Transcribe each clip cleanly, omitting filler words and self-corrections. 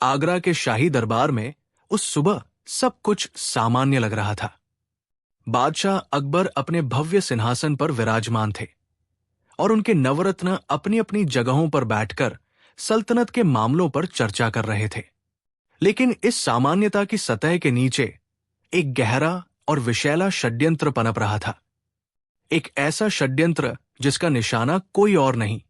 आगरा के शाही दरबार में उस सुबह सब कुछ सामान्य लग रहा था। बादशाह अकबर अपने भव्य सिंहासन पर विराजमान थे और उनके नवरत्न अपनी अपनी जगहों पर बैठकर सल्तनत के मामलों पर चर्चा कर रहे थे। लेकिन इस सामान्यता की सतह के नीचे एक गहरा और विशैला षड्यंत्र पनप रहा था। एक ऐसा षड्यंत्र जिसका निशाना कोई और नहीं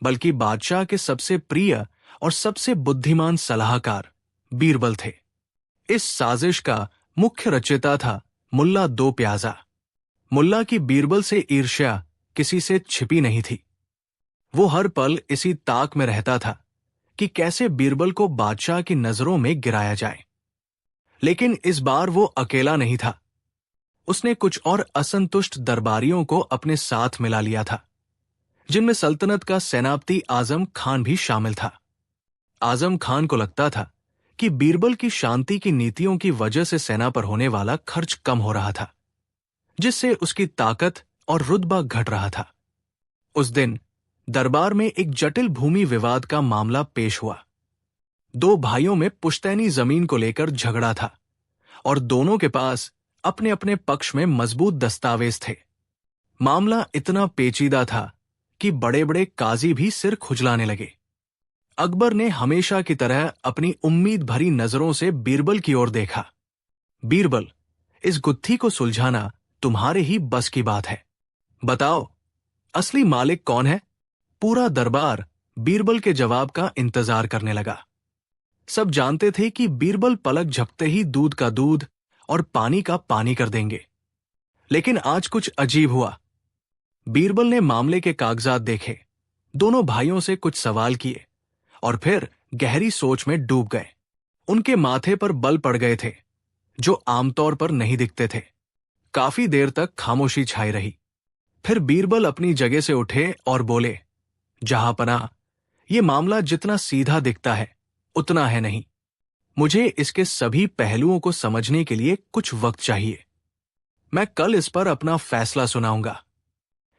बल्कि बादशाह के सबसे प्रिय और सबसे बुद्धिमान सलाहकार बीरबल थे। इस साजिश का मुख्य रचयिता था मुल्ला दो प्याजा। मुल्ला की बीरबल से ईर्ष्या किसी से छिपी नहीं थी। वो हर पल इसी ताक में रहता था कि कैसे बीरबल को बादशाह की नजरों में गिराया जाए। लेकिन इस बार वो अकेला नहीं था। उसने कुछ और असंतुष्ट दरबारियों को अपने साथ मिला लिया था, जिनमें सल्तनत का सेनापति आजम खान भी शामिल था। आजम खान को लगता था कि बीरबल की शांति की नीतियों की वजह से सेना पर होने वाला खर्च कम हो रहा था, जिससे उसकी ताकत और रुतबा घट रहा था। उस दिन दरबार में एक जटिल भूमि विवाद का मामला पेश हुआ। दो भाइयों में पुश्तैनी जमीन को लेकर झगड़ा था और दोनों के पास अपने अपने पक्ष में मजबूत दस्तावेज थे। मामला इतना पेचीदा था कि बड़े बड़े काजी भी सिर खुजलाने लगे। अकबर ने हमेशा की तरह अपनी उम्मीद भरी नजरों से बीरबल की ओर देखा। बीरबल, इस गुत्थी को सुलझाना तुम्हारे ही बस की बात है। बताओ, असली मालिक कौन है? पूरा दरबार बीरबल के जवाब का इंतजार करने लगा। सब जानते थे कि बीरबल पलक झपकते ही दूध का दूध और पानी का पानी कर देंगे। लेकिन आज कुछ अजीब हुआ। बीरबल ने मामले के कागजात देखे, दोनों भाइयों से कुछ सवाल किए और फिर गहरी सोच में डूब गए। उनके माथे पर बल पड़ गए थे जो आमतौर पर नहीं दिखते थे। काफी देर तक खामोशी छाई रही। फिर बीरबल अपनी जगह से उठे और बोले, जहांपनाह, ये मामला जितना सीधा दिखता है उतना है नहीं। मुझे इसके सभी पहलुओं को समझने के लिए कुछ वक्त चाहिए। मैं कल इस पर अपना फैसला सुनाऊंगा।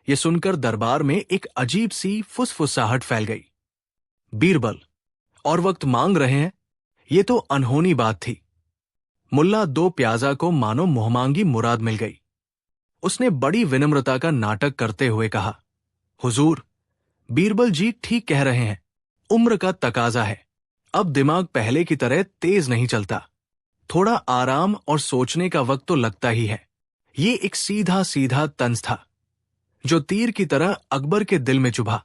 यह सुनकर दरबार में एक अजीब सी फुसफुसाहट फैल गई। बीरबल, और वक्त मांग रहे हैं? यह तो अनहोनी बात थी। मुल्ला दो प्याजा को मानो मुहमांगी मुराद मिल गई। उसने बड़ी विनम्रता का नाटक करते हुए कहा, हुजूर, बीरबल जी ठीक कह रहे हैं। उम्र का तकाजा है। अब दिमाग पहले की तरह तेज नहीं चलता। थोड़ा आराम और सोचने का वक्त तो लगता ही है। ये एक सीधा सीधा तंज था जो तीर की तरह अकबर के दिल में चुभा।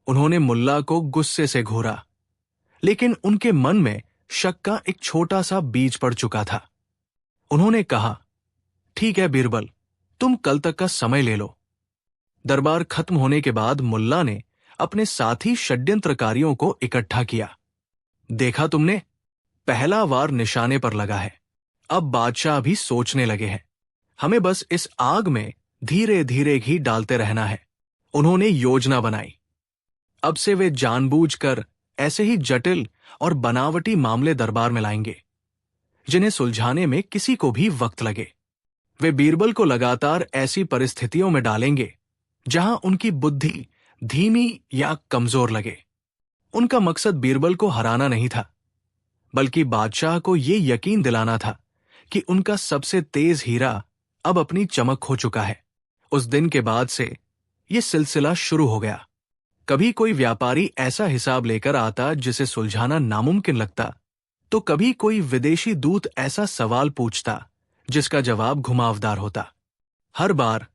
उन्होंने मुल्ला को गुस्से से घूरा, लेकिन उनके मन में शक का एक छोटा सा बीज पड़ चुका था। उन्होंने कहा, ठीक है बीरबल, तुम कल तक का समय ले लो। दरबार खत्म होने के बाद मुल्ला ने अपने साथी षड्यंत्रकारियों को इकट्ठा किया। देखा तुमने, पहला वार निशाने पर लगा है। अब बादशाह भी सोचने लगे हैं। हमें बस इस आग में धीरे धीरे घी डालते रहना है। उन्होंने योजना बनाई। अब से वे जानबूझकर ऐसे ही जटिल और बनावटी मामले दरबार में लाएंगे जिन्हें सुलझाने में किसी को भी वक्त लगे। वे बीरबल को लगातार ऐसी परिस्थितियों में डालेंगे जहां उनकी बुद्धि धीमी या कमजोर लगे। उनका मकसद बीरबल को हराना नहीं था, बल्कि बादशाह को यह यकीन दिलाना था कि उनका सबसे तेज हीरा अब अपनी चमक खो चुका है। उस दिन के बाद से यह सिलसिला शुरू हो गया। कभी कोई व्यापारी ऐसा हिसाब लेकर आता जिसे सुलझाना नामुमकिन लगता, तो कभी कोई विदेशी दूत ऐसा सवाल पूछता जिसका जवाब घुमावदार होता। हर बार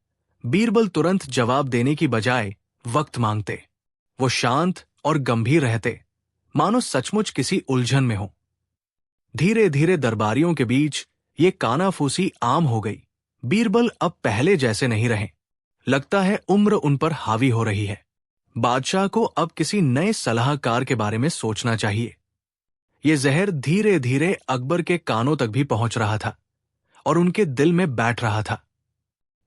बीरबल तुरंत जवाब देने की बजाय वक्त मांगते। वो शांत और गंभीर रहते, मानो सचमुच किसी उलझन में हो। धीरे धीरे दरबारियों के बीच ये कानाफूसी आम हो गई। बीरबल अब पहले जैसे नहीं रहे। लगता है उम्र उन पर हावी हो रही है। बादशाह को अब किसी नए सलाहकार के बारे में सोचना चाहिए। ये जहर धीरे धीरे अकबर के कानों तक भी पहुंच रहा था और उनके दिल में बैठ रहा था।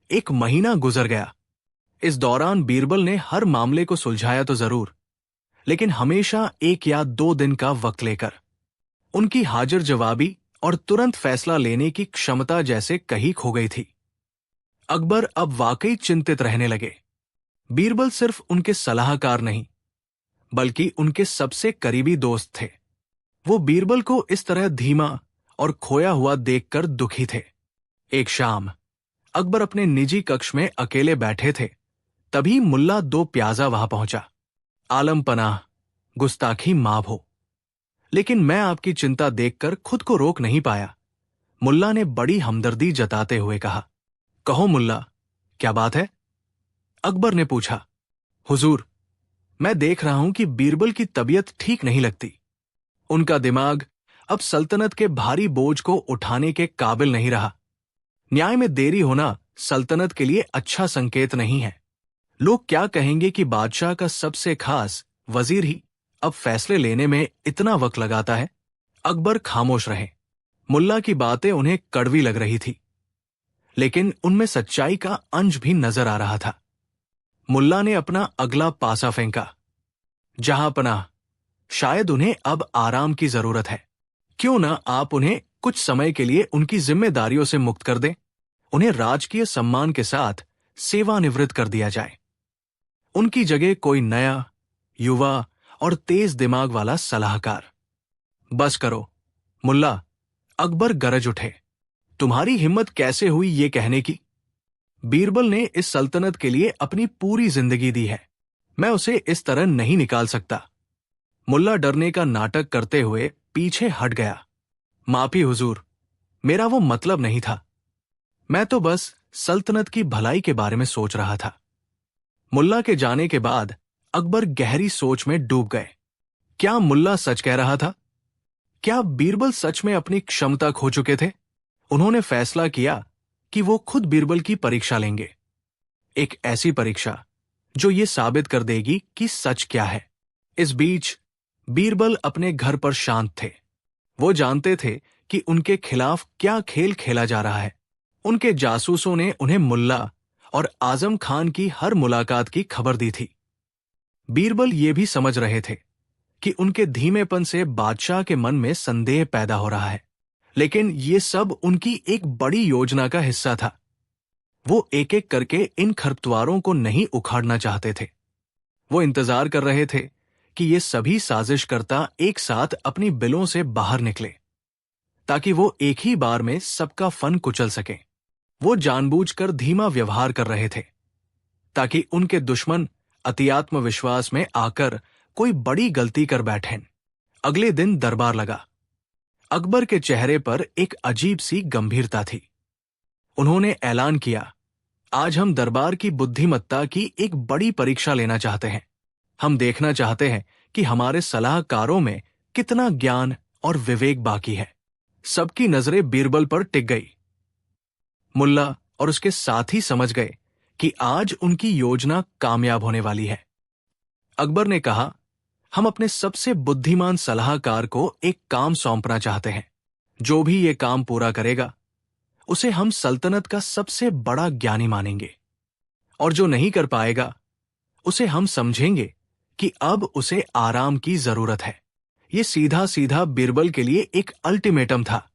एक महीना गुजर गया। इस दौरान बीरबल ने हर मामले को सुलझाया तो जरूर, लेकिन हमेशा 1 या 2 दिन का वक्त लेकर। उनकी हाजिर जवाबी और तुरंत फैसला लेने की क्षमता जैसे कहीं खो गई थी। अकबर अब वाकई चिंतित रहने लगे। बीरबल सिर्फ उनके सलाहकार नहीं, बल्कि उनके सबसे करीबी दोस्त थे। वो बीरबल को इस तरह धीमा और खोया हुआ देखकर दुखी थे। एक शाम अकबर अपने निजी कक्ष में अकेले बैठे थे, तभी मुल्ला दो प्याजा वहां पहुंचा। आलम पनाह, गुस्ताखी माफ हो, लेकिन मैं आपकी चिंता देखकर खुद को रोक नहीं पाया। मुल्ला ने बड़ी हमदर्दी जताते हुए कहा। कहो मुल्ला, क्या बात है? अकबर ने पूछा। हुजूर, मैं देख रहा हूं कि बीरबल की तबीयत ठीक नहीं लगती। उनका दिमाग अब सल्तनत के भारी बोझ को उठाने के काबिल नहीं रहा। न्याय में देरी होना सल्तनत के लिए अच्छा संकेत नहीं है। लोग क्या कहेंगे कि बादशाह का सबसे खास वजीर ही अब फैसले लेने में इतना वक्त लगाता है। अकबर खामोश रहे। मुल्ला की बातें उन्हें कड़वी लग रही थी, लेकिन उनमें सच्चाई का अंश भी नजर आ रहा था। मुल्ला ने अपना अगला पासा फेंका। जहां पनाह, शायद उन्हें अब आराम की जरूरत है। क्यों ना आप उन्हें कुछ समय के लिए उनकी जिम्मेदारियों से मुक्त कर दें। उन्हें राजकीय सम्मान के साथ सेवानिवृत्त कर दिया जाए। उनकी जगह कोई नया, युवा और तेज दिमाग वाला सलाहकार। बस करो मुल्ला, अकबर गरज उठे। तुम्हारी हिम्मत कैसे हुई ये कहने की? बीरबल ने इस सल्तनत के लिए अपनी पूरी जिंदगी दी है। मैं उसे इस तरह नहीं निकाल सकता। मुल्ला डरने का नाटक करते हुए पीछे हट गया। माफी हुजूर, मेरा वो मतलब नहीं था। मैं तो बस सल्तनत की भलाई के बारे में सोच रहा था। मुल्ला के जाने के बाद अकबर गहरी सोच में डूब गए। क्या मुल्ला सच कह रहा था? क्या बीरबल सच में अपनी क्षमता खो चुके थे? उन्होंने फैसला किया कि वो खुद बीरबल की परीक्षा लेंगे। एक ऐसी परीक्षा जो ये साबित कर देगी कि सच क्या है। इस बीच बीरबल अपने घर पर शांत थे। वो जानते थे कि उनके खिलाफ क्या खेल खेला जा रहा है। उनके जासूसों ने उन्हें मुल्ला और आजम खान की हर मुलाकात की खबर दी थी। बीरबल ये भी समझ रहे थे कि उनके धीमेपन से बादशाह के मन में संदेह पैदा हो रहा है, लेकिन ये सब उनकी एक बड़ी योजना का हिस्सा था। वो एक एक करके इन खरपतवारों को नहीं उखाड़ना चाहते थे। वो इंतजार कर रहे थे कि ये सभी साजिशकर्ता एक साथ अपनी बिलों से बाहर निकले, ताकि वो एक ही बार में सबका फन कुचल सकें। वो जानबूझकर धीमा व्यवहार कर रहे थे, ताकि उनके दुश्मन अतिआत्म विश्वास में आकर कोई बड़ी गलती कर बैठें। अगले दिन दरबार लगा। अकबर के चेहरे पर एक अजीब सी गंभीरता थी। उन्होंने ऐलान किया, आज हम दरबार की बुद्धिमत्ता की एक बड़ी परीक्षा लेना चाहते हैं। हम देखना चाहते हैं कि हमारे सलाहकारों में कितना ज्ञान और विवेक बाकी है। सबकी नजरें बीरबल पर टिक गई। मुल्ला और उसके साथी समझ गए कि आज उनकी योजना कामयाब होने वाली है। अकबर ने कहा, हम अपने सबसे बुद्धिमान सलाहकार को एक काम सौंपना चाहते हैं। जो भी ये काम पूरा करेगा, उसे हम सल्तनत का सबसे बड़ा ज्ञानी मानेंगे, और जो नहीं कर पाएगा, उसे हम समझेंगे कि अब उसे आराम की जरूरत है। ये सीधा सीधा बीरबल के लिए एक अल्टीमेटम था।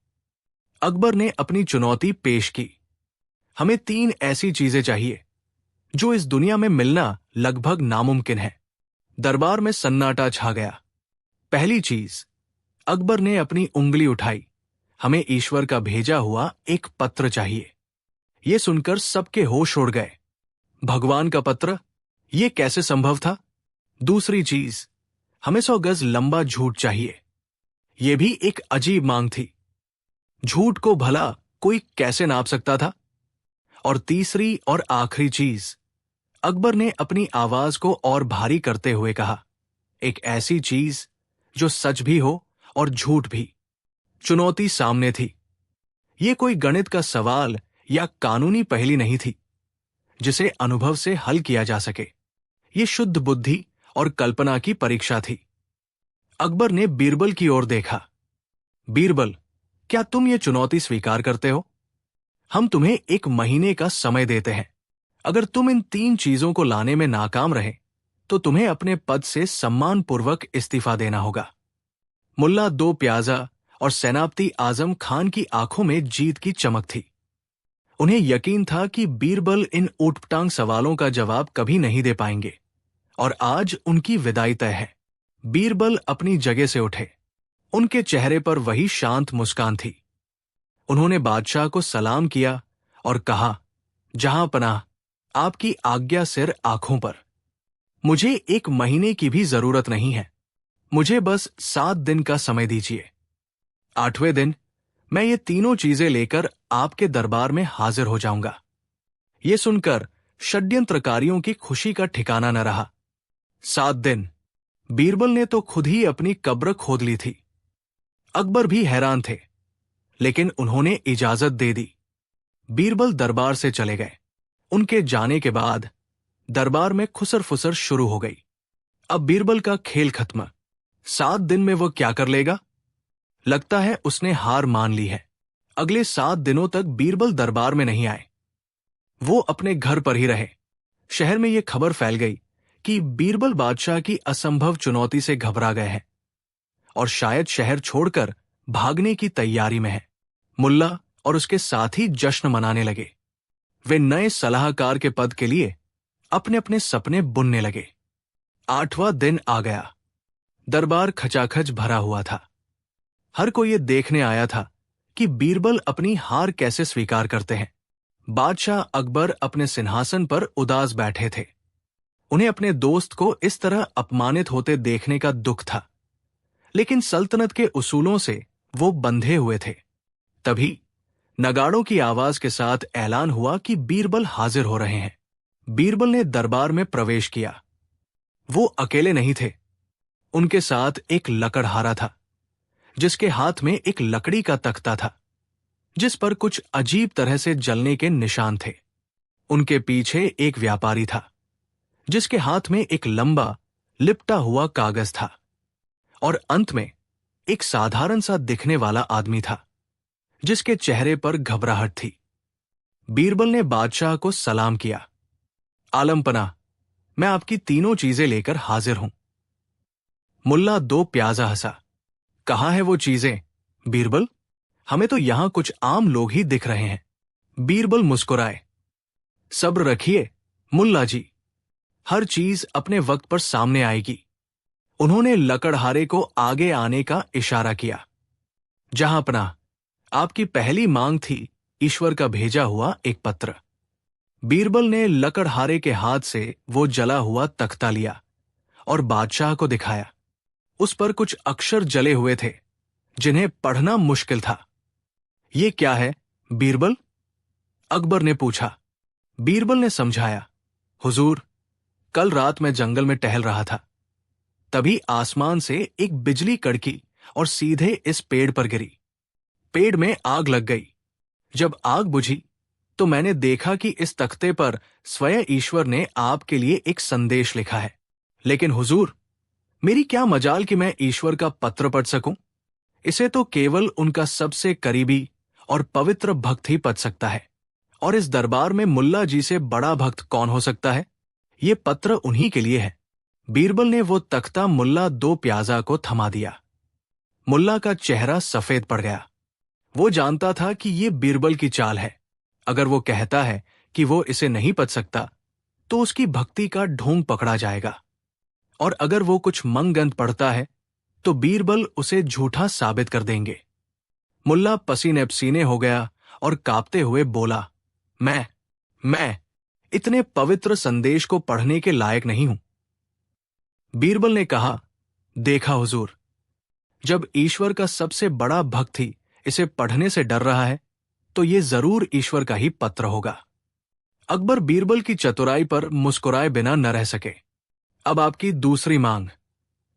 अकबर ने अपनी चुनौती पेश की। हमें 3 ऐसी चीजें चाहिए जो इस दुनिया में मिलना लगभग नामुमकिन है। दरबार में सन्नाटा छा गया। पहली चीज, अकबर ने अपनी उंगली उठाई, हमें ईश्वर का भेजा हुआ एक पत्र चाहिए। यह सुनकर सबके होश उड़ गए। भगवान का पत्र? यह कैसे संभव था? दूसरी चीज, हमें 100 गज लंबा झूठ चाहिए। यह भी एक अजीब मांग थी। झूठ को भला कोई कैसे नाप सकता था? और तीसरी और आखिरी चीज, अकबर ने अपनी आवाज को और भारी करते हुए कहा, एक ऐसी चीज जो सच भी हो और झूठ भी। चुनौती सामने थी। यह कोई गणित का सवाल या कानूनी पहेली नहीं थी जिसे अनुभव से हल किया जा सके। यह शुद्ध बुद्धि और कल्पना की परीक्षा थी। अकबर ने बीरबल की ओर देखा। बीरबल, क्या तुम ये चुनौती स्वीकार करते हो? हम तुम्हें 1 महीने का समय देते हैं। अगर तुम इन 3 चीजों को लाने में नाकाम रहे तो तुम्हें अपने पद से सम्मानपूर्वक इस्तीफा देना होगा। मुल्ला दो प्याजा और सेनापति आजम खान की आंखों में जीत की चमक थी। उन्हें यकीन था कि बीरबल इन ऊटपटांग सवालों का जवाब कभी नहीं दे पाएंगे, और आज उनकी विदाई तय है। बीरबल अपनी जगह से उठे। उनके चेहरे पर वही शांत मुस्कान थी। उन्होंने बादशाह को सलाम किया और कहा, जहां पनाह, आपकी आज्ञा सिर आंखों पर। मुझे 1 महीने की भी जरूरत नहीं है, मुझे बस 7 दिन का समय दीजिए। 8वें दिन मैं ये तीनों चीजें लेकर आपके दरबार में हाजिर हो जाऊंगा। ये सुनकर षड्यंत्रकारियों की खुशी का ठिकाना न रहा। 7 दिन बीरबल ने तो खुद ही अपनी कब्र खोद ली थी। अकबर भी हैरान थे, लेकिन उन्होंने इजाजत दे दी। बीरबल दरबार से चले गए। उनके जाने के बाद दरबार में खुसर फुसर शुरू हो गई। अब बीरबल का खेल खत्म। 7 दिन में वो क्या कर लेगा? लगता है उसने हार मान ली है। अगले 7 दिनों तक बीरबल दरबार में नहीं आए। वो अपने घर पर ही रहे। शहर में ये खबर फैल गई कि बीरबल बादशाह की असंभव चुनौती से घबरा गए हैं और शायद शहर छोड़कर भागने की तैयारी में है। मुल्ला और उसके साथी जश्न मनाने लगे। वे नए सलाहकार के पद के लिए अपने अपने सपने बुनने लगे। 8वां दिन आ गया। दरबार खचाखच भरा हुआ था। हर कोई ये देखने आया था कि बीरबल अपनी हार कैसे स्वीकार करते हैं। बादशाह अकबर अपने सिंहासन पर उदास बैठे थे। उन्हें अपने दोस्त को इस तरह अपमानित होते देखने का दुख था, लेकिन सल्तनत के उसूलों से वो बंधे हुए थे। तभी नगाड़ों की आवाज के साथ ऐलान हुआ कि बीरबल हाजिर हो रहे हैं। बीरबल ने दरबार में प्रवेश किया। वो अकेले नहीं थे। उनके साथ एक लकड़हारा था, जिसके हाथ में एक लकड़ी का तख्ता था, जिस पर कुछ अजीब तरह से जलने के निशान थे। उनके पीछे एक व्यापारी था, जिसके हाथ में एक लंबा लिपटा हुआ कागज था, और अंत में एक साधारण सा दिखने वाला आदमी था, जिसके चेहरे पर घबराहट थी। बीरबल ने बादशाह को सलाम किया। आलमपना, मैं आपकी तीनों चीजें लेकर हाजिर हूं। मुल्ला दो प्याजा हंसा। कहाँ है वो चीजें बीरबल? हमें तो यहां कुछ आम लोग ही दिख रहे हैं। बीरबल मुस्कुराए। सब्र रखिए मुल्ला जी, हर चीज अपने वक्त पर सामने आएगी। उन्होंने लकड़हारे को आगे आने का इशारा किया। जहां पनाह, आपकी पहली मांग थी ईश्वर का भेजा हुआ एक पत्र। बीरबल ने लकड़हारे के हाथ से वो जला हुआ तख्ता लिया और बादशाह को दिखाया। उस पर कुछ अक्षर जले हुए थे, जिन्हें पढ़ना मुश्किल था। ये क्या है बीरबल? अकबर ने पूछा। बीरबल ने समझाया। हुजूर, कल रात मैं जंगल में टहल रहा था। तभी आसमान से एक बिजली कड़की और सीधे इस पेड़ पर गिरी। पेड़ में आग लग गई। जब आग बुझी तो मैंने देखा कि इस तख्ते पर स्वयं ईश्वर ने आपके लिए एक संदेश लिखा है। लेकिन हुजूर, मेरी क्या मजाल कि मैं ईश्वर का पत्र पढ़ सकूं? इसे तो केवल उनका सबसे करीबी और पवित्र भक्त ही पढ़ सकता है, और इस दरबार में मुल्ला जी से बड़ा भक्त कौन हो सकता है? ये पत्र उन्हीं के लिए है। बीरबल ने वो तख्ता मुल्ला दो प्याजा को थमा दिया। मुल्ला का चेहरा सफेद पड़ गया। वो जानता था कि ये बीरबल की चाल है। अगर वो कहता है कि वो इसे नहीं पढ़ सकता, तो उसकी भक्ति का ढोंग पकड़ा जाएगा, और अगर वो कुछ मंगंत पढ़ता है तो बीरबल उसे झूठा साबित कर देंगे। मुल्ला पसीने पसीने हो गया और कांपते हुए बोला, मैं इतने पवित्र संदेश को पढ़ने के लायक नहीं हूं। बीरबल ने कहा, देखा हुजूर, जब ईश्वर का सबसे बड़ा भक्त ही इसे पढ़ने से डर रहा है, तो ये जरूर ईश्वर का ही पत्र होगा। अकबर बीरबल की चतुराई पर मुस्कुराए बिना न रह सके। अब आपकी दूसरी मांग।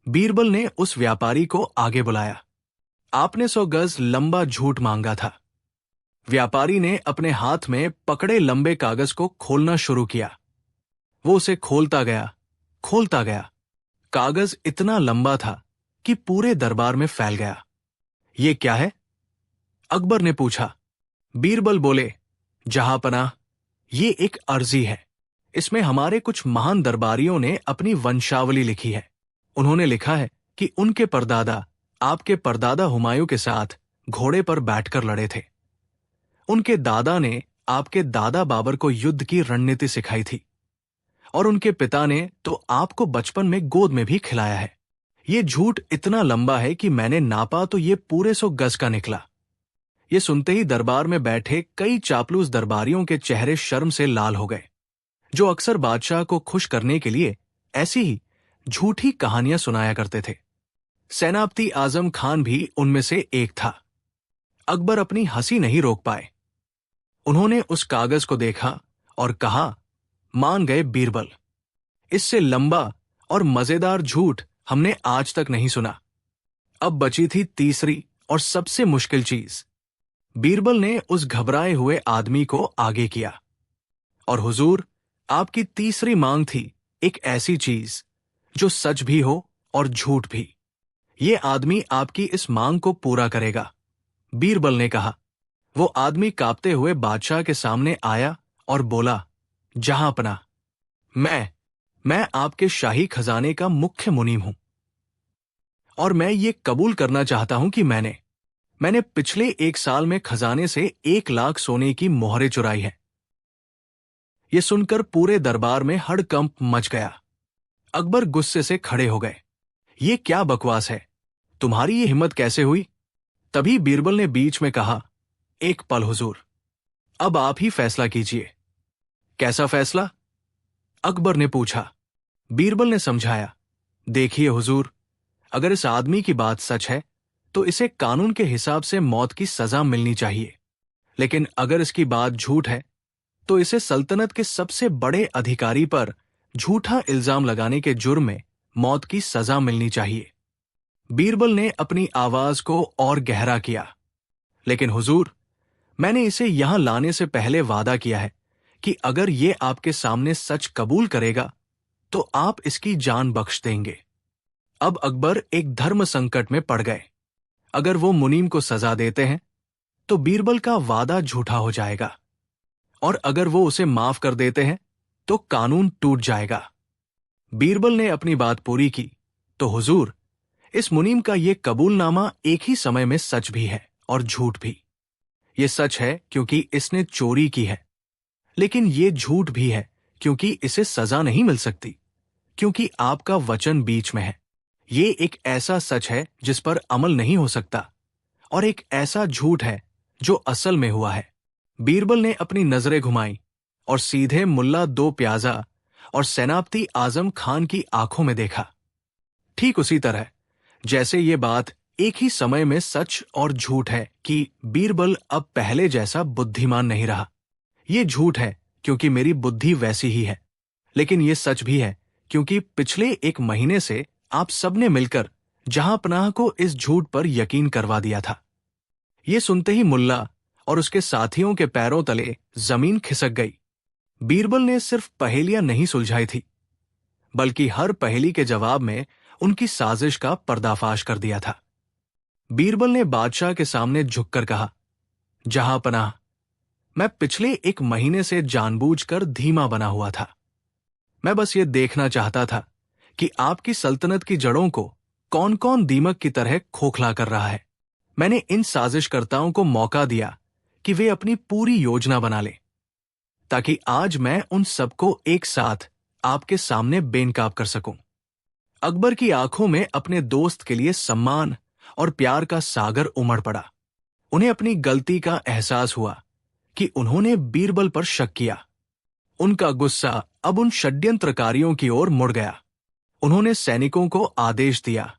बीरबल ने उस व्यापारी को आगे बुलाया। आपने 100 गज लंबा झूठ मांगा था। व्यापारी ने अपने हाथ में पकड़े लंबे कागज को खोलना शुरू किया। वो उसे खोलता गया। कागज इतना लंबा था कि पूरे दरबार में फैल गया। ये क्या है? अकबर ने पूछा। बीरबल बोले, जहां पनाह, ये एक अर्जी है। इसमें हमारे कुछ महान दरबारियों ने अपनी वंशावली लिखी है। उन्होंने लिखा है कि उनके परदादा आपके परदादा हुमायूं के साथ घोड़े पर बैठकर लड़े थे। उनके दादा ने आपके दादा बाबर को युद्ध की रणनीति सिखाई थी, और उनके पिता ने तो आपको बचपन में गोद में भी खिलाया है। ये झूठ इतना लंबा है कि मैंने नापा तो ये पूरे 100 गज का निकला। ये सुनते ही दरबार में बैठे कई चापलूस दरबारियों के चेहरे शर्म से लाल हो गए, जो अक्सर बादशाह को खुश करने के लिए ऐसी ही झूठी कहानियां सुनाया करते थे। सेनापति आजम खान भी उनमें से एक था। अकबर अपनी हंसी नहीं रोक पाए। उन्होंने उस कागज को देखा और कहा, मान गए बीरबल, इससे लंबा और मजेदार झूठ हमने आज तक नहीं सुना। अब बची थी तीसरी और सबसे मुश्किल चीज। बीरबल ने उस घबराए हुए आदमी को आगे किया, और हुजूर, आपकी तीसरी मांग थी एक ऐसी चीज जो सच भी हो और झूठ भी। ये आदमी आपकी इस मांग को पूरा करेगा, बीरबल ने कहा। वो आदमी कांपते हुए बादशाह के सामने आया और बोला, जहांपना, मैं आपके शाही खजाने का मुख्य मुनीम हूं, और मैं ये कबूल करना चाहता हूं कि मैंने पिछले 1 साल में खजाने से 1 लाख सोने की मोहरें चुराई है। ये सुनकर पूरे दरबार में हड़कंप मच गया। अकबर गुस्से से खड़े हो गए। ये क्या बकवास है? तुम्हारी ये हिम्मत कैसे हुई? तभी बीरबल ने बीच में कहा, एक पल हुजूर, अब आप ही फैसला कीजिए। कैसा फैसला? अकबर ने पूछा। बीरबल ने समझाया, देखिए हुजूर, अगर इस आदमी की बात सच है तो इसे कानून के हिसाब से मौत की सजा मिलनी चाहिए, लेकिन अगर इसकी बात झूठ है तो इसे सल्तनत के सबसे बड़े अधिकारी पर झूठा इल्जाम लगाने के जुर्म में मौत की सजा मिलनी चाहिए। बीरबल ने अपनी आवाज को और गहरा किया, लेकिन हुजूर, मैंने इसे यहां लाने से पहले वादा किया है कि अगर ये आपके सामने सच कबूल करेगा तो आप इसकी जान बख्श देंगे। अब अकबर एक धर्म संकट में पड़ गए। अगर वो मुनीम को सजा देते हैं तो बीरबल का वादा झूठा हो जाएगा, और अगर वो उसे माफ कर देते हैं तो कानून टूट जाएगा। बीरबल ने अपनी बात पूरी की तो हुजूर, इस मुनीम का ये कबूलनामा एक ही समय में सच भी है और झूठ भी। ये सच है क्योंकि इसने चोरी की है, लेकिन ये झूठ भी है क्योंकि इसे सजा नहीं मिल सकती, क्योंकि आपका वचन बीच में है। ये एक ऐसा सच है जिस पर अमल नहीं हो सकता, और एक ऐसा झूठ है जो असल में हुआ है। बीरबल ने अपनी नजरें घुमाई और सीधे मुल्ला दो प्याजा और सेनापति आजम खान की आंखों में देखा, ठीक उसी तरह जैसे ये बात एक ही समय में सच और झूठ है कि बीरबल अब पहले जैसा बुद्धिमान नहीं रहा। ये झूठ है क्योंकि मेरी बुद्धि वैसी ही है, लेकिन ये सच भी है क्योंकि पिछले 1 महीने से आप सबने मिलकर जहांपनाह को इस झूठ पर यकीन करवा दिया था। ये सुनते ही मुल्ला और उसके साथियों के पैरों तले जमीन खिसक गई। बीरबल ने सिर्फ पहेलियां नहीं सुलझाई थी, बल्कि हर पहेली के जवाब में उनकी साजिश का पर्दाफाश कर दिया था। बीरबल ने बादशाह के सामने झुककर कहा, जहांपनाह, मैं पिछले 1 महीने से जानबूझकर धीमा बना हुआ था। मैं बस ये देखना चाहता था कि आपकी सल्तनत की जड़ों को कौन कौन दीमक की तरह खोखला कर रहा है। मैंने इन साजिशकर्ताओं को मौका दिया कि वे अपनी पूरी योजना बना लें, ताकि आज मैं उन सबको एक साथ आपके सामने बेनकाब कर सकूं। अकबर की आंखों में अपने दोस्त के लिए सम्मान और प्यार का सागर उमड़ पड़ा। उन्हें अपनी गलती का एहसास हुआ कि उन्होंने बीरबल पर शक किया। उनका गुस्सा अब उन षड्यंत्रकारियों की ओर मुड़ गया। उन्होंने सैनिकों को आदेश दिया,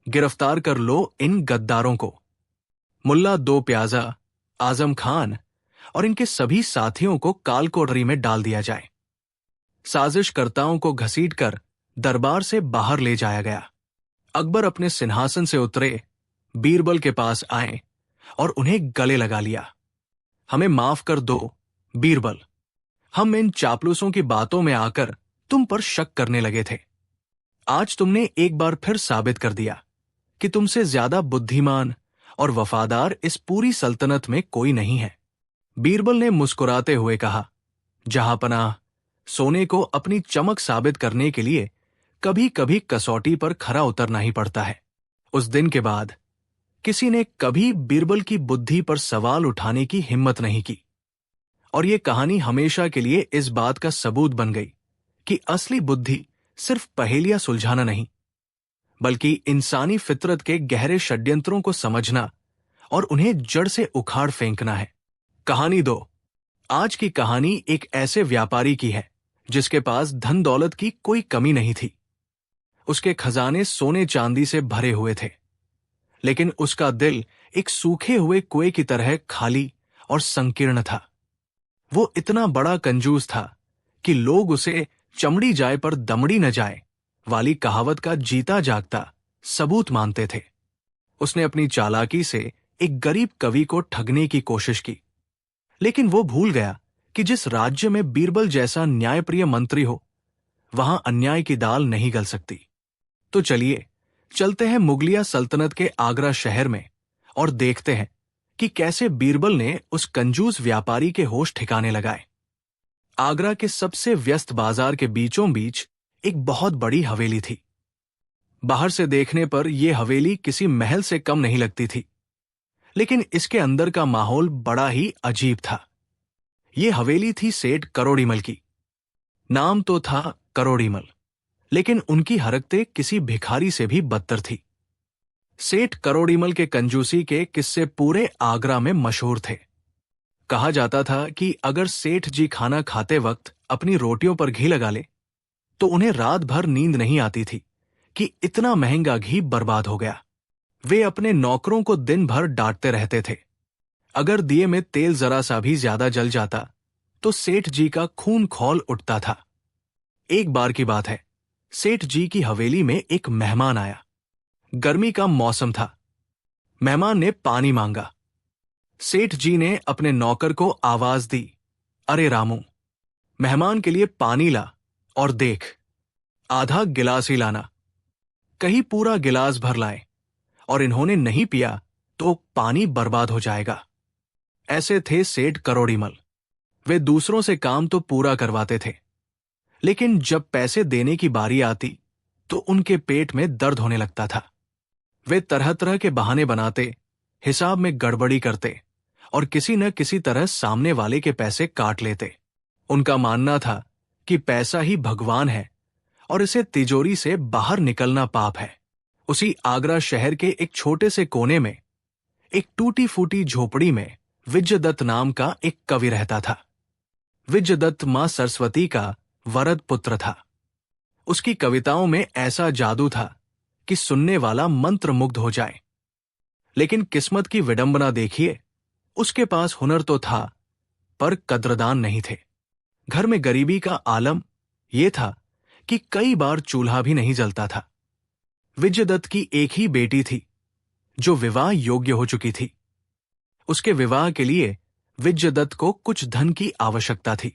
गिरफ्तार कर लो इन गद्दारों को। मुल्ला दो प्याजा, आजम खान और इनके सभी साथियों को कालकोठरी में डाल दिया जाए। साजिशकर्ताओं को घसीटकर दरबार से बाहर ले जाया गया। अकबर अपने सिंहासन से उतरे, बीरबल के पास आए और उन्हें गले लगा लिया। हमें माफ कर दो बीरबल, हम इन चापलूसों की बातों में आकर तुम पर शक करने लगे थे। आज तुमने एक बार फिर साबित कर दिया कि तुमसे ज्यादा बुद्धिमान और वफादार इस पूरी सल्तनत में कोई नहीं है। बीरबल ने मुस्कुराते हुए कहा, जहांपनाह, सोने को अपनी चमक साबित करने के लिए कभी कभी कसौटी पर खरा उतरना ही पड़ता है। उस दिन के बाद किसी ने कभी बीरबल की बुद्धि पर सवाल उठाने की हिम्मत नहीं की, और ये कहानी हमेशा के लिए इस बात का सबूत बन गई कि असली बुद्धि सिर्फ पहेलियां सुलझाना नहीं, बल्कि इंसानी फितरत के गहरे षड्यंत्रों को समझना और उन्हें जड़ से उखाड़ फेंकना है। कहानी 2। आज की कहानी एक ऐसे व्यापारी की है जिसके पास धन दौलत की कोई कमी नहीं थी। उसके खजाने सोने चांदी से भरे हुए थे, लेकिन उसका दिल एक सूखे हुए कुएं की तरह खाली और संकीर्ण था। वो इतना बड़ा कंजूस था कि लोग उसे चमड़ी जाए पर दमड़ी न जाए वाली कहावत का जीता जागता सबूत मानते थे। उसने अपनी चालाकी से एक गरीब कवि को ठगने की कोशिश की, लेकिन वो भूल गया कि जिस राज्य में बीरबल जैसा न्यायप्रिय मंत्री हो, वहां अन्याय की दाल नहीं गल सकती। तो चलिए चलते हैं मुगलिया सल्तनत के आगरा शहर में और देखते हैं कि कैसे बीरबल ने उस कंजूस व्यापारी के होश ठिकाने लगाए। आगरा के सबसे व्यस्त बाजार के बीचों बीच एक बहुत बड़ी हवेली थी। बाहर से देखने पर यह हवेली किसी महल से कम नहीं लगती थी, लेकिन इसके अंदर का माहौल बड़ा ही अजीब था। यह हवेली थी सेठ करोड़ीमल की। नाम तो था करोड़ीमल, लेकिन उनकी हरकतें किसी भिखारी से भी बदतर थी। सेठ करोड़ीमल के कंजूसी के किस्से पूरे आगरा में मशहूर थे। कहा जाता था कि अगर सेठ जी खाना खाते वक्त अपनी रोटियों पर घी लगा ले तो उन्हें रात भर नींद नहीं आती थी कि इतना महंगा घी बर्बाद हो गया। वे अपने नौकरों को दिन भर डांटते रहते थे। अगर दिए में तेल जरा सा भी ज्यादा जल जाता तो सेठ जी का खून खौल उठता था। एक बार की बात है, सेठ जी की हवेली में एक मेहमान आया। गर्मी का मौसम था। मेहमान ने पानी मांगा। सेठ जी ने अपने नौकर को आवाज दी, अरे रामू, मेहमान के लिए पानी ला और देख, आधा गिलास ही लाना। कहीं पूरा गिलास भर लाए और इन्होंने नहीं पिया तो पानी बर्बाद हो जाएगा। ऐसे थे सेठ करोड़ीमल। वे दूसरों से काम तो पूरा करवाते थे, लेकिन जब पैसे देने की बारी आती तो उनके पेट में दर्द होने लगता था। वे तरह तरह के बहाने बनाते, हिसाब में गड़बड़ी करते और किसी न किसी तरह सामने वाले के पैसे काट लेते। उनका मानना था कि पैसा ही भगवान है और इसे तिजोरी से बाहर निकलना पाप है। उसी आगरा शहर के एक छोटे से कोने में, एक टूटी फूटी झोपड़ी में विजयदत्त नाम का एक कवि रहता था। विजयदत्त मां सरस्वती का वरद पुत्र था। उसकी कविताओं में ऐसा जादू था कि सुनने वाला मंत्रमुग्ध हो जाए। लेकिन किस्मत की विडंबना देखिए, उसके पास हुनर तो था पर कद्रदान नहीं थे। घर में गरीबी का आलम यह था कि कई बार चूल्हा भी नहीं जलता था। विजयदत्त की एक ही बेटी थी जो विवाह योग्य हो चुकी थी। उसके विवाह के लिए विजयदत्त को कुछ धन की आवश्यकता थी।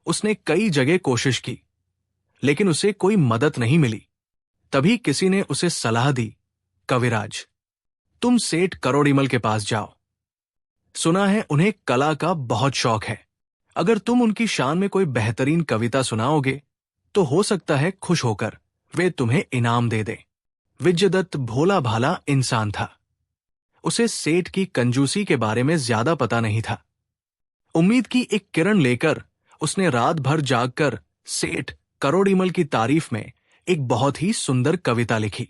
उसने कई जगह कोशिश की, लेकिन उसे कोई मदद नहीं मिली। तभी किसी ने उसे सलाह दी, कविराज, तुम सेठ करोड़ीमल के पास जाओ। सुना है उन्हें कला का बहुत शौक है। अगर तुम उनकी शान में कोई बेहतरीन कविता सुनाओगे तो हो सकता है खुश होकर वे तुम्हें इनाम दे दें। विजयदत्त भोला भाला इंसान था। उसे सेठ की कंजूसी के बारे में ज्यादा पता नहीं था। उम्मीद की एक किरण लेकर उसने रात भर जागकर सेठ करोड़ीमल की तारीफ में एक बहुत ही सुंदर कविता लिखी।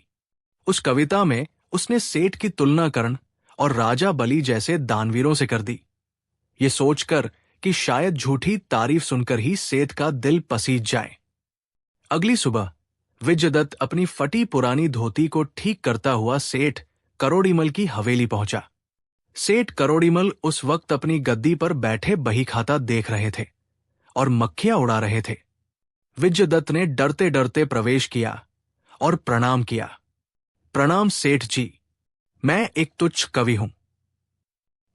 उस कविता में उसने सेठ की तुलना कर्ण और राजा बलि जैसे दानवीरों से कर दी, ये सोचकर कि शायद झूठी तारीफ सुनकर ही सेठ का दिल पसीज जाए। अगली सुबह विजयदत्त अपनी फटी पुरानी धोती को ठीक करता हुआ सेठ करोड़ीमल की हवेली पहुंचा। सेठ करोड़ीमल उस वक्त अपनी गद्दी पर बैठे बही खाता देख रहे थे और मक्खियां उड़ा रहे थे। विजयदत्त ने डरते डरते प्रवेश किया और प्रणाम किया। प्रणाम सेठ जी, मैं एक तुच्छ कवि हूं।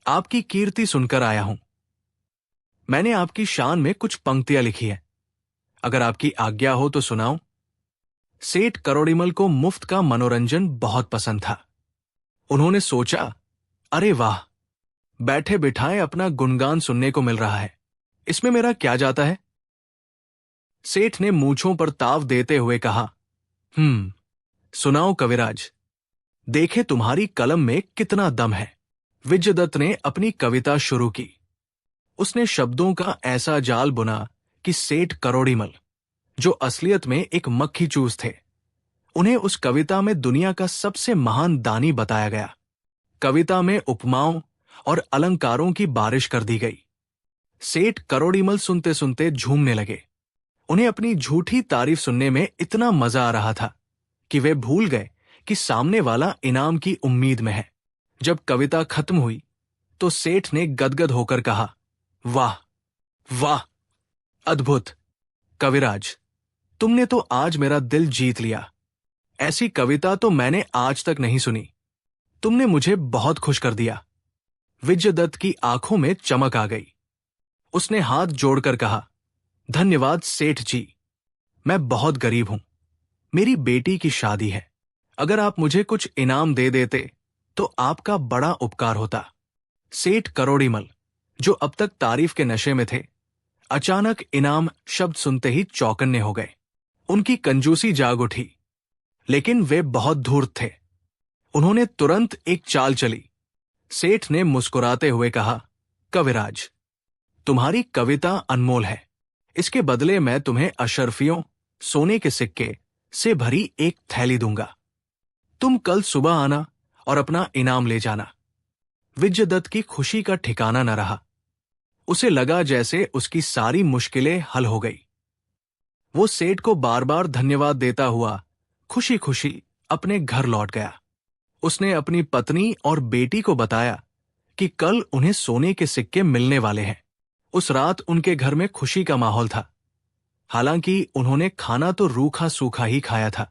आपकी कीर्ति सुनकर आया हूं। मैंने आपकी शान में कुछ पंक्तियां लिखी हैं, अगर आपकी आज्ञा हो तो सुनाऊं। सेठ करोड़ीमल को मुफ्त का मनोरंजन बहुत पसंद था। उन्होंने सोचा, अरे वाह, बैठे बिठाए अपना गुणगान सुनने को मिल रहा है, इसमें मेरा क्या जाता है। सेठ ने मूंछों पर ताव देते हुए कहा, सुनाओ कविराज, देखे तुम्हारी कलम में कितना दम है। विजयदत्त ने अपनी कविता शुरू की। उसने शब्दों का ऐसा जाल बुना कि सेठ करोड़ीमल, जो असलियत में एक मक्खी चूस थे, उन्हें उस कविता में दुनिया का सबसे महान दानी बताया गया। कविता में उपमाओं और अलंकारों की बारिश कर दी गई। सेठ करोड़ीमल सुनते सुनते झूमने लगे। उन्हें अपनी झूठी तारीफ सुनने में इतना मजा आ रहा था कि वे भूल गए कि सामने वाला इनाम की उम्मीद में है। जब कविता खत्म हुई तो सेठ ने गदगद होकर कहा, वाह वाह, अद्भुत कविराज, तुमने तो आज मेरा दिल जीत लिया। ऐसी कविता तो मैंने आज तक नहीं सुनी। तुमने मुझे बहुत खुश कर दिया। विजयदत्त की आंखों में चमक आ गई। उसने हाथ जोड़कर कहा, धन्यवाद सेठ जी, मैं बहुत गरीब हूं। मेरी बेटी की शादी है। अगर आप मुझे कुछ इनाम दे देते तो आपका बड़ा उपकार होता। सेठ करोड़ीमल, जो अब तक तारीफ के नशे में थे, अचानक इनाम शब्द सुनते ही चौकन्ने हो गए। उनकी कंजूसी जाग उठी, लेकिन वे बहुत धूर्त थे। उन्होंने तुरंत एक चाल चली। सेठ ने मुस्कुराते हुए कहा, कविराज, तुम्हारी कविता अनमोल है। इसके बदले मैं तुम्हें अशर्फियों, सोने के सिक्के से भरी एक थैली दूंगा। तुम कल सुबह आना और अपना इनाम ले जाना। विजयदत्त की खुशी का ठिकाना न रहा। उसे लगा जैसे उसकी सारी मुश्किलें हल हो गई। वो सेठ को बार बार धन्यवाद देता हुआ खुशी खुशी अपने घर लौट गया। उसने अपनी पत्नी और बेटी को बताया कि कल उन्हें सोने के सिक्के मिलने वाले हैं। उस रात उनके घर में खुशी का माहौल था। हालांकि उन्होंने खाना तो रूखा सूखा ही खाया था,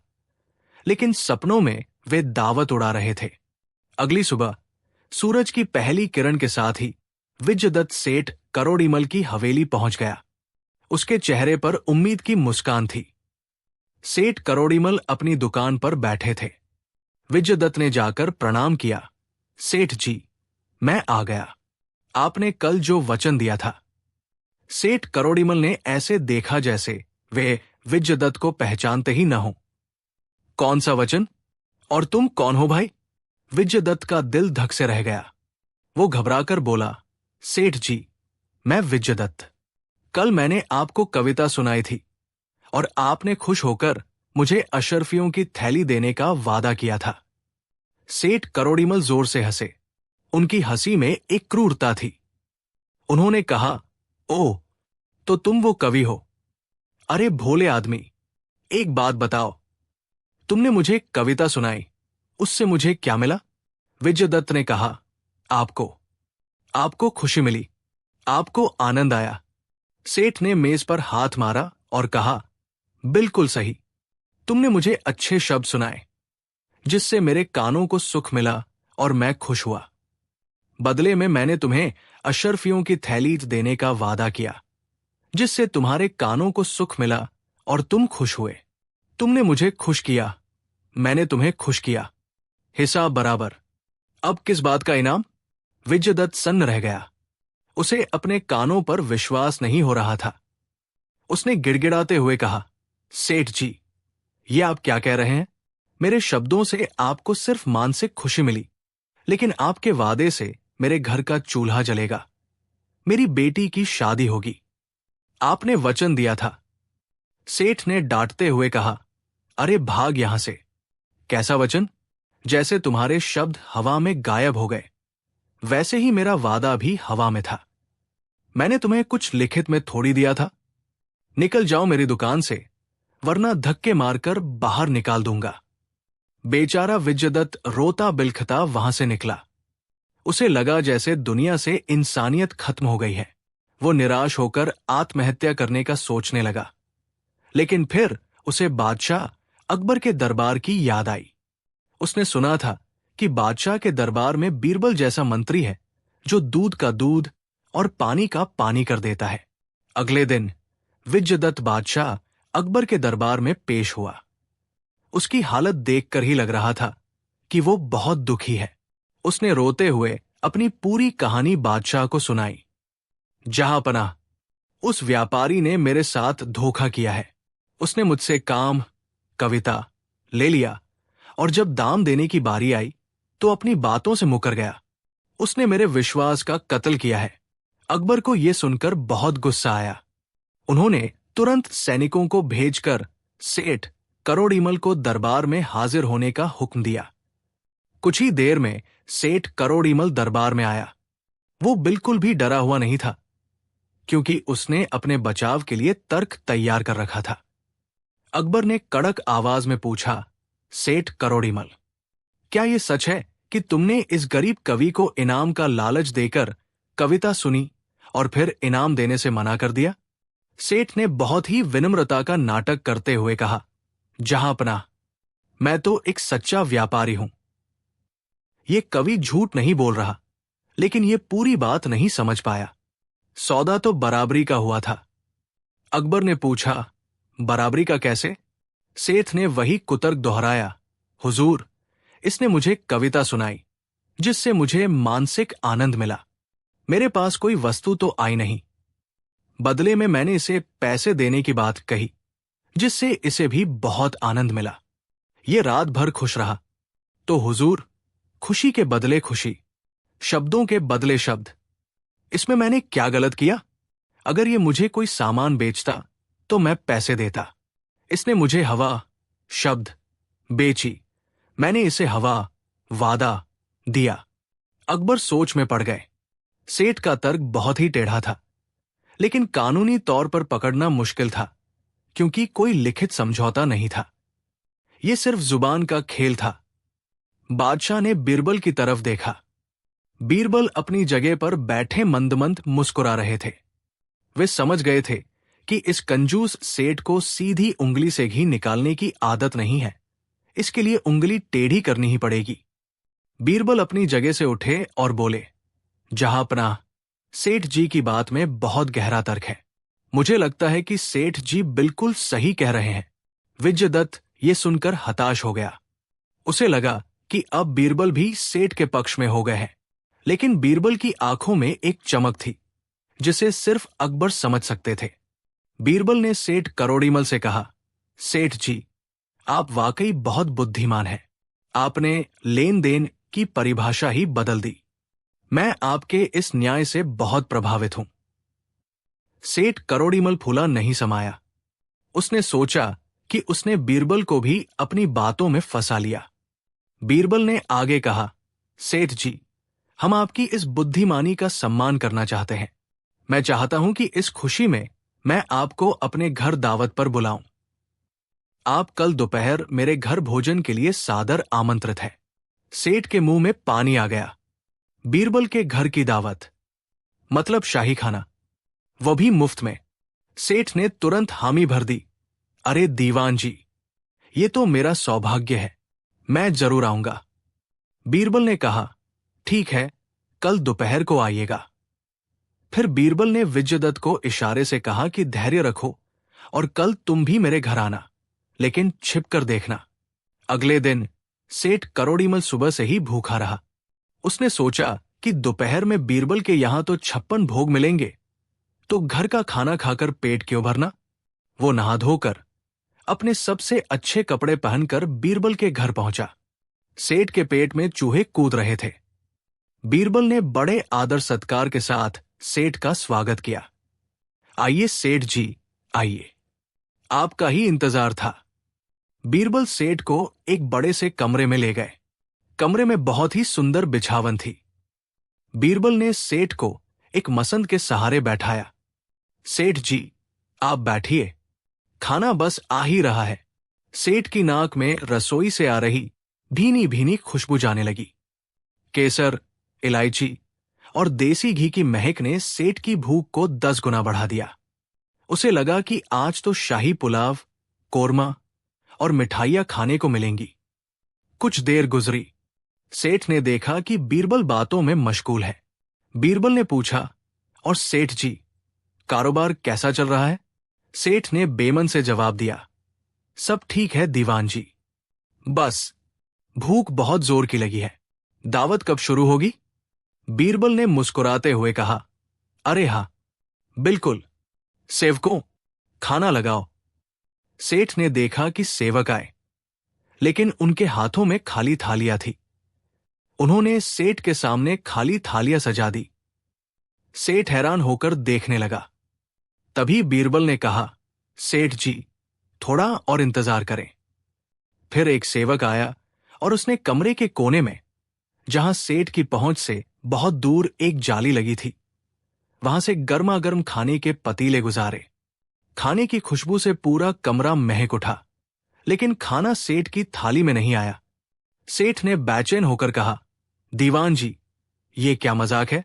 लेकिन सपनों में वे दावत उड़ा रहे थे। अगली सुबह सूरज की पहली किरण के साथ ही विजयदत्त सेठ करोड़ीमल की हवेली पहुंच गया। उसके चेहरे पर उम्मीद की मुस्कान थी। सेठ करोड़ीमल अपनी दुकान पर बैठे थे। विजयदत्त ने जाकर प्रणाम किया। सेठ जी, मैं आ गया। आपने कल जो वचन दिया था। सेठ करोड़ीमल ने ऐसे देखा जैसे वे विजयदत्त को पहचानते ही न हो। कौन सा वचन? और तुम कौन हो भाई? विजयदत्त का दिल धक से रह गया। वो घबराकर बोला, सेठ जी, मैं विजयदत्त। कल मैंने आपको कविता सुनाई थी और आपने खुश होकर मुझे अशर्फियों की थैली देने का वादा किया था। सेठ करोड़ीमल जोर से हंसे। उनकी हंसी में एक क्रूरता थी। उन्होंने कहा, ओह, तो तुम वो कवि हो? अरे भोले आदमी, एक बात बताओ, तुमने मुझे कविता सुनाई, उससे मुझे क्या मिला? विजयदत्त ने कहा, आपको खुशी मिली, आपको आनंद आया। सेठ ने मेज पर हाथ मारा और कहा, बिल्कुल सही। तुमने मुझे अच्छे शब्द सुनाए, जिससे मेरे कानों को सुख मिला और मैं खुश हुआ। बदले में मैंने तुम्हें अशर्फियों की थैली देने का वादा किया, जिससे तुम्हारे कानों को सुख मिला और तुम खुश हुए। तुमने मुझे खुश किया, मैंने तुम्हें खुश किया, हिसाब बराबर। अब किस बात का इनाम? विजयदत्त सन्न रह गया। उसे अपने कानों पर विश्वास नहीं हो रहा था। उसने गिड़गिड़ाते हुए कहा, सेठ जी, ये आप क्या कह रहे हैं? मेरे शब्दों से आपको सिर्फ मानसिक खुशी मिली, लेकिन आपके वादे से मेरे घर का चूल्हा जलेगा, मेरी बेटी की शादी होगी। आपने वचन दिया था। सेठ ने डांटते हुए कहा, अरे भाग यहां से। कैसा वचन? जैसे तुम्हारे शब्द हवा में गायब हो गए, वैसे ही मेरा वादा भी हवा में था। मैंने तुम्हें कुछ लिखित में थोड़ी दिया था। निकल जाओ मेरी दुकान से, वरना धक्के मारकर बाहर निकाल दूंगा। बेचारा विजयदत्त रोता बिलखता वहां से निकला। उसे लगा जैसे दुनिया से इंसानियत खत्म हो गई है। वो निराश होकर आत्महत्या करने का सोचने लगा। लेकिन फिर उसे बादशाह अकबर के दरबार की याद आई। उसने सुना था कि बादशाह के दरबार में बीरबल जैसा मंत्री है, जो दूध का दूध और पानी का पानी कर देता है। अगले दिन विजयदत्त बादशाह अकबर के दरबार में पेश हुआ। उसकी हालत देखकर ही लग रहा था कि वो बहुत दुखी है। उसने रोते हुए अपनी पूरी कहानी बादशाह को सुनाई। जहांपनाह, उस व्यापारी ने मेरे साथ धोखा किया है। उसने मुझसे काम, कविता ले लिया और जब दाम देने की बारी आई तो अपनी बातों से मुकर गया। उसने मेरे विश्वास का कत्ल किया है। अकबर को यह सुनकर बहुत गुस्सा आया। उन्होंने तुरंत सैनिकों को भेजकर सेठ करोड़ीमल को दरबार में हाजिर होने का हुक्म दिया। कुछ ही देर में सेठ करोड़ीमल दरबार में आया। वो बिल्कुल भी डरा हुआ नहीं था, क्योंकि उसने अपने बचाव के लिए तर्क तैयार कर रखा था। अकबर ने कड़क आवाज में पूछा, सेठ करोड़ीमल, क्या यह सच है कि तुमने इस गरीब कवि को इनाम का लालच देकर कविता सुनी और फिर इनाम देने से मना कर दिया? सेठ ने बहुत ही विनम्रता का नाटक करते हुए कहा, जहांपनाह, मैं तो एक सच्चा व्यापारी हूं। ये कवि झूठ नहीं बोल रहा, लेकिन ये पूरी बात नहीं समझ पाया। सौदा तो बराबरी का हुआ था। अकबर ने पूछा, बराबरी का कैसे? सेठ ने वही कुतर्क दोहराया, हुजूर, इसने मुझे कविता सुनाई, जिससे मुझे मानसिक आनंद मिला। मेरे पास कोई वस्तु तो आई नहीं। बदले में मैंने इसे पैसे देने की बात कही, जिससे इसे भी बहुत आनंद मिला। ये रात भर खुश रहा। तो हुजूर, खुशी के बदले खुशी, शब्दों के बदले शब्द, इसमें मैंने क्या गलत किया? अगर ये मुझे कोई सामान बेचता तो मैं पैसे देता। इसने मुझे हवा, शब्द बेची, मैंने इसे हवा, वादा दिया। अकबर सोच में पड़ गए। सेठ का तर्क बहुत ही टेढ़ा था, लेकिन कानूनी तौर पर पकड़ना मुश्किल था, क्योंकि कोई लिखित समझौता नहीं था। यह सिर्फ जुबान का खेल था। बादशाह ने बीरबल की तरफ देखा। बीरबल अपनी जगह पर बैठे मंद मंद मुस्कुरा रहे थे। वे समझ गए थे कि इस कंजूस सेठ को सीधी उंगली से घी निकालने की आदत नहीं है। इसके लिए उंगली टेढ़ी करनी ही पड़ेगी। बीरबल अपनी जगह से उठे और बोले, जहांपनाह, सेठ जी की बात में बहुत गहरा तर्क है। मुझे लगता है कि सेठ जी बिल्कुल सही कह रहे हैं। विजयदत्त ये सुनकर हताश हो गया। उसे लगा कि अब बीरबल भी सेठ के पक्ष में हो गए हैं, लेकिन बीरबल की आंखों में एक चमक थी, जिसे सिर्फ अकबर समझ सकते थे। बीरबल ने सेठ करोड़ीमल से कहा, सेठ जी, आप वाकई बहुत बुद्धिमान हैं। आपने लेन देन की परिभाषा ही बदल दी। मैं आपके इस न्याय से बहुत प्रभावित हूं। सेठ करोड़ीमल फूला नहीं समाया। उसने सोचा कि उसने बीरबल को भी अपनी बातों में फंसा लिया। बीरबल ने आगे कहा, सेठ जी, हम आपकी इस बुद्धिमानी का सम्मान करना चाहते हैं। मैं चाहता हूं कि इस खुशी में मैं आपको अपने घर दावत पर बुलाऊं। आप कल दोपहर मेरे घर भोजन के लिए सादर आमंत्रित हैं। सेठ के मुंह में पानी आ गया। बीरबल के घर की दावत, मतलब शाही खाना, वो भी मुफ्त में। सेठ ने तुरंत हामी भर दी। अरे दीवान जी, ये तो मेरा सौभाग्य है, मैं जरूर आऊंगा। बीरबल ने कहा, ठीक है, कल दोपहर को आइएगा। फिर बीरबल ने विजयदत्त को इशारे से कहा कि धैर्य रखो और कल तुम भी मेरे घर आना, लेकिन छिप कर देखना। अगले दिन सेठ करोड़ीमल सुबह से ही भूखा रहा। उसने सोचा कि दोपहर में बीरबल के यहां तो 56 भोग मिलेंगे, तो घर का खाना खाकर पेट क्यों भरना। वो नहा धोकर अपने सबसे अच्छे कपड़े पहनकर बीरबल के घर पहुंचा। सेठ के पेट में चूहे कूद रहे थे। बीरबल ने बड़े आदर सत्कार के साथ सेठ का स्वागत किया। आइए सेठ जी, आइए, आपका ही इंतजार था। बीरबल सेठ को एक बड़े से कमरे में ले गए। कमरे में बहुत ही सुंदर बिछावन थी। बीरबल ने सेठ को एक मसंद के सहारे बैठाया। सेठ जी, आप बैठिए, खाना बस आ ही रहा है। सेठ की नाक में रसोई से आ रही भीनी भीनी खुशबू जाने लगी। केसर, इलायची और देसी घी की महक ने सेठ की भूख को 10 गुना बढ़ा दिया। उसे लगा कि आज तो शाही पुलाव, कोरमा और मिठाइयां खाने को मिलेंगी। कुछ देर गुजरी। सेठ ने देखा कि बीरबल बातों में मशगूल है। बीरबल ने पूछा, और सेठ जी, कारोबार कैसा चल रहा है? सेठ ने बेमन से जवाब दिया, सब ठीक है दीवान जी, बस भूख बहुत जोर की लगी है। दावत कब शुरू होगी? बीरबल ने मुस्कुराते हुए कहा, अरे हां, बिल्कुल, सेवकों, खाना लगाओ। सेठ ने देखा कि सेवक आए, लेकिन उनके हाथों में खाली थालियां थी। उन्होंने सेठ के सामने खाली थालियां सजा दी। सेठ हैरान होकर देखने लगा। तभी बीरबल ने कहा, सेठ जी, थोड़ा और इंतजार करें। फिर एक सेवक आया और उसने कमरे के कोने में, जहां सेठ की पहुंच से बहुत दूर एक जाली लगी थी, वहां से गर्मा गर्म खाने के पतीले गुजारे। खाने की खुशबू से पूरा कमरा महक उठा, लेकिन खाना सेठ की थाली में नहीं आया। सेठ ने बेचैन होकर कहा, दीवान जी, ये क्या मजाक है?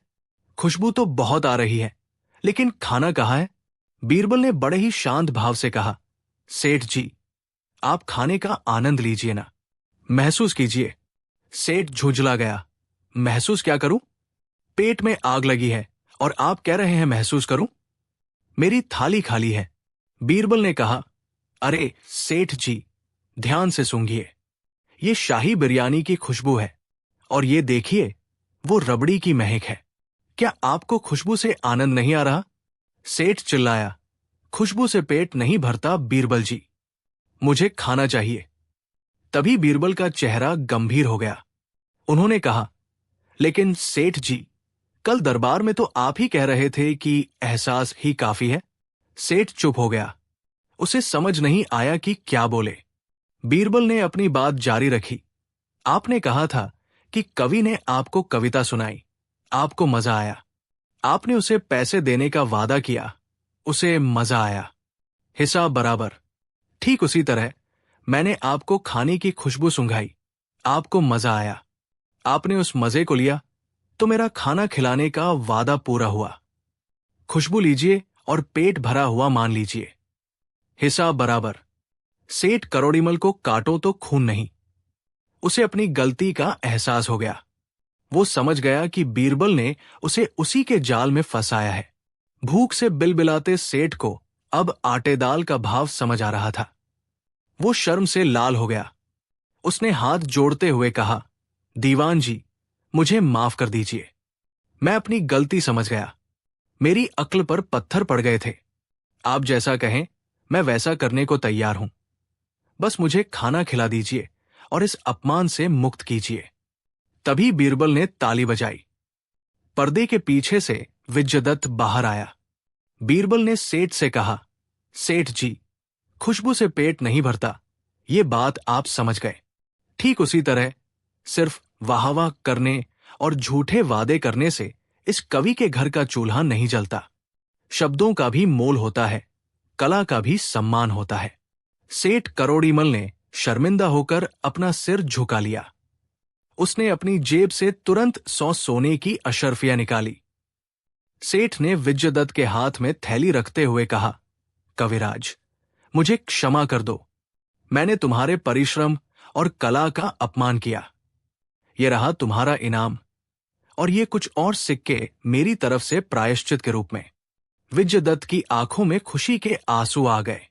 खुशबू तो बहुत आ रही है, लेकिन खाना कहाँ है? बीरबल ने बड़े ही शांत भाव से कहा, सेठ जी, आप खाने का आनंद लीजिए ना, महसूस कीजिए। सेठ झुंझला गया, महसूस क्या करूं? पेट में आग लगी है और आप कह रहे हैं महसूस करूं? मेरी थाली खाली है। बीरबल ने कहा, अरे सेठ जी, ध्यान से सूंघिए, ये शाही बिरयानी की खुशबू है, और ये देखिए, वो रबड़ी की महक है। क्या आपको खुशबू से आनंद नहीं आ रहा? सेठ चिल्लाया, खुशबू से पेट नहीं भरता बीरबल जी, मुझे खाना चाहिए। तभी बीरबल का चेहरा गंभीर हो गया। उन्होंने कहा, लेकिन सेठ जी, कल दरबार में तो आप ही कह रहे थे कि एहसास ही काफी है। सेठ चुप हो गया, उसे समझ नहीं आया कि क्या बोले। बीरबल ने अपनी बात जारी रखी, आपने कहा था कि कवि ने आपको कविता सुनाई, आपको मजा आया। आपने उसे पैसे देने का वादा किया, उसे मजा आया। हिसाब बराबर। ठीक उसी तरह मैंने आपको खाने की खुशबू सुंघाई, आपको मजा आया। आपने उस मजे को लिया, तो मेरा खाना खिलाने का वादा पूरा हुआ। खुशबू लीजिए और पेट भरा हुआ मान लीजिए। हिसाब बराबर। सेठ करोड़ीमल को काटो तो खून नहीं। उसे अपनी गलती का एहसास हो गया। वो समझ गया कि बीरबल ने उसे उसी के जाल में फंसाया है। भूख से बिलबिलाते सेठ को अब आटे दाल का भाव समझ आ रहा था। वो शर्म से लाल हो गया। उसने हाथ जोड़ते हुए कहा, दीवान जी, मुझे माफ कर दीजिए। मैं अपनी गलती समझ गया। मेरी अक्ल पर पत्थर पड़ गए थे। आप जैसा कहें, मैं वैसा करने को तैयार हूं। बस मुझे खाना खिला दीजिए और इस अपमान से मुक्त कीजिए। तभी बीरबल ने ताली बजाई। पर्दे के पीछे से विजयदत्त बाहर आया। बीरबल ने सेठ से कहा, सेठ जी, खुशबू से पेट नहीं भरता, ये बात आप समझ गए। ठीक उसी तरह सिर्फ वाह वाह करने और झूठे वादे करने से इस कवि के घर का चूल्हा नहीं जलता। शब्दों का भी मोल होता है, कला का भी सम्मान होता है। सेठ करोड़ीमल ने शर्मिंदा होकर अपना सिर झुका लिया। उसने अपनी जेब से तुरंत 100 सोने की अशर्फियां निकाली। सेठ ने विजयदत्त के हाथ में थैली रखते हुए कहा, कविराज, मुझे क्षमा कर दो। मैंने तुम्हारे परिश्रम और कला का अपमान किया। ये रहा तुम्हारा इनाम, और ये कुछ और सिक्के मेरी तरफ से प्रायश्चित के रूप में। विजयदत्त की आंखों में खुशी के आंसू आ गए।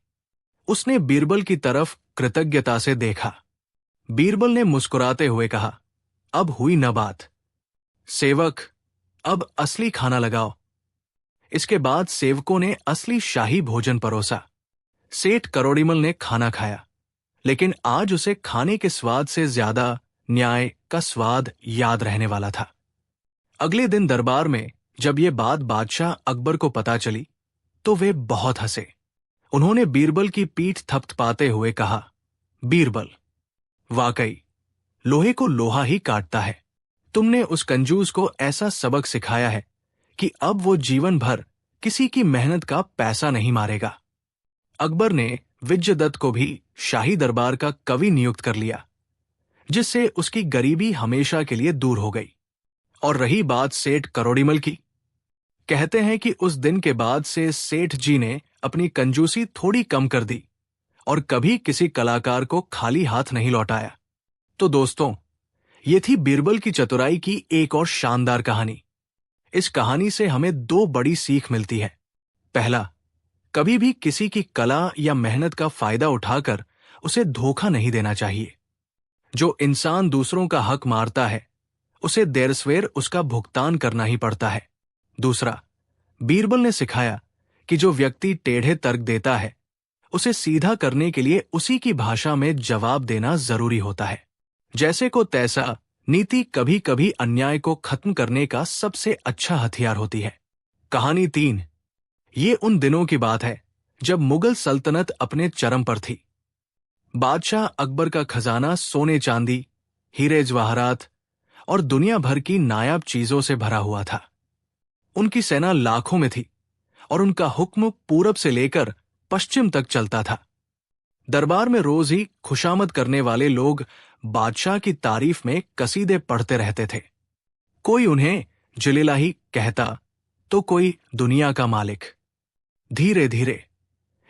उसने बीरबल की तरफ कृतज्ञता से देखा। बीरबल ने मुस्कुराते हुए कहा, अब हुई न बात। सेवक, अब असली खाना लगाओ। इसके बाद सेवकों ने असली शाही भोजन परोसा। सेठ करोड़ीमल ने खाना खाया, लेकिन आज उसे खाने के स्वाद से ज्यादा न्याय का स्वाद याद रहने वाला था। अगले दिन दरबार में जब ये बात बादशाह अकबर को पता चली, तो वे बहुत हंसे। उन्होंने बीरबल की पीठ थपथपाते हुए कहा, बीरबल, वाकई लोहे को लोहा ही काटता है। तुमने उस कंजूस को ऐसा सबक सिखाया है कि अब वो जीवन भर किसी की मेहनत का पैसा नहीं मारेगा। अकबर ने विजयदत्त को भी शाही दरबार का कवि नियुक्त कर लिया, जिससे उसकी गरीबी हमेशा के लिए दूर हो गई। और रही बात सेठ करोड़ीमल की, कहते हैं कि उस दिन के बाद से सेठ जी ने अपनी कंजूसी थोड़ी कम कर दी और कभी किसी कलाकार को खाली हाथ नहीं लौटाया। तो दोस्तों, ये थी बीरबल की चतुराई की एक और शानदार कहानी। इस कहानी से हमें 2 बड़ी सीख मिलती है। पहला, कभी भी किसी की कला या मेहनत का फायदा उठाकर उसे धोखा नहीं देना चाहिए। जो इंसान दूसरों का हक मारता है, उसे देर सवेर उसका भुगतान करना ही पड़ता है। दूसरा, बीरबल ने सिखाया कि जो व्यक्ति टेढ़े तर्क देता है, उसे सीधा करने के लिए उसी की भाषा में जवाब देना जरूरी होता है। जैसे को तैसा नीति कभी कभी अन्याय को खत्म करने का सबसे अच्छा हथियार होती है। कहानी 3। ये उन दिनों की बात है जब मुगल सल्तनत अपने चरम पर थी। बादशाह अकबर का खजाना सोने चांदी, हीरे जवाहरात और दुनिया भर की नायाब चीजों से भरा हुआ था। उनकी सेना लाखों में थी और उनका हुक्म पूरब से लेकर पश्चिम तक चलता था। दरबार में रोज ही खुशामद करने वाले लोग बादशाह की तारीफ में कसीदे पढ़ते रहते थे। कोई उन्हें जिलिलाही कहता तो कोई दुनिया का मालिक। धीरे धीरे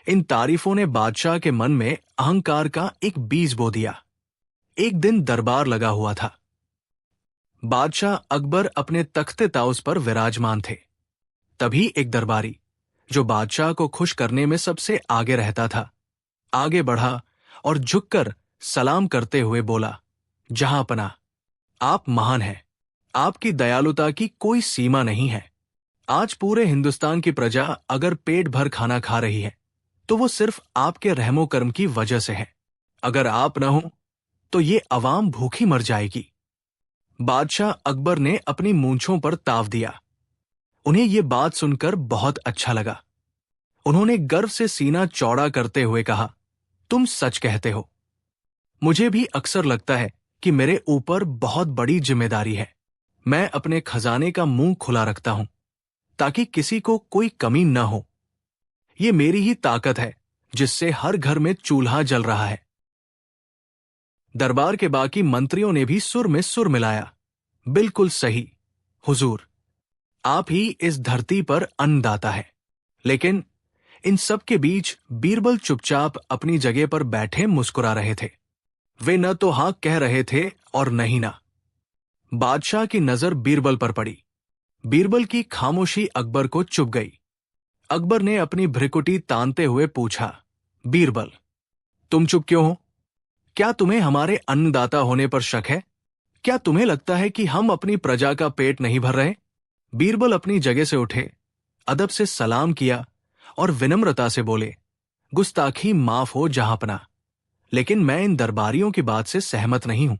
इन तारीफों ने बादशाह के मन में अहंकार का एक बीज बो दिया। एक दिन दरबार लगा हुआ था। बादशाह अकबर अपने तख्ते ताउस पर विराजमान थे। तभी एक दरबारी, जो बादशाह को खुश करने में सबसे आगे रहता था, आगे बढ़ा और झुककर सलाम करते हुए बोला, जहांपना, आप महान हैं। आपकी दयालुता की कोई सीमा नहीं है। आज पूरे हिंदुस्तान की प्रजा अगर पेट भर खाना खा रही है तो वो सिर्फ आपके रहमो कर्म की वजह से है। अगर आप न हो तो ये अवाम भूखी मर जाएगी। बादशाह अकबर ने अपनी मूंछों पर ताव दिया। उन्हें ये बात सुनकर बहुत अच्छा लगा। उन्होंने गर्व से सीना चौड़ा करते हुए कहा, तुम सच कहते हो। मुझे भी अक्सर लगता है कि मेरे ऊपर बहुत बड़ी जिम्मेदारी है। मैं अपने खजाने का मुंह खुला रखता हूं ताकि किसी को कोई कमी न हो। ये मेरी ही ताकत है जिससे हर घर में चूल्हा जल रहा है। दरबार के बाकी मंत्रियों ने भी सुर में सुर मिलाया, बिल्कुल सही हुजूर, आप ही इस धरती पर अन्नदाता है। लेकिन इन सब के बीच बीरबल चुपचाप अपनी जगह पर बैठे मुस्कुरा रहे थे। वे न तो हाँ कह रहे थे और न ही ना। बादशाह की नजर बीरबल पर पड़ी। बीरबल की खामोशी अकबर को चुभ गई। अकबर ने अपनी भ्रिकुटी तानते हुए पूछा, बीरबल, तुम चुप क्यों हो? क्या तुम्हें हमारे अन्नदाता होने पर शक है? क्या तुम्हें लगता है कि हम अपनी प्रजा का पेट नहीं भर रहे? बीरबल अपनी जगह से उठे, अदब से सलाम किया और विनम्रता से बोले, गुस्ताखी माफ हो जहांपना, लेकिन मैं इन दरबारियों की बात से सहमत नहीं हूं।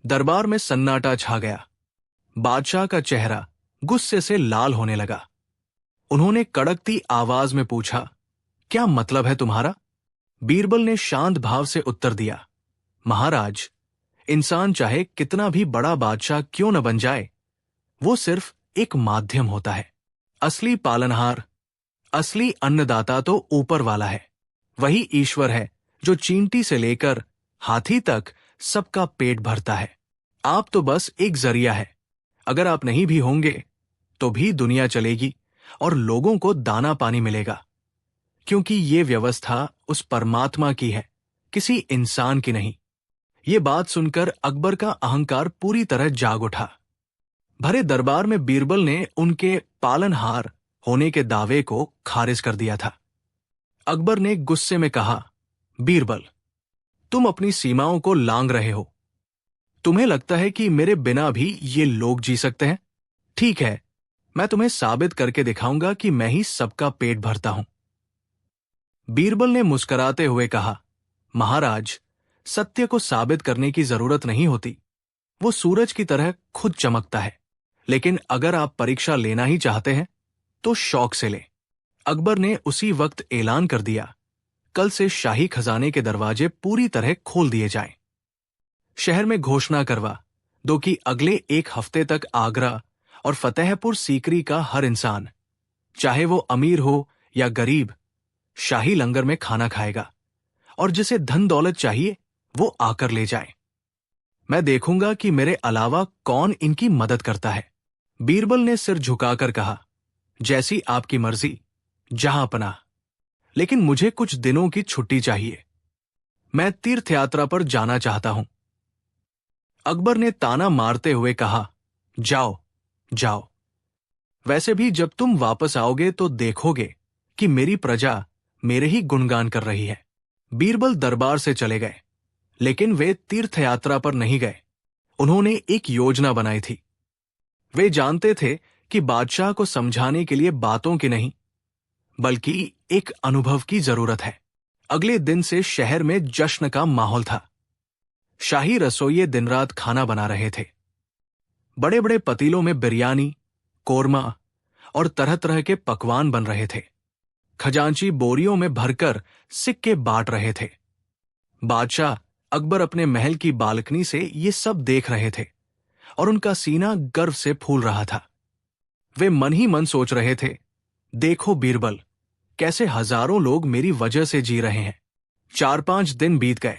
दरबार में सन्नाटा छा गया। बादशाह का चेहरा गुस्से से लाल होने लगा। उन्होंने कड़कती आवाज में पूछा, क्या मतलब है तुम्हारा? बीरबल ने शांत भाव से उत्तर दिया, महाराज, इंसान चाहे कितना भी बड़ा बादशाह क्यों न बन जाए, वो सिर्फ एक माध्यम होता है। असली पालनहार, असली अन्नदाता तो ऊपर वाला है। वही ईश्वर है जो चींटी से लेकर हाथी तक सबका पेट भरता है। आप तो बस एक जरिया है। अगर आप नहीं भी होंगे तो भी दुनिया चलेगी और लोगों को दाना पानी मिलेगा, क्योंकि ये व्यवस्था उस परमात्मा की है, किसी इंसान की नहीं। ये बात सुनकर अकबर का अहंकार पूरी तरह जाग उठा। भरे दरबार में बीरबल ने उनके पालनहार होने के दावे को खारिज कर दिया था। अकबर ने गुस्से में कहा, बीरबल, तुम अपनी सीमाओं को लांघ रहे हो। तुम्हें लगता है कि मेरे बिना भी ये लोग जी सकते हैं? ठीक है, मैं तुम्हें साबित करके दिखाऊंगा कि मैं ही सबका पेट भरता हूं। बीरबल ने मुस्कुराते हुए कहा, महाराज, सत्य को साबित करने की जरूरत नहीं होती। वो सूरज की तरह खुद चमकता है। लेकिन अगर आप परीक्षा लेना ही चाहते हैं तो शौक से लें। अकबर ने उसी वक्त ऐलान कर दिया, कल से शाही खजाने के दरवाजे पूरी तरह खोल दिए जाएं। शहर में घोषणा करवा दो कि अगले एक हफ्ते तक आगरा और फतेहपुर सीकरी का हर इंसान, चाहे वो अमीर हो या गरीब, शाही लंगर में खाना खाएगा, और जिसे धन दौलत चाहिए वो आकर ले जाए। मैं देखूंगा कि मेरे अलावा कौन इनकी मदद करता है। बीरबल ने सिर झुकाकर कहा, जैसी आपकी मर्जी, जहांपना, लेकिन मुझे कुछ दिनों की छुट्टी चाहिए। मैं तीर्थ यात्रा पर जाना चाहता हूं। अकबर ने ताना मारते हुए कहा, जाओ जाओ। वैसे भी जब तुम वापस आओगे तो देखोगे कि मेरी प्रजा मेरे ही गुणगान कर रही है। बीरबल दरबार से चले गए, लेकिन वे तीर्थ यात्रा पर नहीं गए। उन्होंने एक योजना बनाई थी। वे जानते थे कि बादशाह को समझाने के लिए बातों की नहीं, बल्कि एक अनुभव की जरूरत है। अगले दिन से शहर में जश्न का माहौल था। शाही रसोइये दिन रात खाना बना रहे थे। बड़े बड़े पतीलों में बिरयानी, कोरमा और तरह तरह के पकवान बन रहे थे। खजांची बोरियों में भरकर सिक्के बांट रहे थे। बादशाह अकबर अपने महल की बालकनी से ये सब देख रहे थे और उनका सीना गर्व से फूल रहा था। वे मन ही मन सोच रहे थे, देखो बीरबल, कैसे हजारों लोग मेरी वजह से जी रहे हैं। 4-5 दिन बीत गए।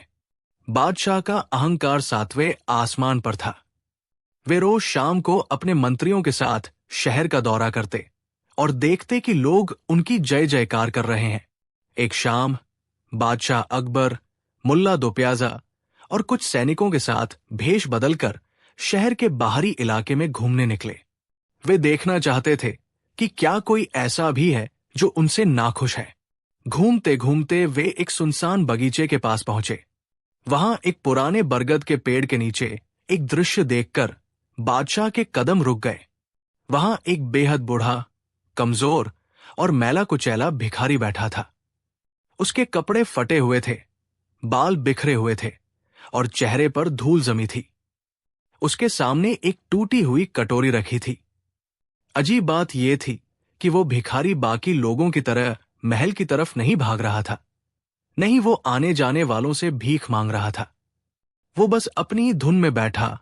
बादशाह का अहंकार 7वें आसमान पर था। वे रोज शाम को अपने मंत्रियों के साथ शहर का दौरा करते और देखते कि लोग उनकी जय जयकार कर रहे हैं। एक शाम बादशाह अकबर, मुल्ला दो प्याजा और कुछ सैनिकों के साथ भेष बदलकर शहर के बाहरी इलाके में घूमने निकले। वे देखना चाहते थे कि क्या कोई ऐसा भी है जो उनसे नाखुश है। घूमते घूमते वे एक सुनसान बगीचे के पास पहुंचे। वहां एक पुराने बरगद के पेड़ के नीचे एक दृश्य देखकर बादशाह के कदम रुक गए। वहां एक बेहद बूढ़ा, कमजोर और मैला कुचैला भिखारी बैठा था। उसके कपड़े फटे हुए थे, बाल बिखरे हुए थे और चेहरे पर धूल जमी थी। उसके सामने एक टूटी हुई कटोरी रखी थी। अजीब बात यह थी कि वो भिखारी बाकी लोगों की तरह महल की तरफ नहीं भाग रहा था, नहीं वो आने जाने वालों से भीख मांग रहा था। वो बस अपनी धुन में बैठा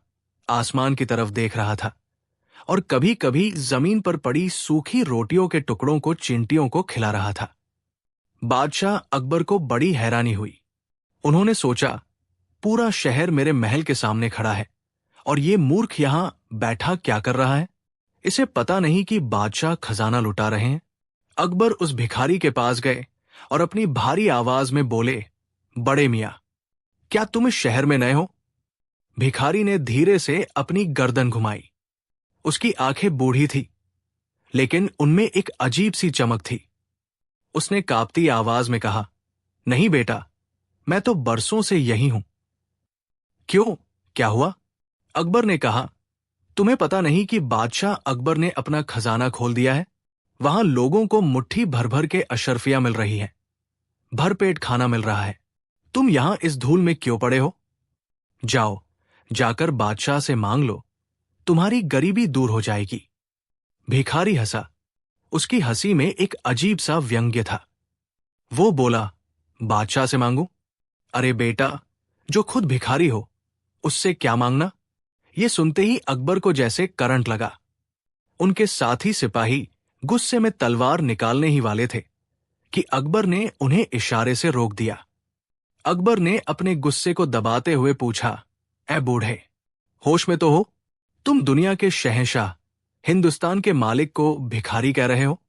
आसमान की तरफ देख रहा था और कभी कभी जमीन पर पड़ी सूखी रोटियों के टुकड़ों को चींटियों को खिला रहा था। बादशाह अकबर को बड़ी हैरानी हुई। उन्होंने सोचा, पूरा शहर मेरे महल के सामने खड़ा है और ये मूर्ख यहां बैठा क्या कर रहा है? इसे पता नहीं कि बादशाह खजाना लुटा रहे हैं। अकबर उस भिखारी के पास गए और अपनी भारी आवाज में बोले, बड़े मियां, क्या तुम इस शहर में नए हो? भिखारी ने धीरे से अपनी गर्दन घुमाई। उसकी आंखें बूढ़ी थी, लेकिन उनमें एक अजीब सी चमक थी। उसने कांपती आवाज में कहा, नहीं बेटा, मैं तो बरसों से यही हूं। क्यों, क्या हुआ? अकबर ने कहा, तुम्हें पता नहीं कि बादशाह अकबर ने अपना खजाना खोल दिया है? वहां लोगों को मुट्ठी भर भर के अशर्फियां मिल रही है, भरपेट खाना मिल रहा है। तुम यहां इस धूल में क्यों पड़े हो? जाओ, जाकर बादशाह से मांग लो, तुम्हारी गरीबी दूर हो जाएगी। भिखारी हंसा। उसकी हंसी में एक अजीब सा व्यंग्य था। वो बोला, बादशाह से मांगू? अरे बेटा, जो खुद भिखारी हो उससे क्या मांगना? ये सुनते ही अकबर को जैसे करंट लगा। उनके साथी सिपाही गुस्से में तलवार निकालने ही वाले थे कि अकबर ने उन्हें इशारे से रोक दिया। अकबर ने अपने गुस्से को दबाते हुए पूछा, ऐ बूढ़े, होश में तो हो? तुम दुनिया के शहंशाह, हिंदुस्तान के मालिक को भिखारी कह रहे हो?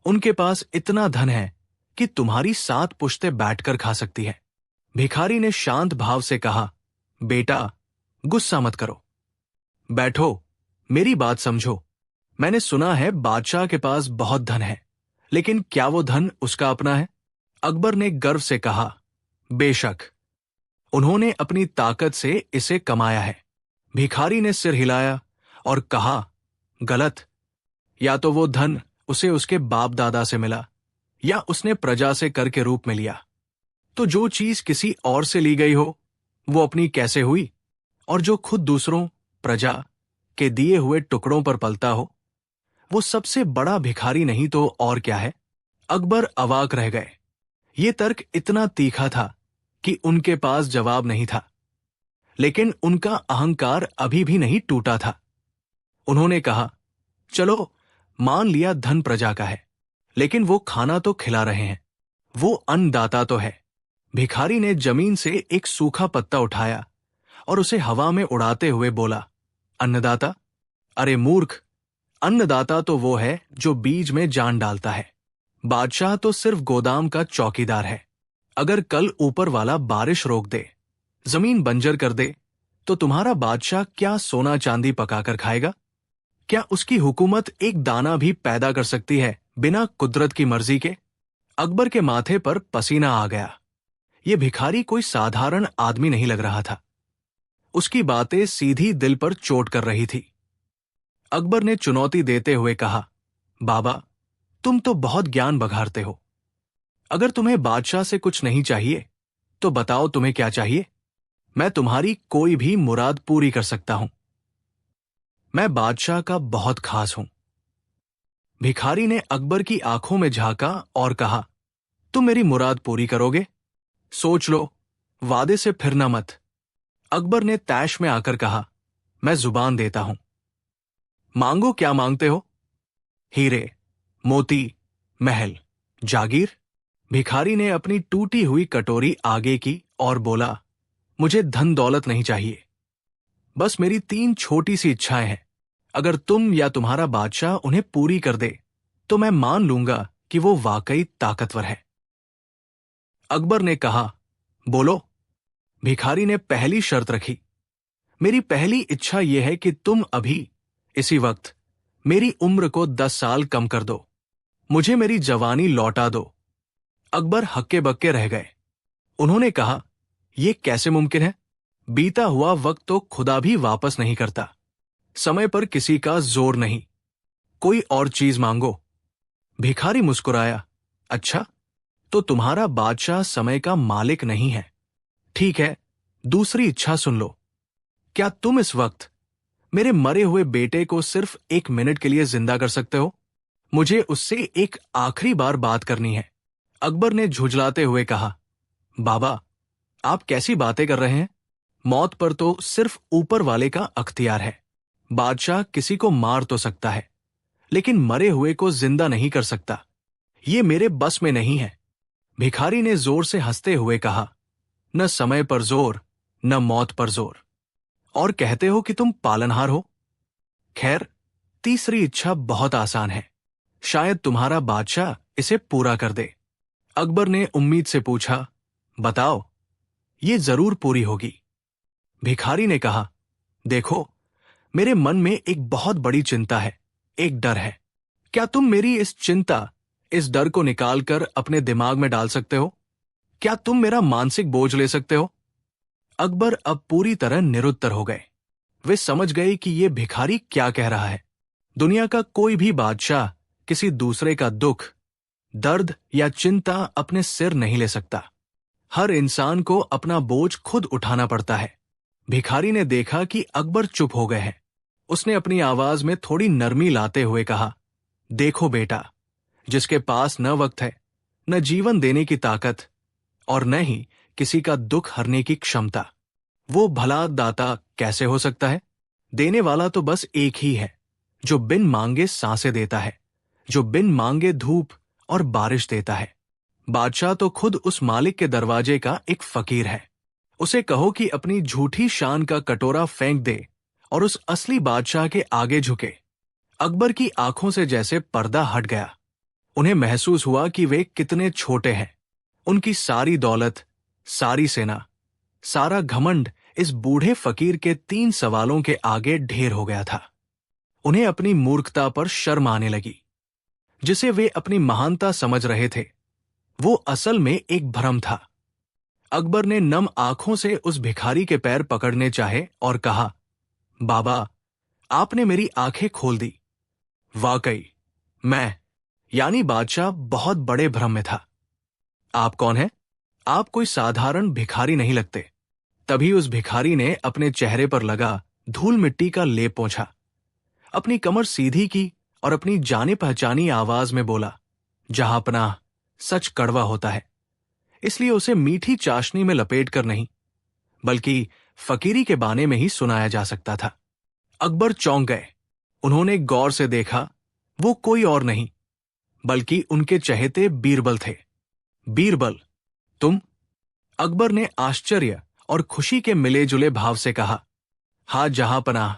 उनके पास इतना धन है कि तुम्हारी 7 पुश्तें बैठकर खा सकती है। भिखारी ने शांत भाव से कहा, बेटा, गुस्सा मत करो, बैठो, मेरी बात समझो। मैंने सुना है बादशाह के पास बहुत धन है, लेकिन क्या वो धन उसका अपना है? अकबर ने गर्व से कहा, बेशक, उन्होंने अपनी ताकत से इसे कमाया है। भिखारी ने सिर हिलाया और कहा, गलत। या तो वो धन उसे उसके बाप दादा से मिला या उसने प्रजा से कर के रूप में लिया। तो जो चीज किसी और से ली गई हो वो अपनी कैसे हुई? और जो खुद दूसरों, प्रजा के दिए हुए टुकड़ों पर पलता हो वो सबसे बड़ा भिखारी नहीं तो और क्या है? अकबर अवाक रह गए। ये तर्क इतना तीखा था कि उनके पास जवाब नहीं था, लेकिन उनका अहंकार अभी भी नहीं टूटा था। उन्होंने कहा, चलो, मान लिया धन प्रजा का है, लेकिन वो खाना तो खिला रहे हैं, वो अन्नदाता तो है। भिखारी ने जमीन से एक सूखा पत्ता उठाया और उसे हवा में उड़ाते हुए बोला, अन्नदाता? अरे मूर्ख, अन्नदाता तो वो है जो बीज में जान डालता है। बादशाह तो सिर्फ गोदाम का चौकीदार है। अगर कल ऊपर वाला बारिश रोक दे, जमीन बंजर कर दे, तो तुम्हारा बादशाह क्या सोना चांदी पकाकर खाएगा? क्या उसकी हुकूमत एक दाना भी पैदा कर सकती है बिना कुदरत की मर्जी के? अकबर के माथे पर पसीना आ गया। ये भिखारी कोई साधारण आदमी नहीं लग रहा था। उसकी बातें सीधी दिल पर चोट कर रही थी। अकबर ने चुनौती देते हुए कहा, बाबा, तुम तो बहुत ज्ञान बघारते हो। अगर तुम्हें बादशाह से कुछ नहीं चाहिए तो बताओ तुम्हें क्या चाहिए? मैं तुम्हारी कोई भी मुराद पूरी कर सकता हूं। मैं बादशाह का बहुत खास हूं। भिखारी ने अकबर की आंखों में झांका और कहा, तुम मेरी मुराद पूरी करोगे? सोच लो, वादे से फिरना मत। अकबर ने तैश में आकर कहा, मैं जुबान देता हूं। मांगो, क्या मांगते हो? हीरे, मोती, महल, जागीर? भिखारी ने अपनी टूटी हुई कटोरी आगे की और बोला, मुझे धन दौलत नहीं चाहिए। बस मेरी 3 छोटी सी इच्छाएं हैं। अगर तुम या तुम्हारा बादशाह उन्हें पूरी कर दे तो मैं मान लूंगा कि वो वाकई ताकतवर है। अकबर ने कहा, बोलो। भिखारी ने पहली शर्त रखी, मेरी पहली इच्छा यह है कि तुम अभी इसी वक्त मेरी उम्र को 10 साल कम कर दो। मुझे मेरी जवानी लौटा दो। अकबर हक्के बक्के रह गए। उन्होंने कहा, यह कैसे मुमकिन है? बीता हुआ वक्त तो खुदा भी वापस नहीं करता। समय पर किसी का जोर नहीं। कोई और चीज मांगो। भिखारी मुस्कुराया, अच्छा, तो तुम्हारा बादशाह समय का मालिक नहीं है। ठीक है, दूसरी इच्छा सुन लो। क्या तुम इस वक्त मेरे मरे हुए बेटे को सिर्फ 1 मिनट के लिए जिंदा कर सकते हो? मुझे उससे एक आखिरी बार बात करनी है। अकबर ने झुंझलाते हुए कहा, बाबा, आप कैसी बातें कर रहे हैं? मौत पर तो सिर्फ ऊपर वाले का अख्तियार है। बादशाह किसी को मार तो सकता है, लेकिन मरे हुए को जिंदा नहीं कर सकता। ये मेरे बस में नहीं है। भिखारी ने जोर से हंसते हुए कहा, न समय पर जोर, न मौत पर जोर। और कहते हो कि तुम पालनहार हो? खैर, तीसरी इच्छा बहुत आसान है। शायद तुम्हारा बादशाह इसे पूरा कर दे। अकबर ने उम्मीद से पूछा, बताओ, ये जरूर पूरी होगी। भिखारी ने कहा, देखो, मेरे मन में एक बहुत बड़ी चिंता है, एक डर है। क्या तुम मेरी इस चिंता, इस डर को निकालकर अपने दिमाग में डाल सकते हो? क्या तुम मेरा मानसिक बोझ ले सकते हो? अकबर अब पूरी तरह निरुत्तर हो गए। वे समझ गए कि ये भिखारी क्या कह रहा है। दुनिया का कोई भी बादशाह किसी दूसरे का दुख, दर्द या चिंता अपने सिर नहीं ले सकता। हर इंसान को अपना बोझ खुद उठाना पड़ता है। भिखारी ने देखा कि अकबर चुप हो गए हैं। उसने अपनी आवाज में थोड़ी नरमी लाते हुए कहा, देखो बेटा, जिसके पास न वक्त है, न जीवन देने की ताकत और न ही किसी का दुख हरने की क्षमता, वो भला दाता कैसे हो सकता है? देने वाला तो बस एक ही है, जो बिन मांगे सांसें देता है, जो बिन मांगे धूप और बारिश देता है। बादशाह तो खुद उस मालिक के दरवाजे का एक फकीर है। उसे कहो कि अपनी झूठी शान का कटोरा फेंक दे और उस असली बादशाह के आगे झुके। अकबर की आंखों से जैसे पर्दा हट गया। उन्हें महसूस हुआ कि वे कितने छोटे हैं। उनकी सारी दौलत, सारी सेना, सारा घमंड इस बूढ़े फकीर के 3 सवालों के आगे ढेर हो गया था। उन्हें अपनी मूर्खता पर शर्म आने लगी। जिसे वे अपनी महानता समझ रहे थे, वो असल में एक भ्रम था। अकबर ने नम आंखों से उस भिखारी के पैर पकड़ने चाहे और कहा, बाबा, आपने मेरी आंखें खोल दी। वाकई मैं, यानी बादशाह, बहुत बड़े भ्रम में था। आप कौन हैं? आप कोई साधारण भिखारी नहीं लगते। तभी उस भिखारी ने अपने चेहरे पर लगा धूल मिट्टी का लेप पोंछा, अपनी कमर सीधी की और अपनी जाने पहचानी आवाज में बोला, जहांपनाह, सच कड़वा होता है, इसलिए उसे मीठी चाशनी में लपेट कर नहीं, बल्कि फकीरी के बाने में ही सुनाया जा सकता था। अकबर चौंक गए। उन्होंने गौर से देखा, वो कोई और नहीं बल्कि उनके चहेते बीरबल थे। बीरबल, तुम? अकबर ने आश्चर्य और खुशी के मिले जुले भाव से कहा, हाँ जहांपनाह।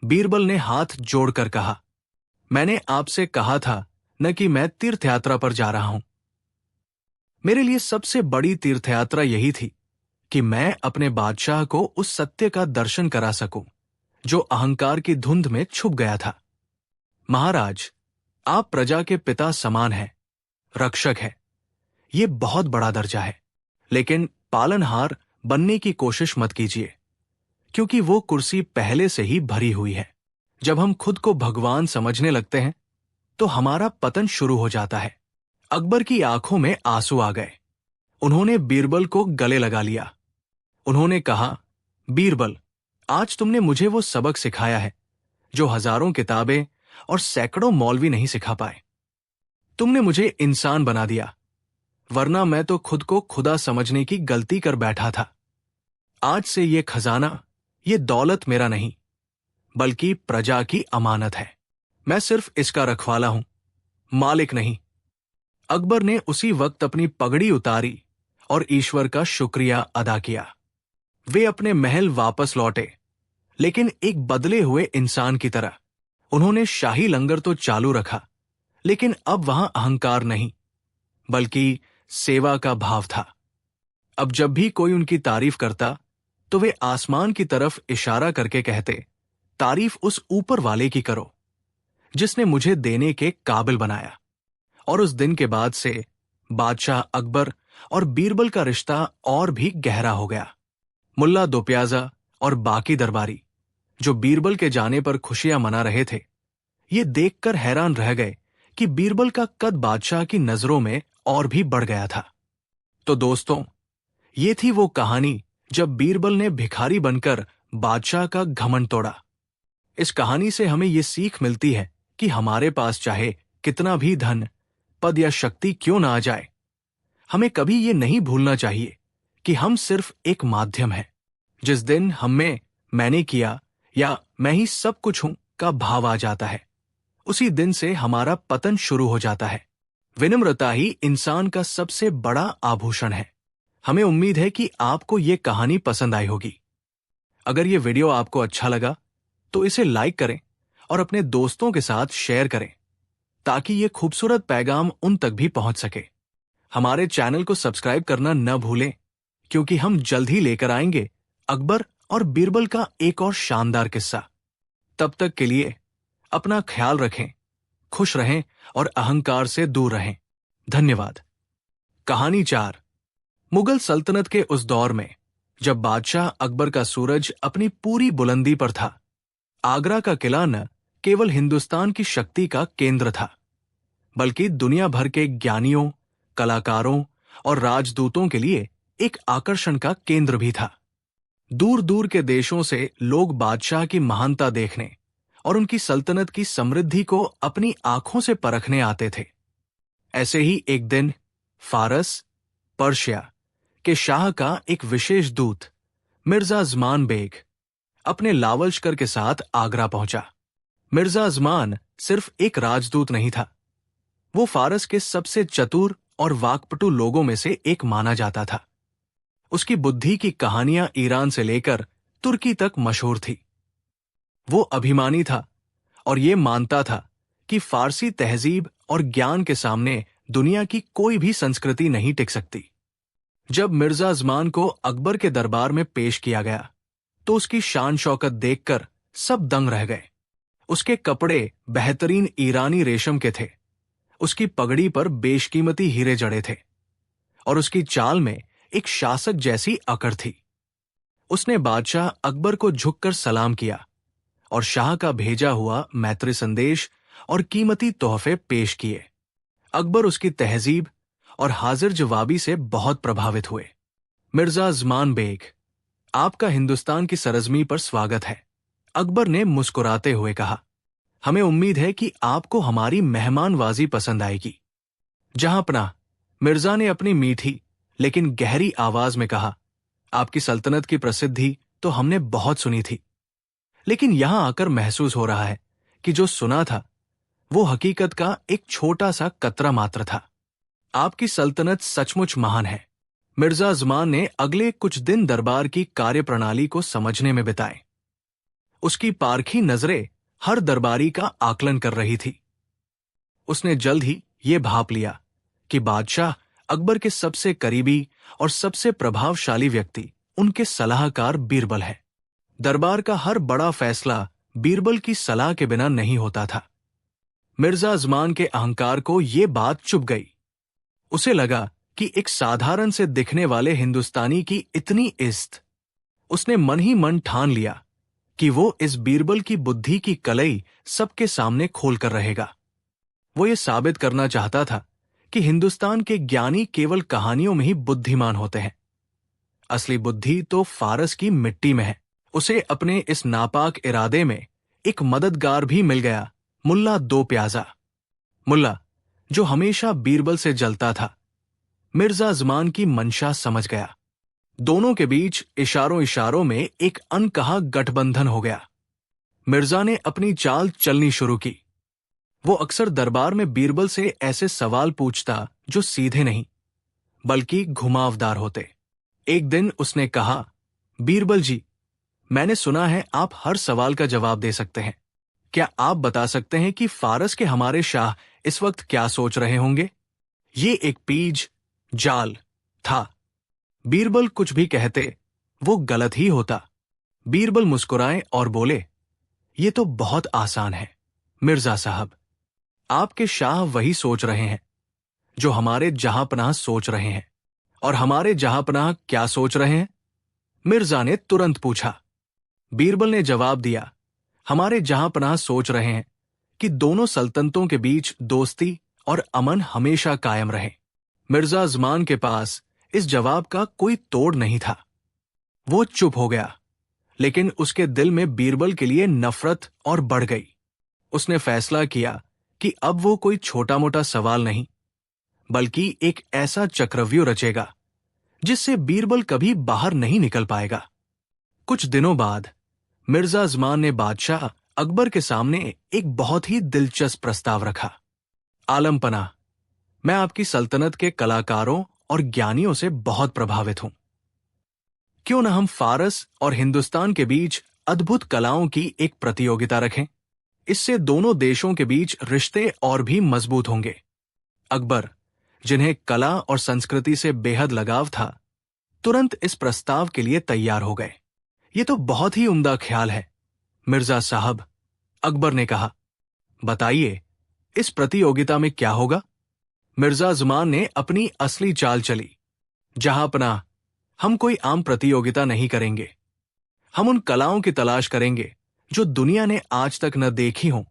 बीरबल ने हाथ जोड़कर कहा, मैंने आपसे कहा था न कि मैं तीर्थयात्रा पर जा रहा हूं। मेरे लिए सबसे बड़ी तीर्थयात्रा यही थी कि मैं अपने बादशाह को उस सत्य का दर्शन करा सकूं जो अहंकार की धुंध में छुप गया था। महाराज, आप प्रजा के पिता समान हैं, रक्षक हैं। ये बहुत बड़ा दर्जा है, लेकिन पालनहार बनने की कोशिश मत कीजिए, क्योंकि वो कुर्सी पहले से ही भरी हुई है। जब हम खुद को भगवान समझने लगते हैं तो हमारा पतन शुरू हो जाता है। अकबर की आंखों में आंसू आ गए। उन्होंने बीरबल को गले लगा लिया। उन्होंने कहा, बीरबल, आज तुमने मुझे वो सबक सिखाया है जो हजारों किताबें और सैकड़ों मौलवी नहीं सिखा पाए। तुमने मुझे इंसान बना दिया, वरना मैं तो खुद को खुदा समझने की गलती कर बैठा था। आज से ये खजाना, ये दौलत मेरा नहीं, बल्कि प्रजा की अमानत है। मैं सिर्फ इसका रखवाला हूं, मालिक नहीं। अकबर ने उसी वक्त अपनी पगड़ी उतारी और ईश्वर का शुक्रिया अदा किया। वे अपने महल वापस लौटे, लेकिन एक बदले हुए इंसान की तरह। उन्होंने शाही लंगर तो चालू रखा, लेकिन अब वहां अहंकार नहीं, बल्कि सेवा का भाव था। अब जब भी कोई उनकी तारीफ करता, तो वे आसमान की तरफ इशारा करके कहते, तारीफ उस ऊपर वाले की करो, जिसने मुझे देने के काबिल बनाया। और उस दिन के बाद से बादशाह अकबर और बीरबल का रिश्ता और भी गहरा हो गया। मुल्ला दो प्याजा और बाकी दरबारी, जो बीरबल के जाने पर खुशियां मना रहे थे, ये देखकर हैरान रह गए कि बीरबल का कद बादशाह की नजरों में और भी बढ़ गया था। तो दोस्तों, ये थी वो कहानी जब बीरबल ने भिखारी बनकर बादशाह का घमंड तोड़ा। इस कहानी से हमें ये सीख मिलती है कि हमारे पास चाहे कितना भी धन, पद या शक्ति क्यों ना आ जाए, हमें कभी ये नहीं भूलना चाहिए कि हम सिर्फ एक माध्यम हैं। जिस दिन हम में मैंने किया या मैं ही सब कुछ हूं का भाव आ जाता है, उसी दिन से हमारा पतन शुरू हो जाता है। विनम्रता ही इंसान का सबसे बड़ा आभूषण है। हमें उम्मीद है कि आपको ये कहानी पसंद आई होगी। अगर ये वीडियो आपको अच्छा लगा तो इसे लाइक करें और अपने दोस्तों के साथ शेयर करें, ताकि ये खूबसूरत पैगाम उन तक भी पहुंच सके। हमारे चैनल को सब्सक्राइब करना न भूलें, क्योंकि हम जल्द ही लेकर आएंगे अकबर और बीरबल का एक और शानदार किस्सा। तब तक के लिए अपना ख्याल रखें, खुश रहें और अहंकार से दूर रहें। धन्यवाद। कहानी 4। मुगल सल्तनत के उस दौर में जब बादशाह अकबर का सूरज अपनी पूरी बुलंदी पर था, आगरा का किला न केवल हिंदुस्तान की शक्ति का केंद्र था, बल्कि दुनिया भर के ज्ञानियों, कलाकारों और राजदूतों के लिए एक आकर्षण का केंद्र भी था। दूर दूर के देशों से लोग बादशाह की महानता देखने और उनकी सल्तनत की समृद्धि को अपनी आंखों से परखने आते थे। ऐसे ही एक दिन फारस, पर्शिया के शाह का एक विशेष दूत मिर्जा ज़मान बेग अपने लावलश्कर के साथ आगरा पहुंचा। मिर्जा ज़मान सिर्फ एक राजदूत नहीं था, वो फारस के सबसे चतुर और वाकपटु लोगों में से एक माना जाता था। उसकी बुद्धि की कहानियां ईरान से लेकर तुर्की तक मशहूर थी। वो अभिमानी था और ये मानता था कि फारसी तहजीब और ज्ञान के सामने दुनिया की कोई भी संस्कृति नहीं टिक सकती। जब मिर्जा ज़मान को अकबर के दरबार में पेश किया गया, तो उसकी शान शौकत देखकर सब दंग रह गए। उसके कपड़े बेहतरीन ईरानी रेशम के थे, उसकी पगड़ी पर बेशकीमती हीरे जड़े थे और उसकी चाल में एक शासक जैसी अकड़ थी। उसने बादशाह अकबर को झुककर सलाम किया और शाह का भेजा हुआ मैत्री संदेश और कीमती तोहफे पेश किए। अकबर उसकी तहजीब और हाजिर जवाबी से बहुत प्रभावित हुए। मिर्जा ज़मान बेग, आपका हिंदुस्तान की सरजमी पर स्वागत है, अकबर ने मुस्कुराते हुए कहा। हमें उम्मीद है कि आपको हमारी मेहमानवाजी पसंद आएगी। जहांपनाह, मिर्जा ने अपनी मीठी लेकिन गहरी आवाज में कहा, आपकी सल्तनत की प्रसिद्धि तो हमने बहुत सुनी थी, लेकिन यहां आकर महसूस हो रहा है कि जो सुना था वो हकीकत का एक छोटा सा कतरा मात्र था। आपकी सल्तनत सचमुच महान है। मिर्जा ज़मान ने अगले कुछ दिन दरबार की कार्यप्रणाली को समझने में बिताए। उसकी पारखी नजरें हर दरबारी का आकलन कर रही थी। उसने जल्द ही ये भांप लिया कि बादशाह अकबर के सबसे करीबी और सबसे प्रभावशाली व्यक्ति उनके सलाहकार बीरबल है। दरबार का हर बड़ा फैसला बीरबल की सलाह के बिना नहीं होता था। मिर्जा ज़मान के अहंकार को ये बात चुभ गई। उसे लगा कि एक साधारण से दिखने वाले हिंदुस्तानी की इतनी इज्जत। उसने मन ही मन ठान लिया कि वो इस बीरबल की बुद्धि की कलई सबके सामने खोल कर रहेगा। वो ये साबित करना चाहता था कि हिंदुस्तान के ज्ञानी केवल कहानियों में ही बुद्धिमान होते हैं। असली बुद्धि तो फारस की मिट्टी में है। उसे अपने इस नापाक इरादे में एक मददगार भी मिल गया, मुल्ला दो प्याजा। मुल्ला, जो हमेशा बीरबल से जलता था, मिर्जा ज़मान की मंशा समझ गया। दोनों के बीच इशारों इशारों में एक अनकहा गठबंधन हो गया। मिर्जा ने अपनी चाल चलनी शुरू की। वो अक्सर दरबार में बीरबल से ऐसे सवाल पूछता जो सीधे नहीं बल्कि घुमावदार होते। एक दिन उसने कहा, बीरबल जी, मैंने सुना है आप हर सवाल का जवाब दे सकते हैं। क्या आप बता सकते हैं कि फारस के हमारे शाह इस वक्त क्या सोच रहे होंगे? ये एक पीज, जाल था। बीरबल कुछ भी कहते वो गलत ही होता। बीरबल मुस्कुराए और बोले, ये तो बहुत आसान है मिर्जा साहब। आपके शाह वही सोच रहे हैं जो हमारे जहांपनाह सोच रहे हैं। और हमारे जहांपनाह क्या सोच रहे हैं? मिर्जा ने तुरंत पूछा। बीरबल ने जवाब दिया, हमारे जहांपनाह सोच रहे हैं कि दोनों सल्तनतों के बीच दोस्ती और अमन हमेशा कायम रहे। मिर्जा अजमान के पास इस जवाब का कोई तोड़ नहीं था। वो चुप हो गया, लेकिन उसके दिल में बीरबल के लिए नफरत और बढ़ गई। उसने फैसला किया कि अब वो कोई छोटा मोटा सवाल नहीं बल्कि एक ऐसा चक्रव्यूह रचेगा जिससे बीरबल कभी बाहर नहीं निकल पाएगा। कुछ दिनों बाद मिर्जा अजमान ने बादशाह अकबर के सामने एक बहुत ही दिलचस्प प्रस्ताव रखा। आलमपना, मैं आपकी सल्तनत के कलाकारों और ज्ञानियों से बहुत प्रभावित हूं। क्यों न हम फारस और हिंदुस्तान के बीच अद्भुत कलाओं की एक प्रतियोगिता रखें? इससे दोनों देशों के बीच रिश्ते और भी मजबूत होंगे। अकबर, जिन्हें कला और संस्कृति से बेहद लगाव था, तुरंत इस प्रस्ताव के लिए तैयार हो गए। ये तो बहुत ही उम्दा ख्याल है मिर्जा साहब, अकबर ने कहा। बताइए, इस प्रतियोगिता में क्या होगा? मिर्जा अजमान ने अपनी असली चाल चली। जहांपनाह, हम कोई आम प्रतियोगिता नहीं करेंगे। हम उन कलाओं की तलाश करेंगे जो दुनिया ने आज तक न देखी हो,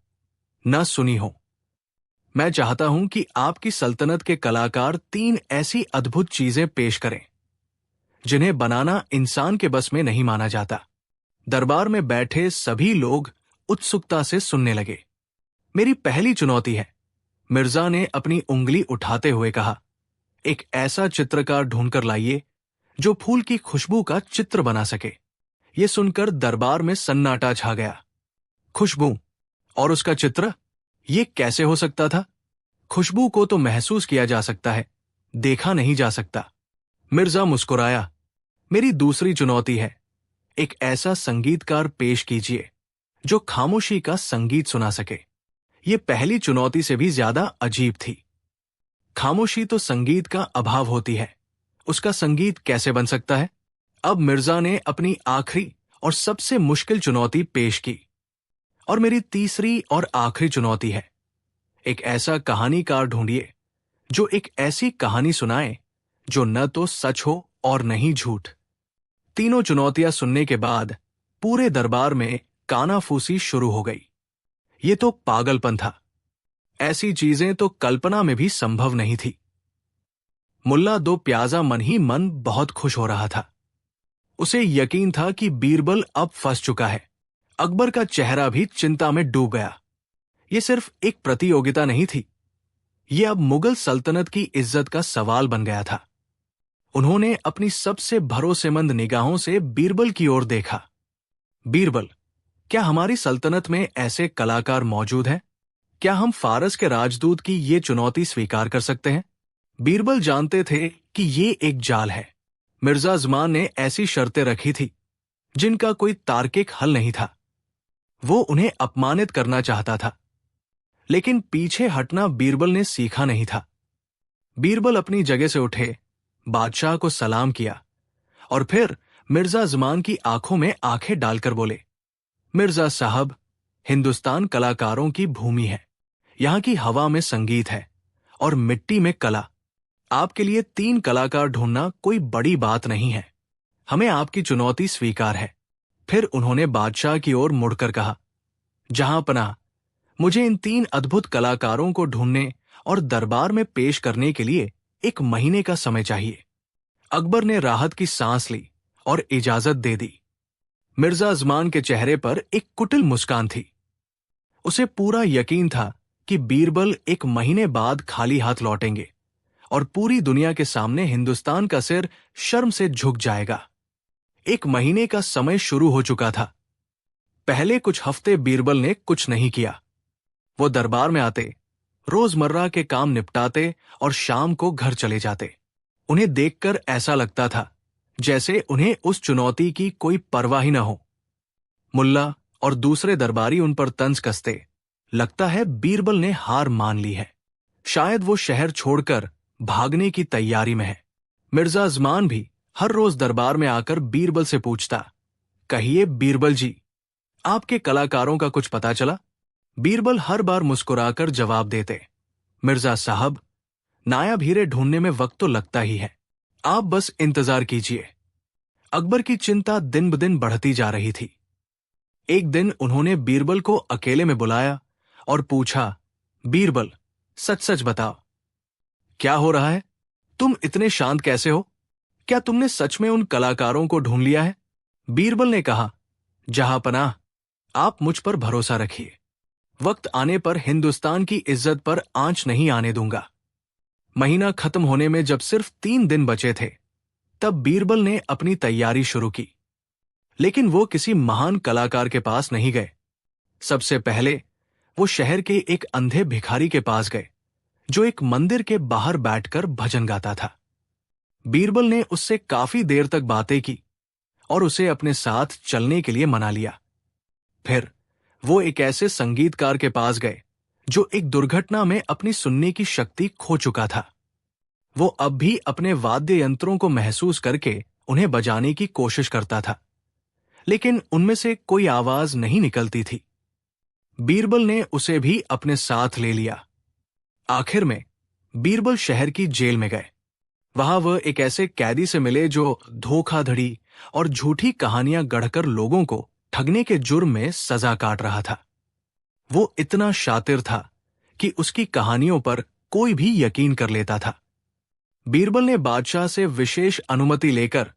न सुनी हो। मैं चाहता हूं कि आपकी सल्तनत के कलाकार 3 ऐसी अद्भुत चीजें पेश करें जिन्हें बनाना इंसान के बस में नहीं माना जाता। दरबार में बैठे सभी लोग उत्सुकता से सुनने लगे। मेरी पहली चुनौती है, मिर्जा ने अपनी उंगली उठाते हुए कहा, एक ऐसा चित्रकार ढूंढकर लाइए जो फूल की खुशबू का चित्र बना सके। यह सुनकर दरबार में सन्नाटा छा गया। खुशबू और उसका चित्र, ये कैसे हो सकता था? खुशबू को तो महसूस किया जा सकता है, देखा नहीं जा सकता। मिर्जा मुस्कुराया। मेरी दूसरी चुनौती है, एक ऐसा संगीतकार पेश कीजिए जो खामोशी का संगीत सुना सके। यह पहली चुनौती से भी ज्यादा अजीब थी। खामोशी तो संगीत का अभाव होती है, उसका संगीत कैसे बन सकता है? अब मिर्जा ने अपनी आखिरी और सबसे मुश्किल चुनौती पेश की। और मेरी तीसरी और आखिरी चुनौती है, एक ऐसा कहानीकार ढूंढिए जो एक ऐसी कहानी सुनाए जो न तो सच हो और न ही झूठ। तीनों चुनौतियां सुनने के बाद पूरे दरबार में कानाफूसी शुरू हो गई। ये तो पागलपन था। ऐसी चीजें तो कल्पना में भी संभव नहीं थी। मुल्ला दो प्याजा मन ही मन बहुत खुश हो रहा था। उसे यकीन था कि बीरबल अब फंस चुका है। अकबर का चेहरा भी चिंता में डूब गया। यह सिर्फ एक प्रतियोगिता नहीं थी, यह अब मुगल सल्तनत की इज्जत का सवाल बन गया था। उन्होंने अपनी सबसे भरोसेमंद निगाहों से बीरबल की ओर देखा। बीरबल, क्या हमारी सल्तनत में ऐसे कलाकार मौजूद हैं? क्या हम फारस के राजदूत की ये चुनौती स्वीकार कर सकते हैं? बीरबल जानते थे कि ये एक जाल है। मिर्जा अजमान ने ऐसी शर्तें रखी थी जिनका कोई तार्किक हल नहीं था। वो उन्हें अपमानित करना चाहता था, लेकिन पीछे हटना बीरबल ने सीखा नहीं था। बीरबल अपनी जगह से उठे, बादशाह को सलाम किया और फिर मिर्जा अजमान की आंखों में आंखें डालकर बोले, मिर्जा साहब, हिंदुस्तान कलाकारों की भूमि है। यहां की हवा में संगीत है और मिट्टी में कला। आपके लिए 3 कलाकार ढूंढना कोई बड़ी बात नहीं है। हमें आपकी चुनौती स्वीकार है। फिर उन्होंने बादशाह की ओर मुड़कर कहा, जहांपनाह, मुझे इन 3 अद्भुत कलाकारों को ढूंढने और दरबार में पेश करने के लिए 1 महीने का समय चाहिए। अकबर ने राहत की सांस ली और इजाजत दे दी। मिर्जा अजमान के चेहरे पर एक कुटिल मुस्कान थी। उसे पूरा यकीन था कि बीरबल 1 महीने बाद खाली हाथ लौटेंगे और पूरी दुनिया के सामने हिंदुस्तान का सिर शर्म से झुक जाएगा। 1 महीने का समय शुरू हो चुका था। पहले कुछ हफ्ते बीरबल ने कुछ नहीं किया। वो दरबार में आते, रोजमर्रा के काम निपटाते और शाम को घर चले जाते। उन्हें देखकर ऐसा लगता था जैसे उन्हें उस चुनौती की कोई परवाह ही न हो। मुल्ला और दूसरे दरबारी उन पर तंज कसते, लगता है बीरबल ने हार मान ली है, शायद वो शहर छोड़कर भागने की तैयारी में है। मिर्जा अजमान भी हर रोज दरबार में आकर बीरबल से पूछता, कहिए बीरबल जी, आपके कलाकारों का कुछ पता चला? बीरबल हर बार मुस्कुराकर जवाब देते, मिर्जा साहब, नायाब हीरे ढूंढने में वक्त तो लगता ही है, आप बस इंतजार कीजिए। अकबर की चिंता दिन ब दिन बढ़ती जा रही थी। एक दिन उन्होंने बीरबल को अकेले में बुलाया और पूछा, बीरबल, सच सच बताओ, क्या हो रहा है? तुम इतने शांत कैसे हो? क्या तुमने सच में उन कलाकारों को ढूंढ लिया है? बीरबल ने कहा, जहांपनाह, आप मुझ पर भरोसा रखिए। वक्त आने पर हिंदुस्तान की इज्जत पर आंच नहीं आने दूंगा। महीना खत्म होने में जब सिर्फ 3 दिन बचे थे, तब बीरबल ने अपनी तैयारी शुरू की। लेकिन वो किसी महान कलाकार के पास नहीं गए। सबसे पहले वो शहर के एक अंधे भिखारी के पास गए, जो एक मंदिर के बाहर बैठकर भजन गाता था। बीरबल ने उससे काफी देर तक बातें की और उसे अपने साथ चलने के लिए मना लिया। फिर वो एक ऐसे संगीतकार के पास गए जो एक दुर्घटना में अपनी सुनने की शक्ति खो चुका था। वो अब भी अपने वाद्य यंत्रों को महसूस करके उन्हें बजाने की कोशिश करता था, लेकिन उनमें से कोई आवाज नहीं निकलती थी। बीरबल ने उसे भी अपने साथ ले लिया। आखिर में बीरबल शहर की जेल में गए। वहां वह एक ऐसे कैदी से मिले जो धोखाधड़ी और झूठी कहानियां गढ़कर लोगों को ठगने के जुर्म में सजा काट रहा था। वो इतना शातिर था कि उसकी कहानियों पर कोई भी यकीन कर लेता था। बीरबल ने बादशाह से विशेष अनुमति लेकर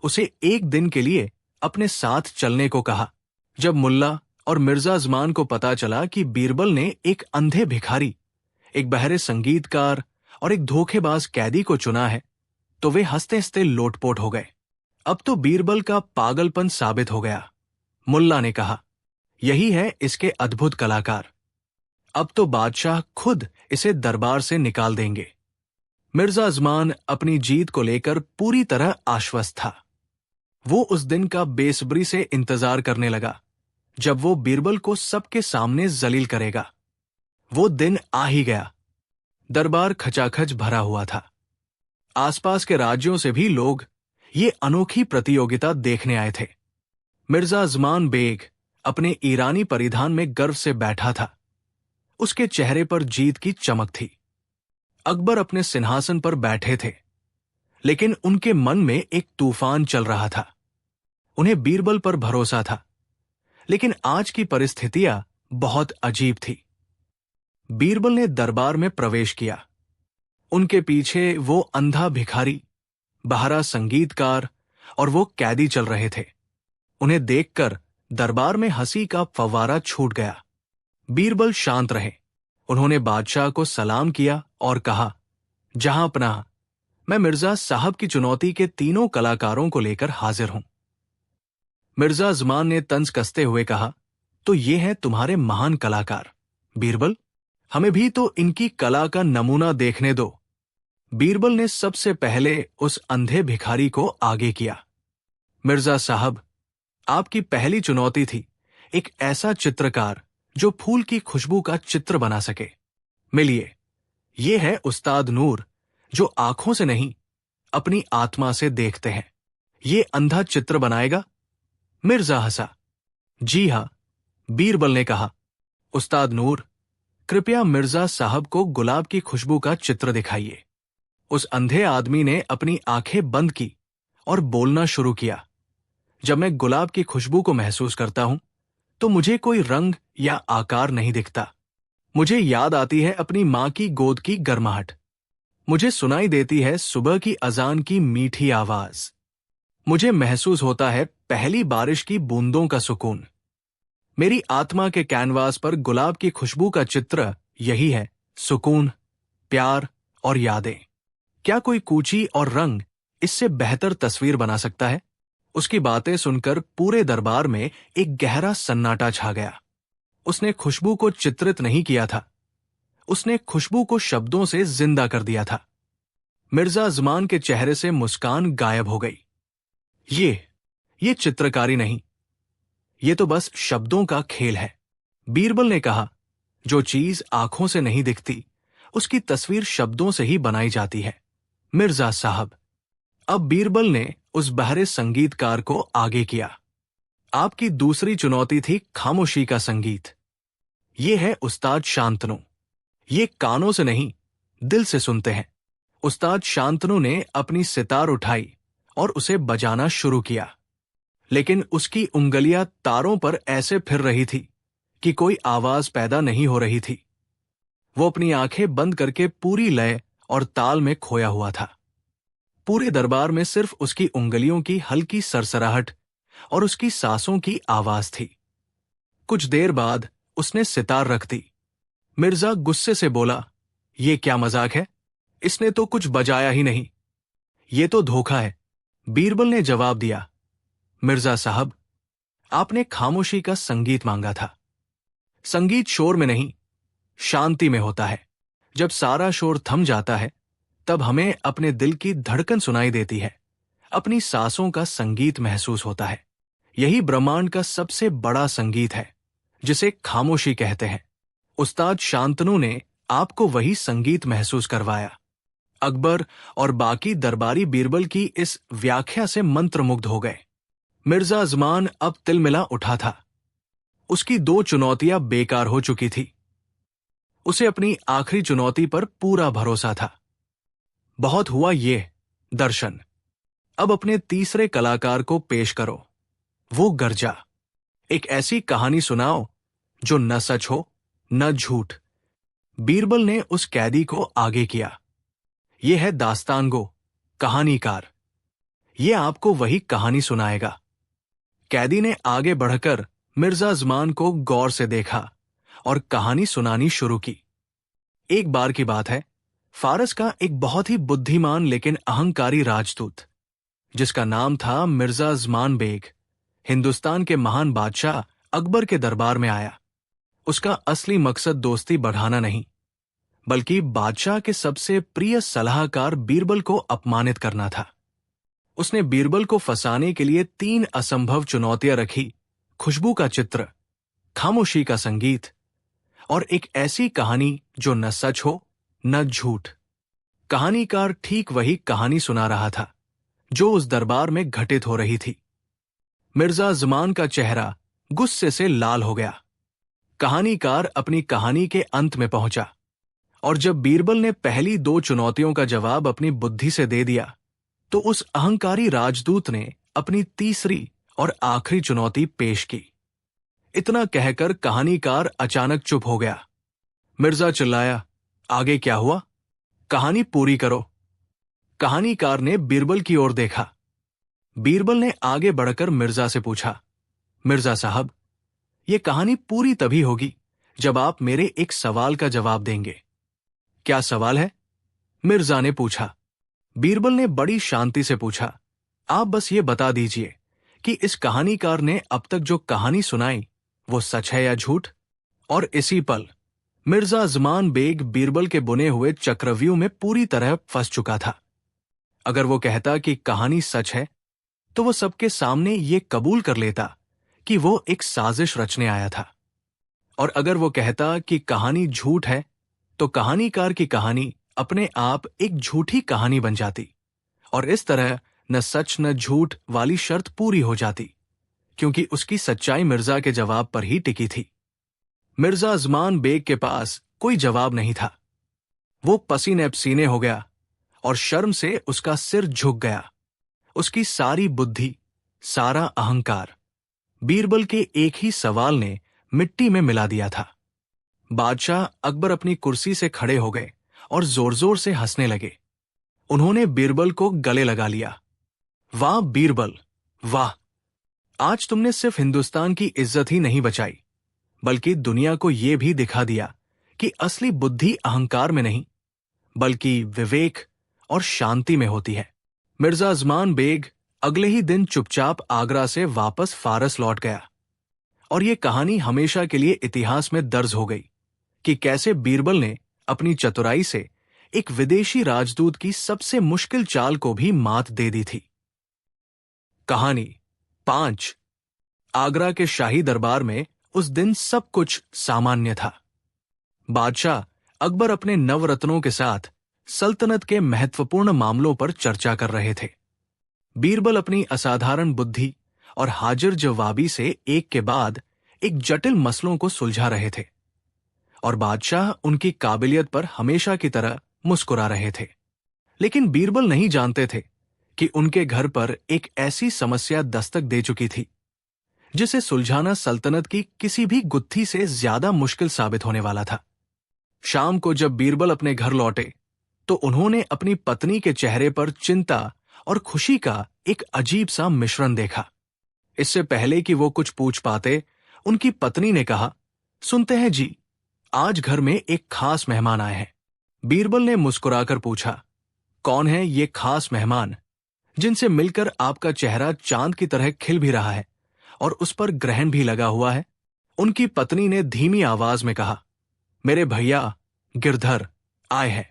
उसे एक दिन के लिए अपने साथ चलने को कहा। जब मुल्ला और मिर्जा अजमान को पता चला कि बीरबल ने एक अंधे भिखारी, एक बहरे संगीतकार और एक धोखेबाज कैदी को चुना है, तो वे हंसते हंसते लोटपोट हो गए। अब तो बीरबल का पागलपन साबित हो गया। मुल्ला ने कहा, यही है इसके अद्भुत कलाकार। अब तो बादशाह खुद इसे दरबार से निकाल देंगे। मिर्जा अजमान अपनी जीत को लेकर पूरी तरह आश्वस्त था। वो उस दिन का बेसब्री से इंतजार करने लगा जब वो बीरबल को सबके सामने जलील करेगा। वो दिन आ ही गया। दरबार खचाखच भरा हुआ था। आसपास के राज्यों से भी लोग ये अनोखी प्रतियोगिता देखने आए थे। मिर्जा अजमान बेग अपने ईरानी परिधान में गर्व से बैठा था। उसके चेहरे पर जीत की चमक थी। अकबर अपने सिंहासन पर बैठे थे, लेकिन उनके मन में एक तूफान चल रहा था। उन्हें बीरबल पर भरोसा था, लेकिन आज की परिस्थितियां बहुत अजीब थी। बीरबल ने दरबार में प्रवेश किया। उनके पीछे वो अंधा भिखारी, बहरा संगीतकार और वो कैदी चल रहे थे। उन्हें देखकर दरबार में हंसी का फव्वारा छूट गया। बीरबल शांत रहे। उन्होंने बादशाह को सलाम किया और कहा, जहांपनाह, मैं मिर्जा साहब की चुनौती के तीनों कलाकारों को लेकर हाजिर हूं। मिर्जा अजमान ने तंज कसते हुए कहा, तो ये हैं तुम्हारे महान कलाकार। बीरबल, हमें भी तो इनकी कला का नमूना देखने दो। बीरबल ने सबसे पहले उस अंधे भिखारी को आगे किया। मिर्जा साहब, आपकी पहली चुनौती थी एक ऐसा चित्रकार जो फूल की खुशबू का चित्र बना सके। मिलिए, ये है उस्ताद नूर, जो आंखों से नहीं अपनी आत्मा से देखते हैं। ये अंधा चित्र बनाएगा? मिर्जा हंसा। जी हां, बीरबल ने कहा। उस्ताद नूर, कृपया मिर्जा साहब को गुलाब की खुशबू का चित्र दिखाइए। उस अंधे आदमी ने अपनी आंखें बंद की और बोलना शुरू किया। जब मैं गुलाब की खुशबू को महसूस करता हूं, तो मुझे कोई रंग या आकार नहीं दिखता। मुझे याद आती है अपनी मां की गोद की गर्माहट। मुझे सुनाई देती है सुबह की अजान की मीठी आवाज। मुझे महसूस होता है पहली बारिश की बूंदों का सुकून। मेरी आत्मा के कैनवास पर गुलाब की खुशबू का चित्र यही है, सुकून, प्यार और यादें। क्या कोई कूची और रंग इससे बेहतर तस्वीर बना सकता है? उसकी बातें सुनकर पूरे दरबार में एक गहरा सन्नाटा छा गया। उसने खुशबू को चित्रित नहीं किया था, उसने खुशबू को शब्दों से जिंदा कर दिया था। मिर्जा अजमान के चेहरे से मुस्कान गायब हो गई। ये चित्रकारी नहीं, ये तो बस शब्दों का खेल है। बीरबल ने कहा, जो चीज आंखों से नहीं दिखती उसकी तस्वीर शब्दों से ही बनाई जाती है। मिर्जा साहब, अब बीरबल ने उस बहरे संगीतकार को आगे किया। आपकी दूसरी चुनौती थी खामोशी का संगीत। ये है उस्ताद शांतनु। ये कानों से नहीं, दिल से सुनते हैं। उस्ताद शांतनु ने अपनी सितार उठाई और उसे बजाना शुरू किया, लेकिन उसकी उंगलियां तारों पर ऐसे फिर रही थी कि कोई आवाज पैदा नहीं हो रही थी। वो अपनी आंखें बंद करके पूरी लय और ताल में खोया हुआ था। पूरे दरबार में सिर्फ उसकी उंगलियों की हल्की सरसराहट और उसकी सांसों की आवाज थी। कुछ देर बाद उसने सितार रख दी। मिर्जा गुस्से से बोला, ये क्या मजाक है? इसने तो कुछ बजाया ही नहीं। ये तो धोखा है। बीरबल ने जवाब दिया, मिर्जा साहब, आपने खामोशी का संगीत मांगा था। संगीत शोर में नहीं, शांति में होता है। जब सारा शोर थम जाता है तब हमें अपने दिल की धड़कन सुनाई देती है, अपनी सांसों का संगीत महसूस होता है। यही ब्रह्मांड का सबसे बड़ा संगीत है, जिसे खामोशी कहते हैं। उस्ताद शांतनु ने आपको वही संगीत महसूस करवाया। अकबर और बाकी दरबारी बीरबल की इस व्याख्या से मंत्रमुग्ध हो गए। मिर्जा अजमान अब तिलमिला उठा था। उसकी 2 चुनौतियां बेकार हो चुकी थी। उसे अपनी आखिरी चुनौती पर पूरा भरोसा था। बहुत हुआ ये दर्शन, अब अपने तीसरे कलाकार को पेश करो। वो गरजा, एक ऐसी कहानी सुनाओ जो न सच हो न झूठ। बीरबल ने उस कैदी को आगे किया। ये है दास्तानगो, कहानीकार। ये आपको वही कहानी सुनाएगा। कैदी ने आगे बढ़कर मिर्जा अजमान को गौर से देखा और कहानी सुनानी शुरू की। एक बार की बात है, फारस का एक बहुत ही बुद्धिमान लेकिन अहंकारी राजदूत, जिसका नाम था मिर्जा अजमान बेग, हिंदुस्तान के महान बादशाह अकबर के दरबार में आया। उसका असली मकसद दोस्ती बढ़ाना नहीं, बल्कि बादशाह के सबसे प्रिय सलाहकार बीरबल को अपमानित करना था। उसने बीरबल को फंसाने के लिए 3 असंभव चुनौतियां रखी: खुशबू का चित्र, खामोशी का संगीत और एक ऐसी कहानी जो न सच हो न झूठ। कहानीकार ठीक वही कहानी सुना रहा था जो उस दरबार में घटित हो रही थी। मिर्जा अजमान का चेहरा गुस्से से लाल हो गया। कहानीकार अपनी कहानी के अंत में पहुंचा, और जब बीरबल ने पहली 2 चुनौतियों का जवाब अपनी बुद्धि से दे दिया, तो उस अहंकारी राजदूत ने अपनी तीसरी और आखिरी चुनौती पेश की। इतना कहकर कहानीकार अचानक चुप हो गया। मिर्जा चिल्लाया, आगे क्या हुआ? कहानी पूरी करो। कहानीकार ने बीरबल की ओर देखा। बीरबल ने आगे बढ़कर मिर्जा से पूछा, मिर्जा साहब, यह कहानी पूरी तभी होगी जब आप मेरे एक सवाल का जवाब देंगे। क्या सवाल है? मिर्जा ने पूछा। बीरबल ने बड़ी शांति से पूछा, आप बस ये बता दीजिए कि इस कहानीकार ने अब तक जो कहानी सुनाई वो सच है या झूठ? और इसी पल मिर्जा अजमान बेग बीरबल के बुने हुए चक्रव्यूह में पूरी तरह फंस चुका था। अगर वो कहता कि कहानी सच है, तो वो सबके सामने ये कबूल कर लेता कि वो एक साजिश रचने आया था, और अगर वो कहता कि कहानी झूठ है, तो कहानीकार की कहानी अपने आप एक झूठी कहानी बन जाती, और इस तरह न सच न झूठ वाली शर्त पूरी हो जाती, क्योंकि उसकी सच्चाई मिर्जा के जवाब पर ही टिकी थी। मिर्जा अजमान बेग के पास कोई जवाब नहीं था। वो पसीने पसीने हो गया और शर्म से उसका सिर झुक गया। उसकी सारी बुद्धि, सारा अहंकार बीरबल के एक ही सवाल ने मिट्टी में मिला दिया था। बादशाह अकबर अपनी कुर्सी से खड़े हो गए और जोर जोर से हंसने लगे। उन्होंने बीरबल को गले लगा लिया। वाह बीरबल, वाह! आज तुमने सिर्फ हिंदुस्तान की इज्जत ही नहीं बचाई, बल्कि दुनिया को यह भी दिखा दिया कि असली बुद्धि अहंकार में नहीं, बल्कि विवेक और शांति में होती है। मिर्जा अजमान बेग अगले ही दिन चुपचाप आगरा से वापस फारस लौट गया और ये कहानी हमेशा के लिए इतिहास में दर्ज हो गई कि कैसे बीरबल ने अपनी चतुराई से एक विदेशी राजदूत की सबसे मुश्किल चाल को भी मात दे दी थी। कहानी 5। आगरा के शाही दरबार में उस दिन सब कुछ सामान्य था। बादशाह अकबर अपने नवरत्नों के साथ सल्तनत के महत्वपूर्ण मामलों पर चर्चा कर रहे थे। बीरबल अपनी असाधारण बुद्धि और हाजिर जवाबी से एक के बाद एक जटिल मसलों को सुलझा रहे थे और बादशाह उनकी काबिलियत पर हमेशा की तरह मुस्कुरा रहे थे। लेकिन बीरबल नहीं जानते थे कि उनके घर पर एक ऐसी समस्या दस्तक दे चुकी थी जिसे सुलझाना सल्तनत की किसी भी गुत्थी से ज्यादा मुश्किल साबित होने वाला था। शाम को जब बीरबल अपने घर लौटे तो उन्होंने अपनी पत्नी के चेहरे पर चिंता और खुशी का एक अजीब सा मिश्रण देखा। इससे पहले कि वो कुछ पूछ पाते, उनकी पत्नी ने कहा, सुनते हैं जी, आज घर में एक खास मेहमान आए हैं। बीरबल ने मुस्कुराकर पूछा, कौन है ये खास मेहमान जिनसे मिलकर आपका चेहरा चांद की तरह खिल भी रहा है और उस पर ग्रहण भी लगा हुआ है? उनकी पत्नी ने धीमी आवाज में कहा, मेरे भैया गिरधर आए हैं।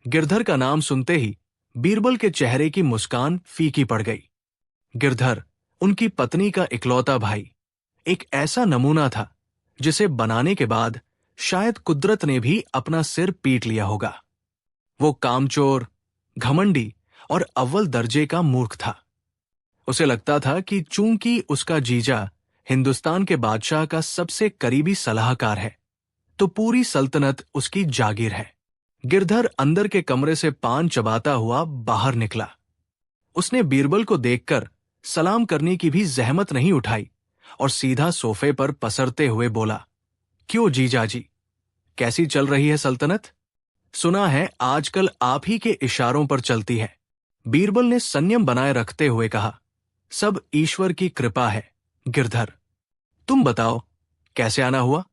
गिरधर का नाम सुनते ही बीरबल के चेहरे की मुस्कान फीकी पड़ गई। गिरधर उनकी पत्नी का इकलौता भाई, एक ऐसा नमूना था जिसे बनाने के बाद शायद कुदरत ने भी अपना सिर पीट लिया होगा। वो कामचोर, घमंडी और अव्वल दर्जे का मूर्ख था। उसे लगता था कि चूंकि उसका जीजा हिंदुस्तान के बादशाह का सबसे करीबी सलाहकार है तो पूरी सल्तनत उसकी जागीर है। गिरधर अंदर के कमरे से पान चबाता हुआ बाहर निकला। उसने बीरबल को देखकर सलाम करने की भी जहमत नहीं उठाई और सीधा सोफे पर पसरते हुए बोला, क्यों जीजाजी, कैसी चल रही है सल्तनत? सुना है आजकल आप ही के इशारों पर चलती है। बीरबल ने संयम बनाए रखते हुए कहा, सब ईश्वर की कृपा है गिरधर। तुम बताओ, कैसे आना हुआ?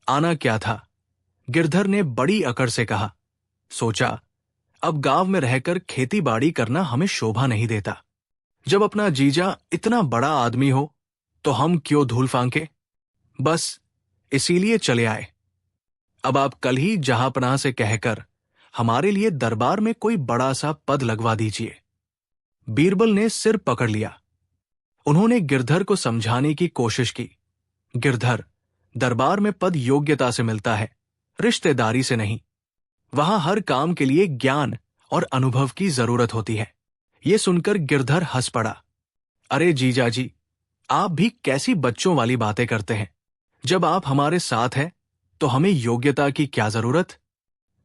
आना क्या था? गिरधर ने बड़ी अकड़ से कहा, सोचा अब गांव में रहकर खेती बाड़ी करना हमें शोभा नहीं देता। जब अपना जीजा इतना बड़ा आदमी हो तो हम क्यों धूल फांके? बस इसीलिए चले आए। अब आप कल ही जहांपनाह से कहकर हमारे लिए दरबार में कोई बड़ा सा पद लगवा दीजिए। बीरबल ने सिर पकड़ लिया। उन्होंने गिरधर को समझाने की कोशिश की, गिरधर, दरबार में पद योग्यता से मिलता है, रिश्तेदारी से नहीं। वहां हर काम के लिए ज्ञान और अनुभव की जरूरत होती है। यह सुनकर गिरधर हंस पड़ा। अरे जीजाजी, आप भी कैसी बच्चों वाली बातें करते हैं। जब आप हमारे साथ हैं तो हमें योग्यता की क्या जरूरत?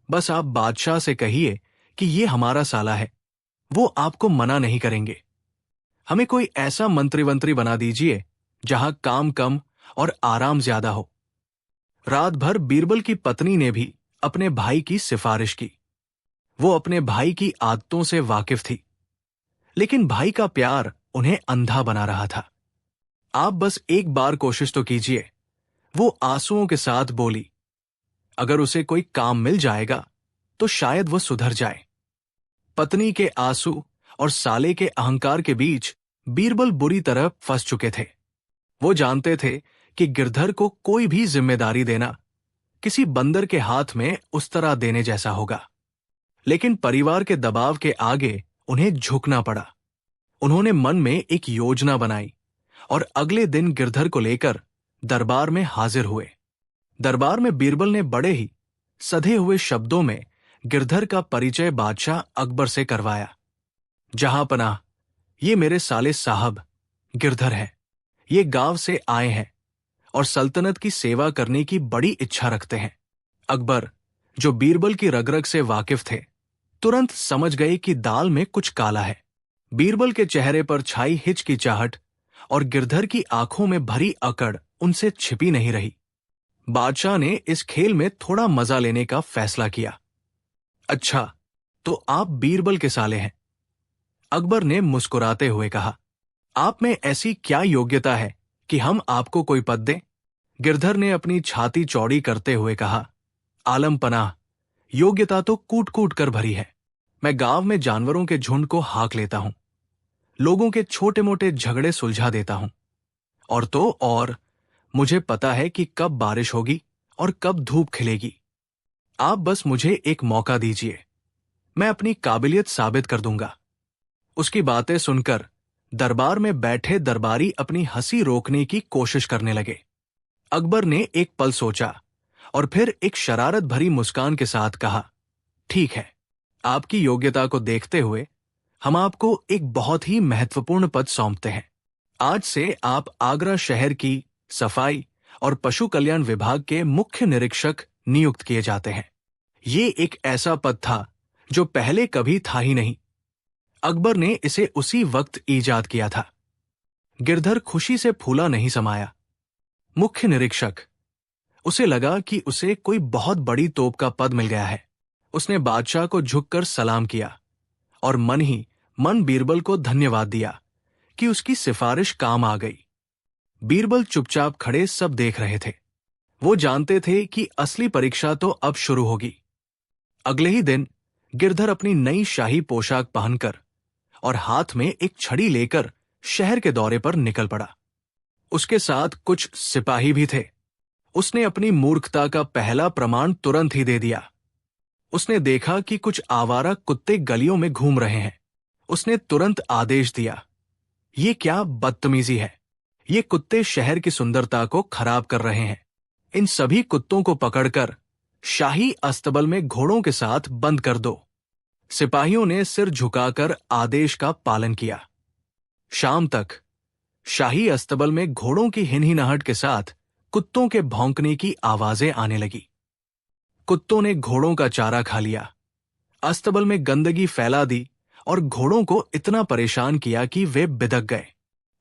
बस आप बादशाह से कहिए कि ये हमारा साला है, वो आपको मना नहीं करेंगे। हमें कोई ऐसा मंत्री बना दीजिए जहां काम कम और आराम ज्यादा हो। रात भर बीरबल की पत्नी ने भी अपने भाई की सिफारिश की। वो अपने भाई की आदतों से वाकिफ थी, लेकिन भाई का प्यार उन्हें अंधा बना रहा था। आप बस एक बार कोशिश तो कीजिए। वो आंसुओं के साथ बोली, अगर उसे कोई काम मिल जाएगा तो शायद वो सुधर जाए। पत्नी के आंसू और साले के अहंकार के बीच बीरबल बुरी तरह फंस चुके थे। वो जानते थे कि गिरधर को कोई भी जिम्मेदारी देना किसी बंदर के हाथ में उस तरह देने जैसा होगा, लेकिन परिवार के दबाव के आगे उन्हें झुकना पड़ा। उन्होंने मन में एक योजना बनाई और अगले दिन गिरधर को लेकर दरबार में हाजिर हुए। दरबार में बीरबल ने बड़े ही सधे हुए शब्दों में गिरधर का परिचय बादशाह अकबर से करवाया। जहांपनाह, ये मेरे साले साहब गिरधर है। ये गांव से आए हैं और सल्तनत की सेवा करने की बड़ी इच्छा रखते हैं। अकबर, जो बीरबल की रग-रग से वाकिफ थे, तुरंत समझ गए कि दाल में कुछ काला है। बीरबल के चेहरे पर छाई हिचकिचाहट और गिरधर की आंखों में भरी अकड़ उनसे छिपी नहीं रही। बादशाह ने इस खेल में थोड़ा मजा लेने का फैसला किया। अच्छा, तो आप बीरबल के साले हैं? अकबर ने मुस्कुराते हुए कहा, आप में ऐसी क्या योग्यता है कि हम आपको कोई पद दें? गिरधर ने अपनी छाती चौड़ी करते हुए कहा, आलम पनाह, योग्यता तो कूट कूट कर भरी है। मैं गांव में जानवरों के झुंड को हाक लेता हूं, लोगों के छोटे मोटे झगड़े सुलझा देता हूं, और तो और मुझे पता है कि कब बारिश होगी और कब धूप खिलेगी। आप बस मुझे एक मौका दीजिए, मैं अपनी काबिलियत साबित कर दूंगा। उसकी बातें सुनकर दरबार में बैठे दरबारी अपनी हंसी रोकने की कोशिश करने लगे। अकबर ने एक पल सोचा और फिर एक शरारत भरी मुस्कान के साथ कहा, ठीक है, आपकी योग्यता को देखते हुए हम आपको एक बहुत ही महत्वपूर्ण पद सौंपते हैं। आज से आप आगरा शहर की सफाई और पशु कल्याण विभाग के मुख्य निरीक्षक नियुक्त किए जाते हैं। ये एक ऐसा पद था जो पहले कभी था ही नहीं। अकबर ने इसे उसी वक्त ईजाद किया था। गिरधर खुशी से फूला नहीं समाया। मुख्य निरीक्षक, उसे लगा कि उसे कोई बहुत बड़ी तोप का पद मिल गया है। उसने बादशाह को झुककर सलाम किया और मन ही मन बीरबल को धन्यवाद दिया कि उसकी सिफारिश काम आ गई। बीरबल चुपचाप खड़े सब देख रहे थे। वो जानते थे कि असली परीक्षा तो अब शुरू होगी। अगले ही दिन गिरधर अपनी नई शाही पोशाक पहनकर और हाथ में एक छड़ी लेकर शहर के दौरे पर निकल पड़ा। उसके साथ कुछ सिपाही भी थे। उसने अपनी मूर्खता का पहला प्रमाण तुरंत ही दे दिया। उसने देखा कि कुछ आवारा कुत्ते गलियों में घूम रहे हैं। उसने तुरंत आदेश दिया, ये क्या बदतमीजी है, ये कुत्ते शहर की सुंदरता को खराब कर रहे हैं। इन सभी कुत्तों को पकड़कर शाही अस्तबल में घोड़ों के साथ बंद कर दो। सिपाहियों ने सिर झुकाकर आदेश का पालन किया। शाम तक शाही अस्तबल में घोड़ों की हिनहिनाहट के साथ कुत्तों के भौंकने की आवाजें आने लगी। कुत्तों ने घोड़ों का चारा खा लिया, अस्तबल में गंदगी फैला दी और घोड़ों को इतना परेशान किया कि वे बिदक गए।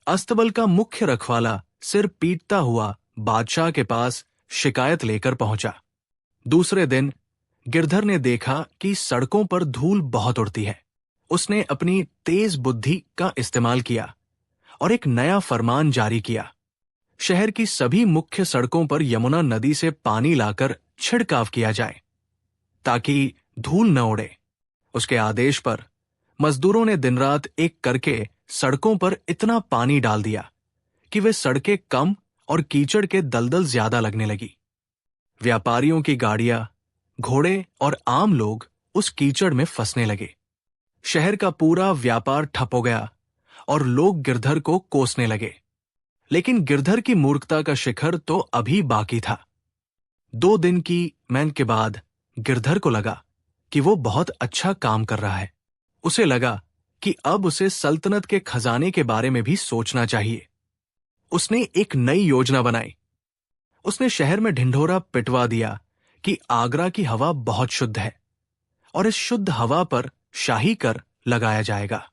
अस्तबल का मुख्य रखवाला सिर पीटता हुआ बादशाह के पास शिकायत लेकर पहुंचा। दूसरे दिन गिरधर ने देखा कि सड़कों पर धूल बहुत उड़ती है। उसने अपनी तेज बुद्धि का इस्तेमाल किया और एक नया फरमान जारी किया। शहर की सभी मुख्य सड़कों पर यमुना नदी से पानी लाकर छिड़काव किया जाए ताकि धूल न उड़े। उसके आदेश पर मजदूरों ने दिन रात एक करके सड़कों पर इतना पानी डाल दिया कि वे सड़कें कम और कीचड़ के दलदल ज्यादा लगने लगी। व्यापारियों की गाड़ियां, घोड़े और आम लोग उस कीचड़ में फंसने लगे। शहर का पूरा व्यापार ठप हो गया और लोग गिरधर को कोसने लगे। लेकिन गिरधर की मूर्खता का शिखर तो अभी बाकी था। 2 दिन की मेहनत के बाद गिरधर को लगा कि वो बहुत अच्छा काम कर रहा है। उसे लगा कि अब उसे सल्तनत के खजाने के बारे में भी सोचना चाहिए। उसने एक नई योजना बनाई। उसने शहर में ढिंढोरा पिटवा दिया कि आगरा की हवा बहुत शुद्ध है और इस शुद्ध हवा पर शाही कर लगाया जाएगा।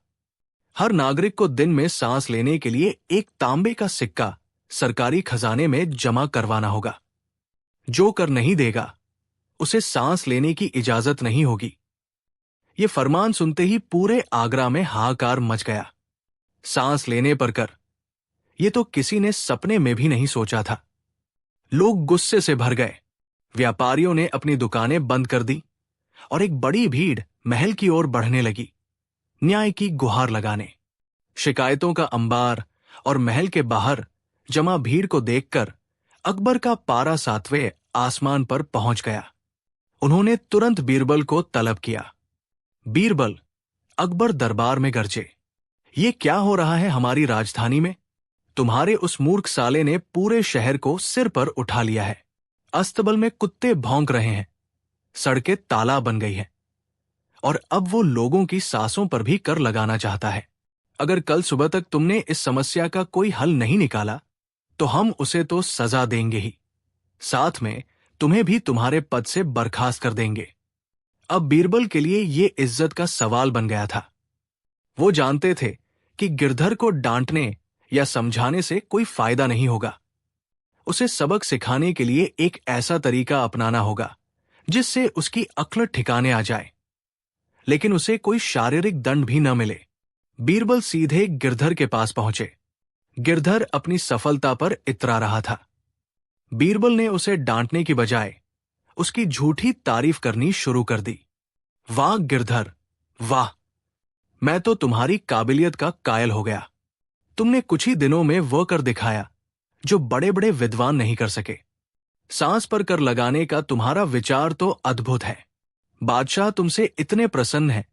हर नागरिक को दिन में सांस लेने के लिए एक तांबे का सिक्का सरकारी खजाने में जमा करवाना होगा। जो कर नहीं देगा उसे सांस लेने की इजाजत नहीं होगी। ये फरमान सुनते ही पूरे आगरा में हाहाकार मच गया। सांस लेने पर कर, ये तो किसी ने सपने में भी नहीं सोचा था। लोग गुस्से से भर गए। व्यापारियों ने अपनी दुकानें बंद कर दी और एक बड़ी भीड़ महल की ओर बढ़ने लगी, न्याय की गुहार लगाने। शिकायतों का अंबार और महल के बाहर जमा भीड़ को देखकर अकबर का पारा 7वें आसमान पर पहुंच गया। उन्होंने तुरंत बीरबल को तलब किया। बीरबल, अकबर दरबार में गरजे, ये क्या हो रहा है हमारी राजधानी में? तुम्हारे उस मूर्ख साले ने पूरे शहर को सिर पर उठा लिया है। अस्तबल में कुत्ते भौंक रहे हैं, सड़कें ताला बन गई हैं और अब वो लोगों की सांसों पर भी कर लगाना चाहता है। अगर कल सुबह तक तुमने इस समस्या का कोई हल नहीं निकाला तो हम उसे तो सजा देंगे ही, साथ में तुम्हें भी तुम्हारे पद से बर्खास्त कर देंगे। अब बीरबल के लिए ये इज्जत का सवाल बन गया था। वो जानते थे कि गिरधर को डांटने या समझाने से कोई फायदा नहीं होगा। उसे सबक सिखाने के लिए एक ऐसा तरीका अपनाना होगा जिससे उसकी अक्ल ठिकाने आ जाए, लेकिन उसे कोई शारीरिक दंड भी न मिले। बीरबल सीधे गिरधर के पास पहुंचे। गिरधर अपनी सफलता पर इतरा रहा था। बीरबल ने उसे डांटने की बजाय उसकी झूठी तारीफ करनी शुरू कर दी। वाह गिरधर, वाह, मैं तो तुम्हारी काबिलियत का कायल हो गया। तुमने कुछ ही दिनों में वह कर दिखाया जो बड़े बड़े विद्वान नहीं कर सके। सांस पर कर लगाने का तुम्हारा विचार तो अद्भुत है। बादशाह तुमसे इतने प्रसन्न है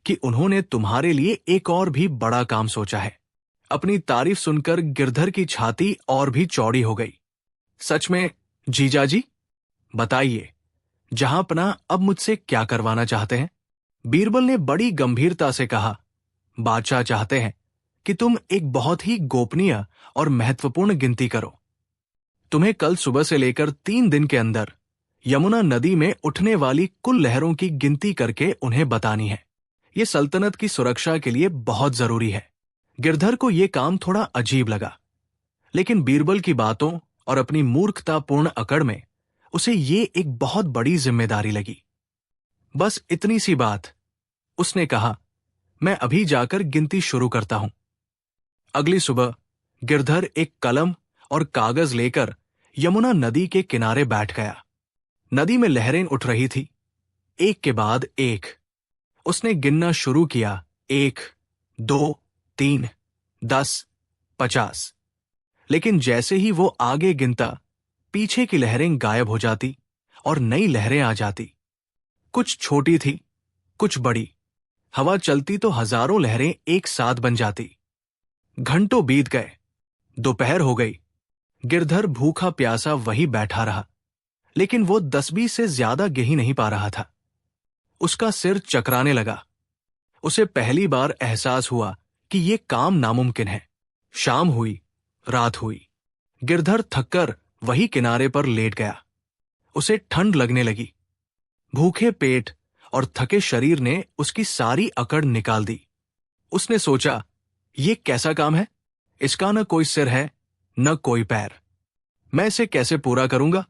कि उन्होंने तुम्हारे लिए एक और भी बड़ा काम सोचा है। अपनी तारीफ सुनकर गिरधर की छाती और भी चौड़ी हो गई। सच में जीजाजी? बताइए, जहांपनाह अब मुझसे क्या करवाना चाहते हैं? बीरबल ने बड़ी गंभीरता से कहा। बादशाह चाहते हैं कि तुम एक बहुत ही गोपनीय और महत्वपूर्ण गिनती करो। तुम्हें कल सुबह से लेकर 3 दिन के अंदर यमुना नदी में उठने वाली कुल लहरों की गिनती करके उन्हें बतानी है। यह सल्तनत की सुरक्षा के लिए बहुत जरूरी है। गिरधर को यह काम थोड़ा अजीब लगा, लेकिन बीरबल की बातों और अपनी मूर्खतापूर्ण अकड़ में उसे ये एक बहुत बड़ी जिम्मेदारी लगी। बस इतनी सी बात। उसने कहा, मैं अभी जाकर गिनती शुरू करता हूं। अगली सुबह गिरधर एक कलम और कागज लेकर यमुना नदी के किनारे बैठ गया। नदी में लहरें उठ रही थी, एक के बाद एक। उसने गिनना शुरू किया, 1, 2, 3, 10, 50। लेकिन जैसे ही वो आगे गिनता, पीछे की लहरें गायब हो जाती और नई लहरें आ जाती। कुछ छोटी थी, कुछ बड़ी। हवा चलती तो हजारों लहरें एक साथ बन जाती। घंटों बीत गए, दोपहर हो गई। गिरधर भूखा प्यासा वही बैठा रहा, लेकिन वो 10-20 से ज्यादा गे नहीं पा रहा था। उसका सिर चकराने लगा। उसे पहली बार एहसास हुआ कि ये काम नामुमकिन है। शाम हुई, रात हुई। गिरधर थककर वही किनारे पर लेट गया। उसे ठंड लगने लगी। भूखे पेट और थके शरीर ने उसकी सारी अकड़ निकाल दी। उसने सोचा, ये कैसा काम है? इसका न कोई सिर है, न कोई पैर। मैं इसे कैसे पूरा करूंगा?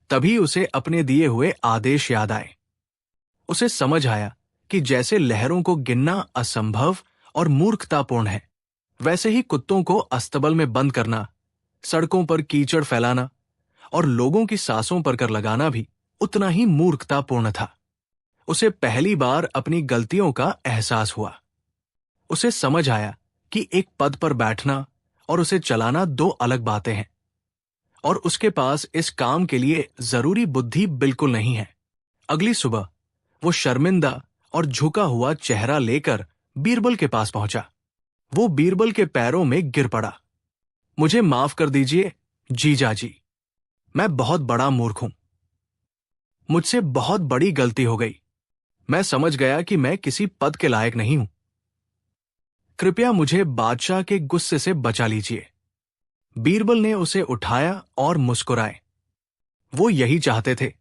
तभी उसे अपने दिए हुए आदेश याद आए। उसे समझ आया कि जैसे लहरों को गिनना असंभव और मूर्खतापूर्ण है, वैसे ही कुत्तों को अस्तबल में बंद करना, सड़कों पर कीचड़ फैलाना और लोगों की सांसों पर कर लगाना भी उतना ही मूर्खतापूर्ण था। उसे पहली बार अपनी गलतियों का एहसास हुआ। उसे समझ आया कि एक पद पर बैठना और उसे चलाना दो अलग बातें हैं, और उसके पास इस काम के लिए जरूरी बुद्धि बिल्कुल नहीं है। अगली सुबह वो शर्मिंदा और झुका हुआ चेहरा लेकर बीरबल के पास पहुंचा। वो बीरबल के पैरों में गिर पड़ा। मुझे माफ कर दीजिए जीजाजी, मैं बहुत बड़ा मूर्ख हूं। मुझसे बहुत बड़ी गलती हो गई। मैं समझ गया कि मैं किसी पद के लायक नहीं हूं। कृपया मुझे बादशाह के गुस्से से बचा लीजिए। बीरबल ने उसे उठाया और मुस्कुराए। वो यही चाहते थे।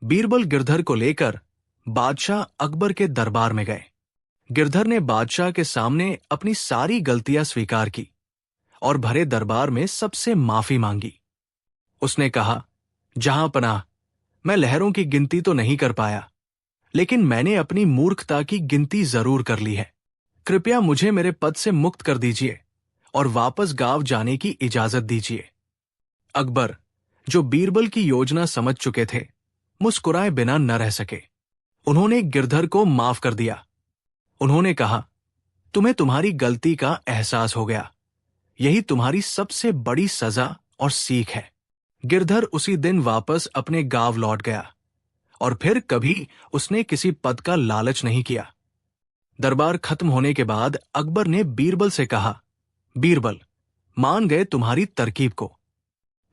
बीरबल गिरधर को लेकर बादशाह अकबर के दरबार में गए। गिरधर ने बादशाह के सामने अपनी सारी गलतियां स्वीकार की और भरे दरबार में सबसे माफी मांगी। उसने कहा, जहांपनाह, मैं लहरों की गिनती तो नहीं कर पाया, लेकिन मैंने अपनी मूर्खता की गिनती जरूर कर ली है। कृपया मुझे मेरे पद से मुक्त कर दीजिए और वापस गांव जाने की इजाजत दीजिए। अकबर, जो बीरबल की योजना समझ चुके थे, मुस्कुराए बिना न रह सके। उन्होंने गिरधर को माफ कर दिया। उन्होंने कहा, तुम्हें तुम्हारी गलती का एहसास हो गया। यही तुम्हारी सबसे बड़ी सजा और सीख है। गिरधर उसी दिन वापस अपने गांव लौट गया और फिर कभी उसने किसी पद का लालच नहीं किया। दरबार खत्म होने के बाद अकबर ने बीरबल से कहा, बीरबल, मान गए तुम्हारी तरकीब को।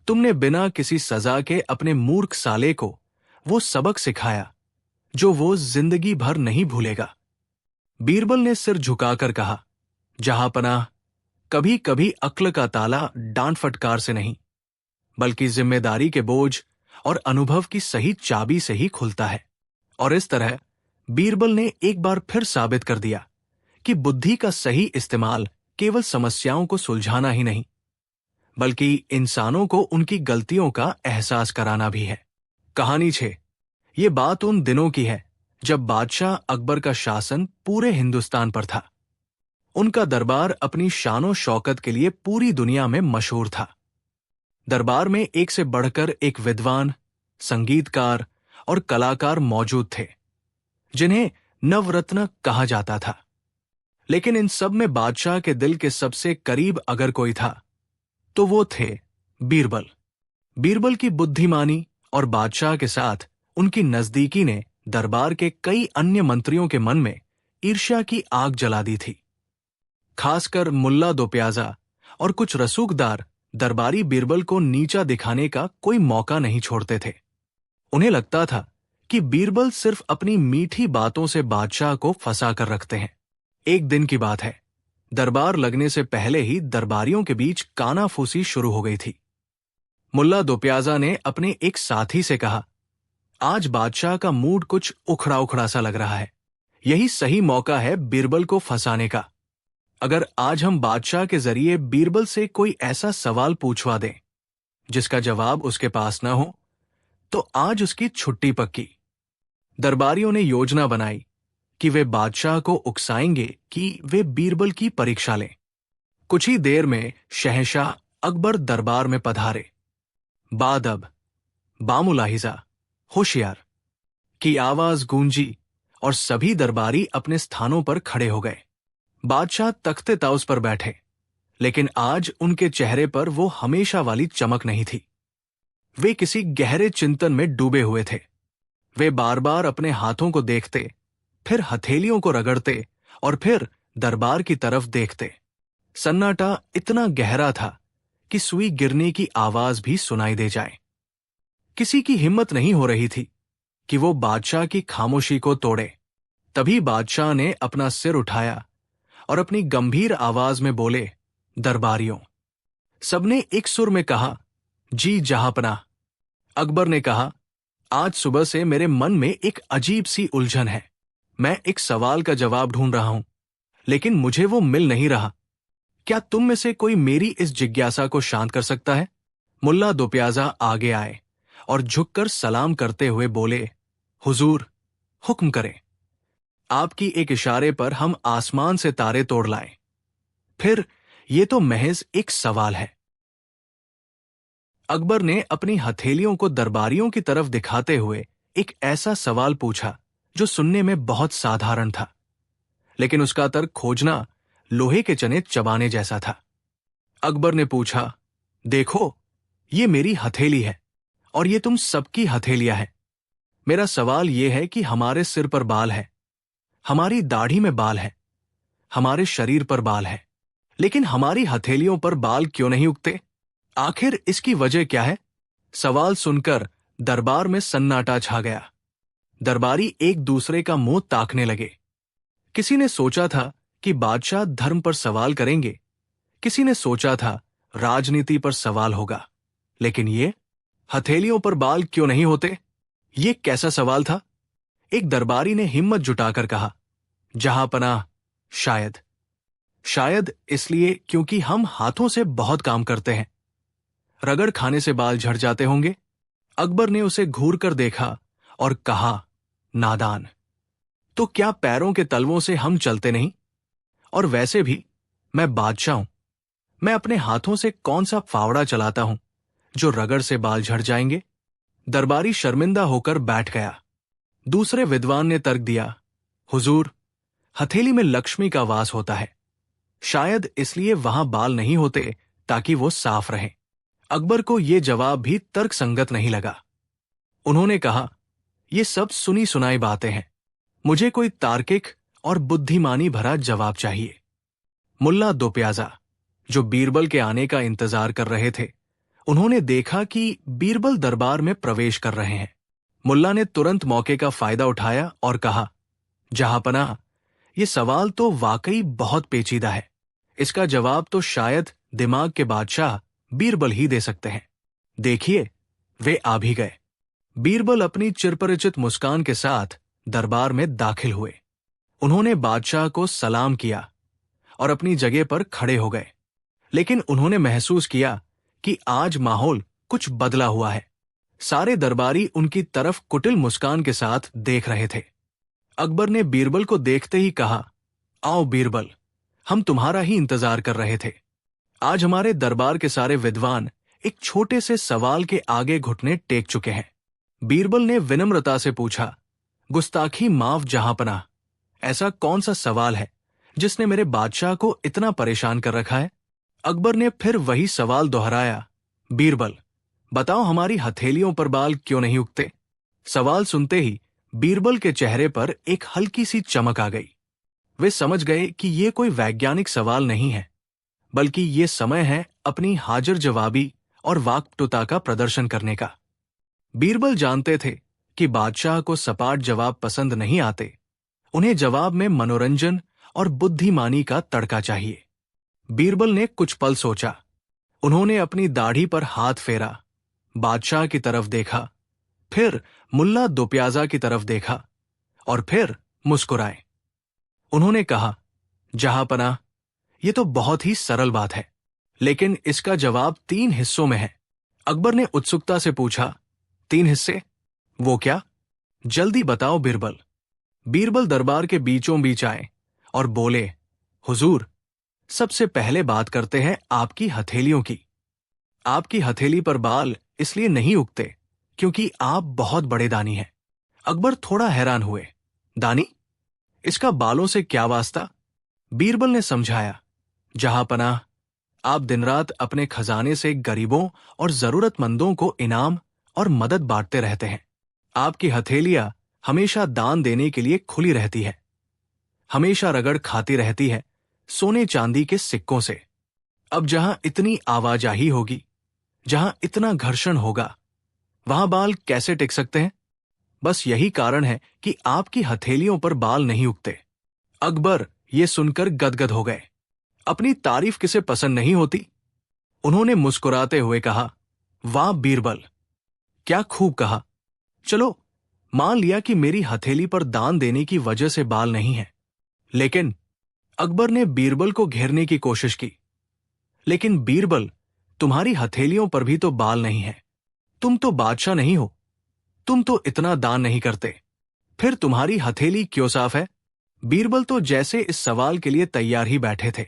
तुमने बिना किसी सजा के अपने मूर्ख साले को वो सबक सिखाया जो वो जिंदगी भर नहीं भूलेगा। बीरबल ने सिर झुकाकर कहा, जहांपनाह, कभी कभी अक्ल का ताला डांट फटकार से नहीं, बल्कि जिम्मेदारी के बोझ और अनुभव की सही चाबी से ही खुलता है। और इस तरह बीरबल ने एक बार फिर साबित कर दिया कि बुद्धि का सही इस्तेमाल केवल समस्याओं को सुलझाना ही नहीं, बल्कि इंसानों को उनकी गलतियों का एहसास कराना भी है। कहानी 6। ये बात उन दिनों की है जब बादशाह अकबर का शासन पूरे हिंदुस्तान पर था। उनका दरबार अपनी शानो शौकत के लिए पूरी दुनिया में मशहूर था। दरबार में एक से बढ़कर एक विद्वान, संगीतकार और कलाकार मौजूद थे, जिन्हें नवरत्न कहा जाता था। लेकिन इन सब में बादशाह के दिल के सबसे करीब अगर कोई था तो वो थे बीरबल। बीरबल की बुद्धिमानी और बादशाह के साथ उनकी नजदीकी ने दरबार के कई अन्य मंत्रियों के मन में ईर्ष्या की आग जला दी थी। खासकर मुल्ला दो प्याजा और कुछ रसूखदार दरबारी बीरबल को नीचा दिखाने का कोई मौका नहीं छोड़ते थे। उन्हें लगता था कि बीरबल सिर्फ अपनी मीठी बातों से बादशाह को फंसा कर रखते हैं। एक दिन की बात है, दरबार लगने से पहले ही दरबारियों के बीच कानाफूसी शुरू हो गई थी। मुल्ला दो प्याजा ने अपने एक साथी से कहा, आज बादशाह का मूड कुछ उखड़ा उखड़ा सा लग रहा है। यही सही मौका है बीरबल को फंसाने का। अगर आज हम बादशाह के जरिए बीरबल से कोई ऐसा सवाल पूछवा दें जिसका जवाब उसके पास न हो, तो आज उसकी छुट्टी पक्की। दरबारियों ने योजना बनाई कि वे बादशाह को उकसाएंगे कि वे बीरबल की परीक्षा लें। कुछ ही देर में शहंशाह अकबर दरबार में पधारे। बादब, बामुलाहिजा, होशियार की आवाज गूंजी और सभी दरबारी अपने स्थानों पर खड़े हो गए। बादशाह तख्ते ताउस पर बैठे, लेकिन आज उनके चेहरे पर वो हमेशा वाली चमक नहीं थी। वे किसी गहरे चिंतन में डूबे हुए थे। वे बार बार अपने हाथों को देखते, फिर हथेलियों को रगड़ते और फिर दरबार की तरफ देखते। सन्नाटा इतना गहरा था कि सुई गिरने की आवाज भी सुनाई दे जाए। किसी की हिम्मत नहीं हो रही थी कि वो बादशाह की खामोशी को तोड़े। तभी बादशाह ने अपना सिर उठाया और अपनी गंभीर आवाज में बोले, दरबारियों। सबने एक सुर में कहा, जी जहांपनाह। अकबर ने कहा, आज सुबह से मेरे मन में एक अजीब सी उलझन है। मैं एक सवाल का जवाब ढूंढ रहा हूं, लेकिन मुझे वो मिल नहीं रहा। क्या तुम में से कोई मेरी इस जिज्ञासा को शांत कर सकता है? मुल्ला दो प्याजा आगे आए और झुककर सलाम करते हुए बोले, हुजूर, हुक्म करें। आपकी एक इशारे पर हम आसमान से तारे तोड़ लाएं। फिर ये तो महज एक सवाल है। अकबर ने अपनी हथेलियों को दरबारियों की तरफ दिखाते हुए एक ऐसा सवाल पूछा जो सुनने में बहुत साधारण था, लेकिन उसका तर्क खोजना लोहे के चने चबाने जैसा था। अकबर ने पूछा, देखो, ये मेरी हथेली है और ये तुम सबकी हथेलियां हैं। मेरा सवाल यह है कि हमारे सिर पर बाल है, हमारी दाढ़ी में बाल है, हमारे शरीर पर बाल है, लेकिन हमारी हथेलियों पर बाल क्यों नहीं उगते? आखिर इसकी वजह क्या है? सवाल सुनकर दरबार में सन्नाटा छा गया। दरबारी एक दूसरे का मुंह ताकने लगे। किसी ने सोचा था कि बादशाह धर्म पर सवाल करेंगे, किसी ने सोचा था राजनीति पर सवाल होगा, लेकिन ये हथेलियों पर बाल क्यों नहीं होते? ये कैसा सवाल था? एक दरबारी ने हिम्मत जुटाकर कहा, जहांपनाह, शायद इसलिए क्योंकि हम हाथों से बहुत काम करते हैं। रगड़ खाने से बाल झड़ जाते होंगे। अकबर ने उसे घूर कर देखा और कहा, नादान, तो क्या पैरों के तलवों से हम चलते नहीं? और वैसे भी मैं बादशाह हूं। मैं अपने हाथों से कौन सा फावड़ा चलाता हूं जो रगड़ से बाल झड़ जाएंगे? दरबारी शर्मिंदा होकर बैठ गया। दूसरे विद्वान ने तर्क दिया, हुजूर, हथेली में लक्ष्मी का वास होता है, शायद इसलिए वहां बाल नहीं होते ताकि वो साफ रहें। अकबर को यह जवाब भी तर्कसंगत नहीं लगा। उन्होंने कहा, ये सब सुनी सुनाई बातें हैं, मुझे कोई तार्किक और बुद्धिमानी भरा जवाब चाहिए। मुल्ला दो प्याजा, जो बीरबल के आने का इंतजार कर रहे थे, उन्होंने देखा कि बीरबल दरबार में प्रवेश कर रहे हैं। मुल्ला ने तुरंत मौके का फायदा उठाया और कहा, जहांपनाह, ये सवाल तो वाकई बहुत पेचीदा है। इसका जवाब तो शायद दिमाग के बादशाह बीरबल ही दे सकते हैं। देखिए, वे आ भी गए। बीरबल अपनी चिरपरिचित मुस्कान के साथ दरबार में दाखिल हुए। उन्होंने बादशाह को सलाम किया और अपनी जगह पर खड़े हो गए, लेकिन उन्होंने महसूस किया कि आज माहौल कुछ बदला हुआ है। सारे दरबारी उनकी तरफ कुटिल मुस्कान के साथ देख रहे थे। अकबर ने बीरबल को देखते ही कहा, आओ बीरबल, हम तुम्हारा ही इंतजार कर रहे थे। आज हमारे दरबार के सारे विद्वान एक छोटे से सवाल के आगे घुटने टेक चुके हैं। बीरबल ने विनम्रता से पूछा, गुस्ताखी माफ जहांपनाह, ऐसा कौन सा सवाल है जिसने मेरे बादशाह को इतना परेशान कर रखा है? अकबर ने फिर वही सवाल दोहराया, बीरबल, बताओ हमारी हथेलियों पर बाल क्यों नहीं उगते? सवाल सुनते ही बीरबल के चेहरे पर एक हल्की सी चमक आ गई। वे समझ गए कि ये कोई वैज्ञानिक सवाल नहीं है, बल्कि ये समय है अपनी हाजिर जवाबी और वाक्पटुता का प्रदर्शन करने का। बीरबल जानते थे कि बादशाह को सपाट जवाब पसंद नहीं आते। उन्हें जवाब में मनोरंजन और बुद्धिमानी का तड़का चाहिए। बीरबल ने कुछ पल सोचा। उन्होंने अपनी दाढ़ी पर हाथ फेरा, बादशाह की तरफ देखा, फिर मुल्ला दोप्याजा की तरफ देखा और फिर मुस्कुराए। उन्होंने कहा, जहांपनाह, ये तो बहुत ही सरल बात है, लेकिन इसका जवाब 3 हिस्सों में है। अकबर ने उत्सुकता से पूछा, 3 हिस्से? वो क्या? जल्दी बताओ बीरबल। बीरबल दरबार के बीचों बीच आए और बोले, हुजूर, सबसे पहले बात करते हैं आपकी हथेलियों की। आपकी हथेली पर बाल इसलिए नहीं उगते क्योंकि आप बहुत बड़े दानी हैं। अकबर थोड़ा हैरान हुए। दानी? इसका बालों से क्या वास्ता? बीरबल ने समझाया, जहांपनाह, आप दिन रात अपने खजाने से गरीबों और जरूरतमंदों को इनाम और मदद बांटते रहते हैं। आपकी हथेलियां हमेशा दान देने के लिए खुली रहती है, हमेशा रगड़ खाती रहती है सोने चांदी के सिक्कों से। अब जहां इतनी आवाजाही होगी, जहां इतना घर्षण होगा, वहां बाल कैसे टिक सकते हैं? बस यही कारण है कि आपकी हथेलियों पर बाल नहीं उगते। अकबर ये सुनकर गदगद हो गए। अपनी तारीफ किसे पसंद नहीं होती? उन्होंने मुस्कुराते हुए कहा, वाह बीरबल, क्या खूब कहा। चलो, मान लिया कि मेरी हथेली पर दान देने की वजह से बाल नहीं है। लेकिन अकबर ने बीरबल को घेरने की कोशिश की। लेकिन बीरबल, तुम्हारी हथेलियों पर भी तो बाल नहीं है। तुम तो बादशाह नहीं हो, तुम तो इतना दान नहीं करते, फिर तुम्हारी हथेली क्यों साफ है? बीरबल तो जैसे इस सवाल के लिए तैयार ही बैठे थे।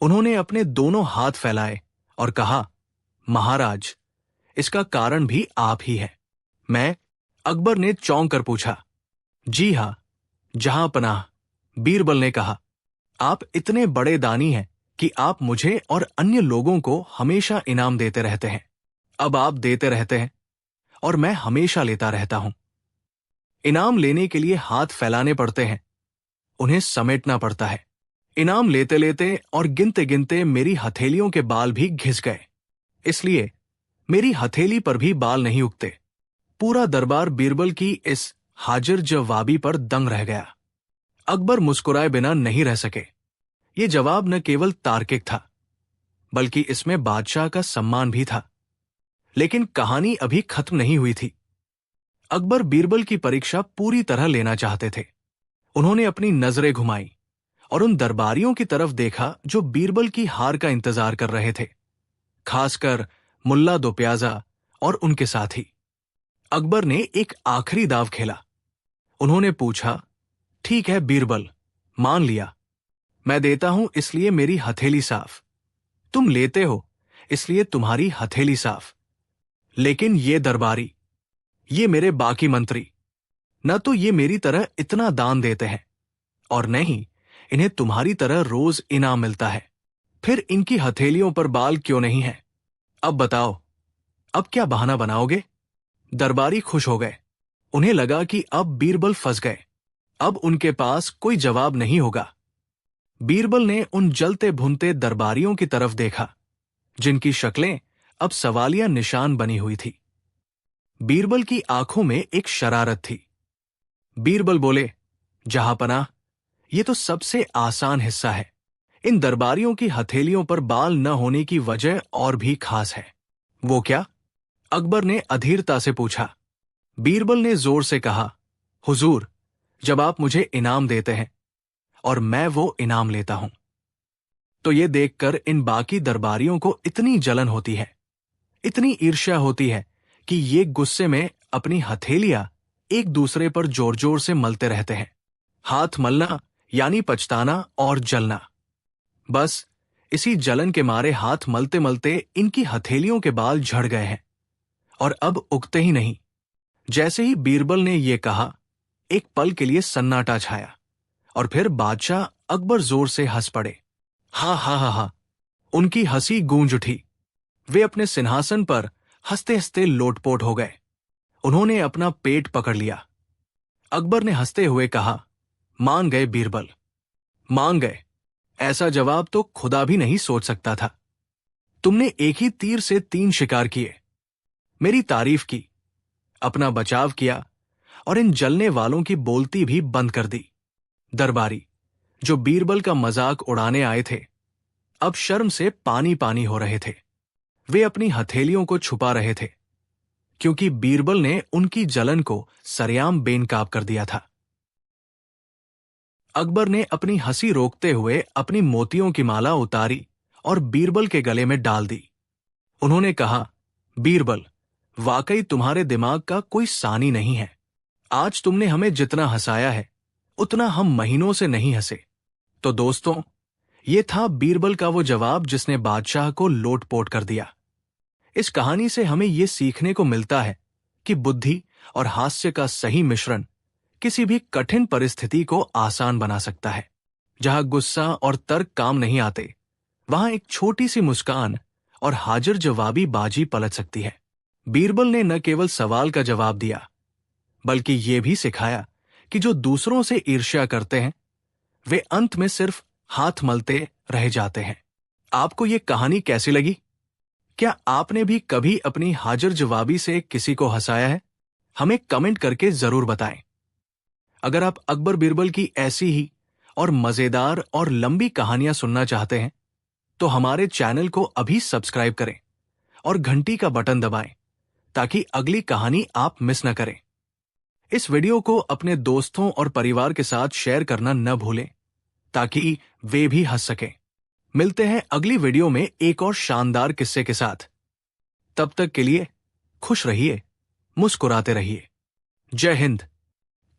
उन्होंने अपने दोनों हाथ फैलाए और कहा, महाराज, इसका कारण भी आप ही है। मैं? अकबर ने चौंक कर पूछा। जी हां, जहांपनाह, बीरबल ने कहा, आप इतने बड़े दानी हैं कि आप मुझे और अन्य लोगों को हमेशा इनाम देते रहते हैं। अब आप देते रहते हैं और मैं हमेशा लेता रहता हूं। इनाम लेने के लिए हाथ फैलाने पड़ते हैं, उन्हें समेटना पड़ता है। इनाम लेते लेते और गिनते गिनते मेरी हथेलियों के बाल भी घिस गए, इसलिए मेरी हथेली पर भी बाल नहीं उगते। पूरा दरबार बीरबल की इस हाजिर जवाबी पर दंग रह गया। अकबर मुस्कुराए बिना नहीं रह सके। ये जवाब न केवल तार्किक था, बल्कि इसमें बादशाह का सम्मान भी था। लेकिन कहानी अभी खत्म नहीं हुई थी। अकबर बीरबल की परीक्षा पूरी तरह लेना चाहते थे। उन्होंने अपनी नजरें घुमाई और उन दरबारियों की तरफ देखा जो बीरबल की हार का इंतजार कर रहे थे, खासकर मुल्ला दोप्याजा और उनके साथी। अकबर ने एक आखिरी दाव खेला। उन्होंने पूछा, ठीक है बीरबल, मान लिया, मैं देता हूं इसलिए मेरी हथेली साफ, तुम लेते हो इसलिए तुम्हारी हथेली साफ। लेकिन ये दरबारी, ये मेरे बाकी मंत्री, न तो ये मेरी तरह इतना दान देते हैं और न ही इन्हें तुम्हारी तरह रोज इनाम मिलता है। फिर इनकी हथेलियों पर बाल क्यों नहीं है? अब बताओ, अब क्या बहाना बनाओगे? दरबारी खुश हो गए। उन्हें लगा कि अब बीरबल फंस गए, अब उनके पास कोई जवाब नहीं होगा। बीरबल ने उन जलते भुनते दरबारियों की तरफ देखा, जिनकी शक्लें अब सवालिया निशान बनी हुई थी। बीरबल की आंखों में एक शरारत थी। बीरबल बोले, जहांपनाह, ये तो सबसे आसान हिस्सा है। इन दरबारियों की हथेलियों पर बाल न होने की वजह और भी खास है। वो क्या? अकबर ने अधीरता से पूछा। बीरबल ने जोर से कहा, हुजूर, जब आप मुझे इनाम देते हैं और मैं वो इनाम लेता हूं, तो ये देखकर इन बाकी दरबारियों को इतनी जलन होती है, इतनी ईर्ष्या होती है कि ये गुस्से में अपनी हथेलियां एक दूसरे पर जोर जोर से मलते रहते हैं। हाथ मलना यानी पछताना और जलना। बस इसी जलन के मारे हाथ मलते मलते इनकी हथेलियों के बाल झड़ गए हैं और अब उगते ही नहीं। जैसे ही बीरबल ने यह कहा, एक पल के लिए सन्नाटा छाया और फिर बादशाह अकबर जोर से हंस पड़े। हा हा हा हा, उनकी हंसी गूंज उठी। वे अपने सिंहासन पर हंसते हंसते लोटपोट हो गए। उन्होंने अपना पेट पकड़ लिया। अकबर ने हंसते हुए कहा, मान गए बीरबल, मान गए। ऐसा जवाब तो खुदा भी नहीं सोच सकता था। तुमने एक ही तीर से 3 शिकार किए, मेरी तारीफ की, अपना बचाव किया और इन जलने वालों की बोलती भी बंद कर दी। दरबारी जो बीरबल का मजाक उड़ाने आए थे, अब शर्म से पानी पानी हो रहे थे। वे अपनी हथेलियों को छुपा रहे थे, क्योंकि बीरबल ने उनकी जलन को सरेआम बेनकाब कर दिया था। अकबर ने अपनी हंसी रोकते हुए अपनी मोतियों की माला उतारी और बीरबल के गले में डाल दी। उन्होंने कहा, बीरबल, वाकई तुम्हारे दिमाग का कोई सानी नहीं है। आज तुमने हमें जितना हंसाया है, उतना हम महीनों से नहीं हंसे। तो दोस्तों, ये था बीरबल का वो जवाब जिसने बादशाह को लोटपोट कर दिया। इस कहानी से हमें ये सीखने को मिलता है कि बुद्धि और हास्य का सही मिश्रण किसी भी कठिन परिस्थिति को आसान बना सकता है। जहां गुस्सा और तर्क काम नहीं आते, वहां एक छोटी सी मुस्कान और हाजिर जवाबी बाजी पलट सकती है। बीरबल ने न केवल सवाल का जवाब दिया, बल्कि ये भी सिखाया कि जो दूसरों से ईर्ष्या करते हैं, वे अंत में सिर्फ हाथ मलते रह जाते हैं। आपको ये कहानी कैसी लगी? क्या आपने भी कभी अपनी हाजिर जवाबी से किसी को हंसाया है? हमें कमेंट करके जरूर बताएं। अगर आप अकबर बीरबल की ऐसी ही और मजेदार और लंबी कहानियां सुनना चाहते हैं, तो हमारे चैनल को अभी सब्सक्राइब करें और घंटी का बटन दबाएं, ताकि अगली कहानी आप मिस न करें। इस वीडियो को अपने दोस्तों और परिवार के साथ शेयर करना न भूलें, ताकि वे भी हंस सकें। मिलते हैं अगली वीडियो में एक और शानदार किस्से के साथ। तब तक के लिए खुश रहिए, मुस्कुराते रहिए। जय हिंद।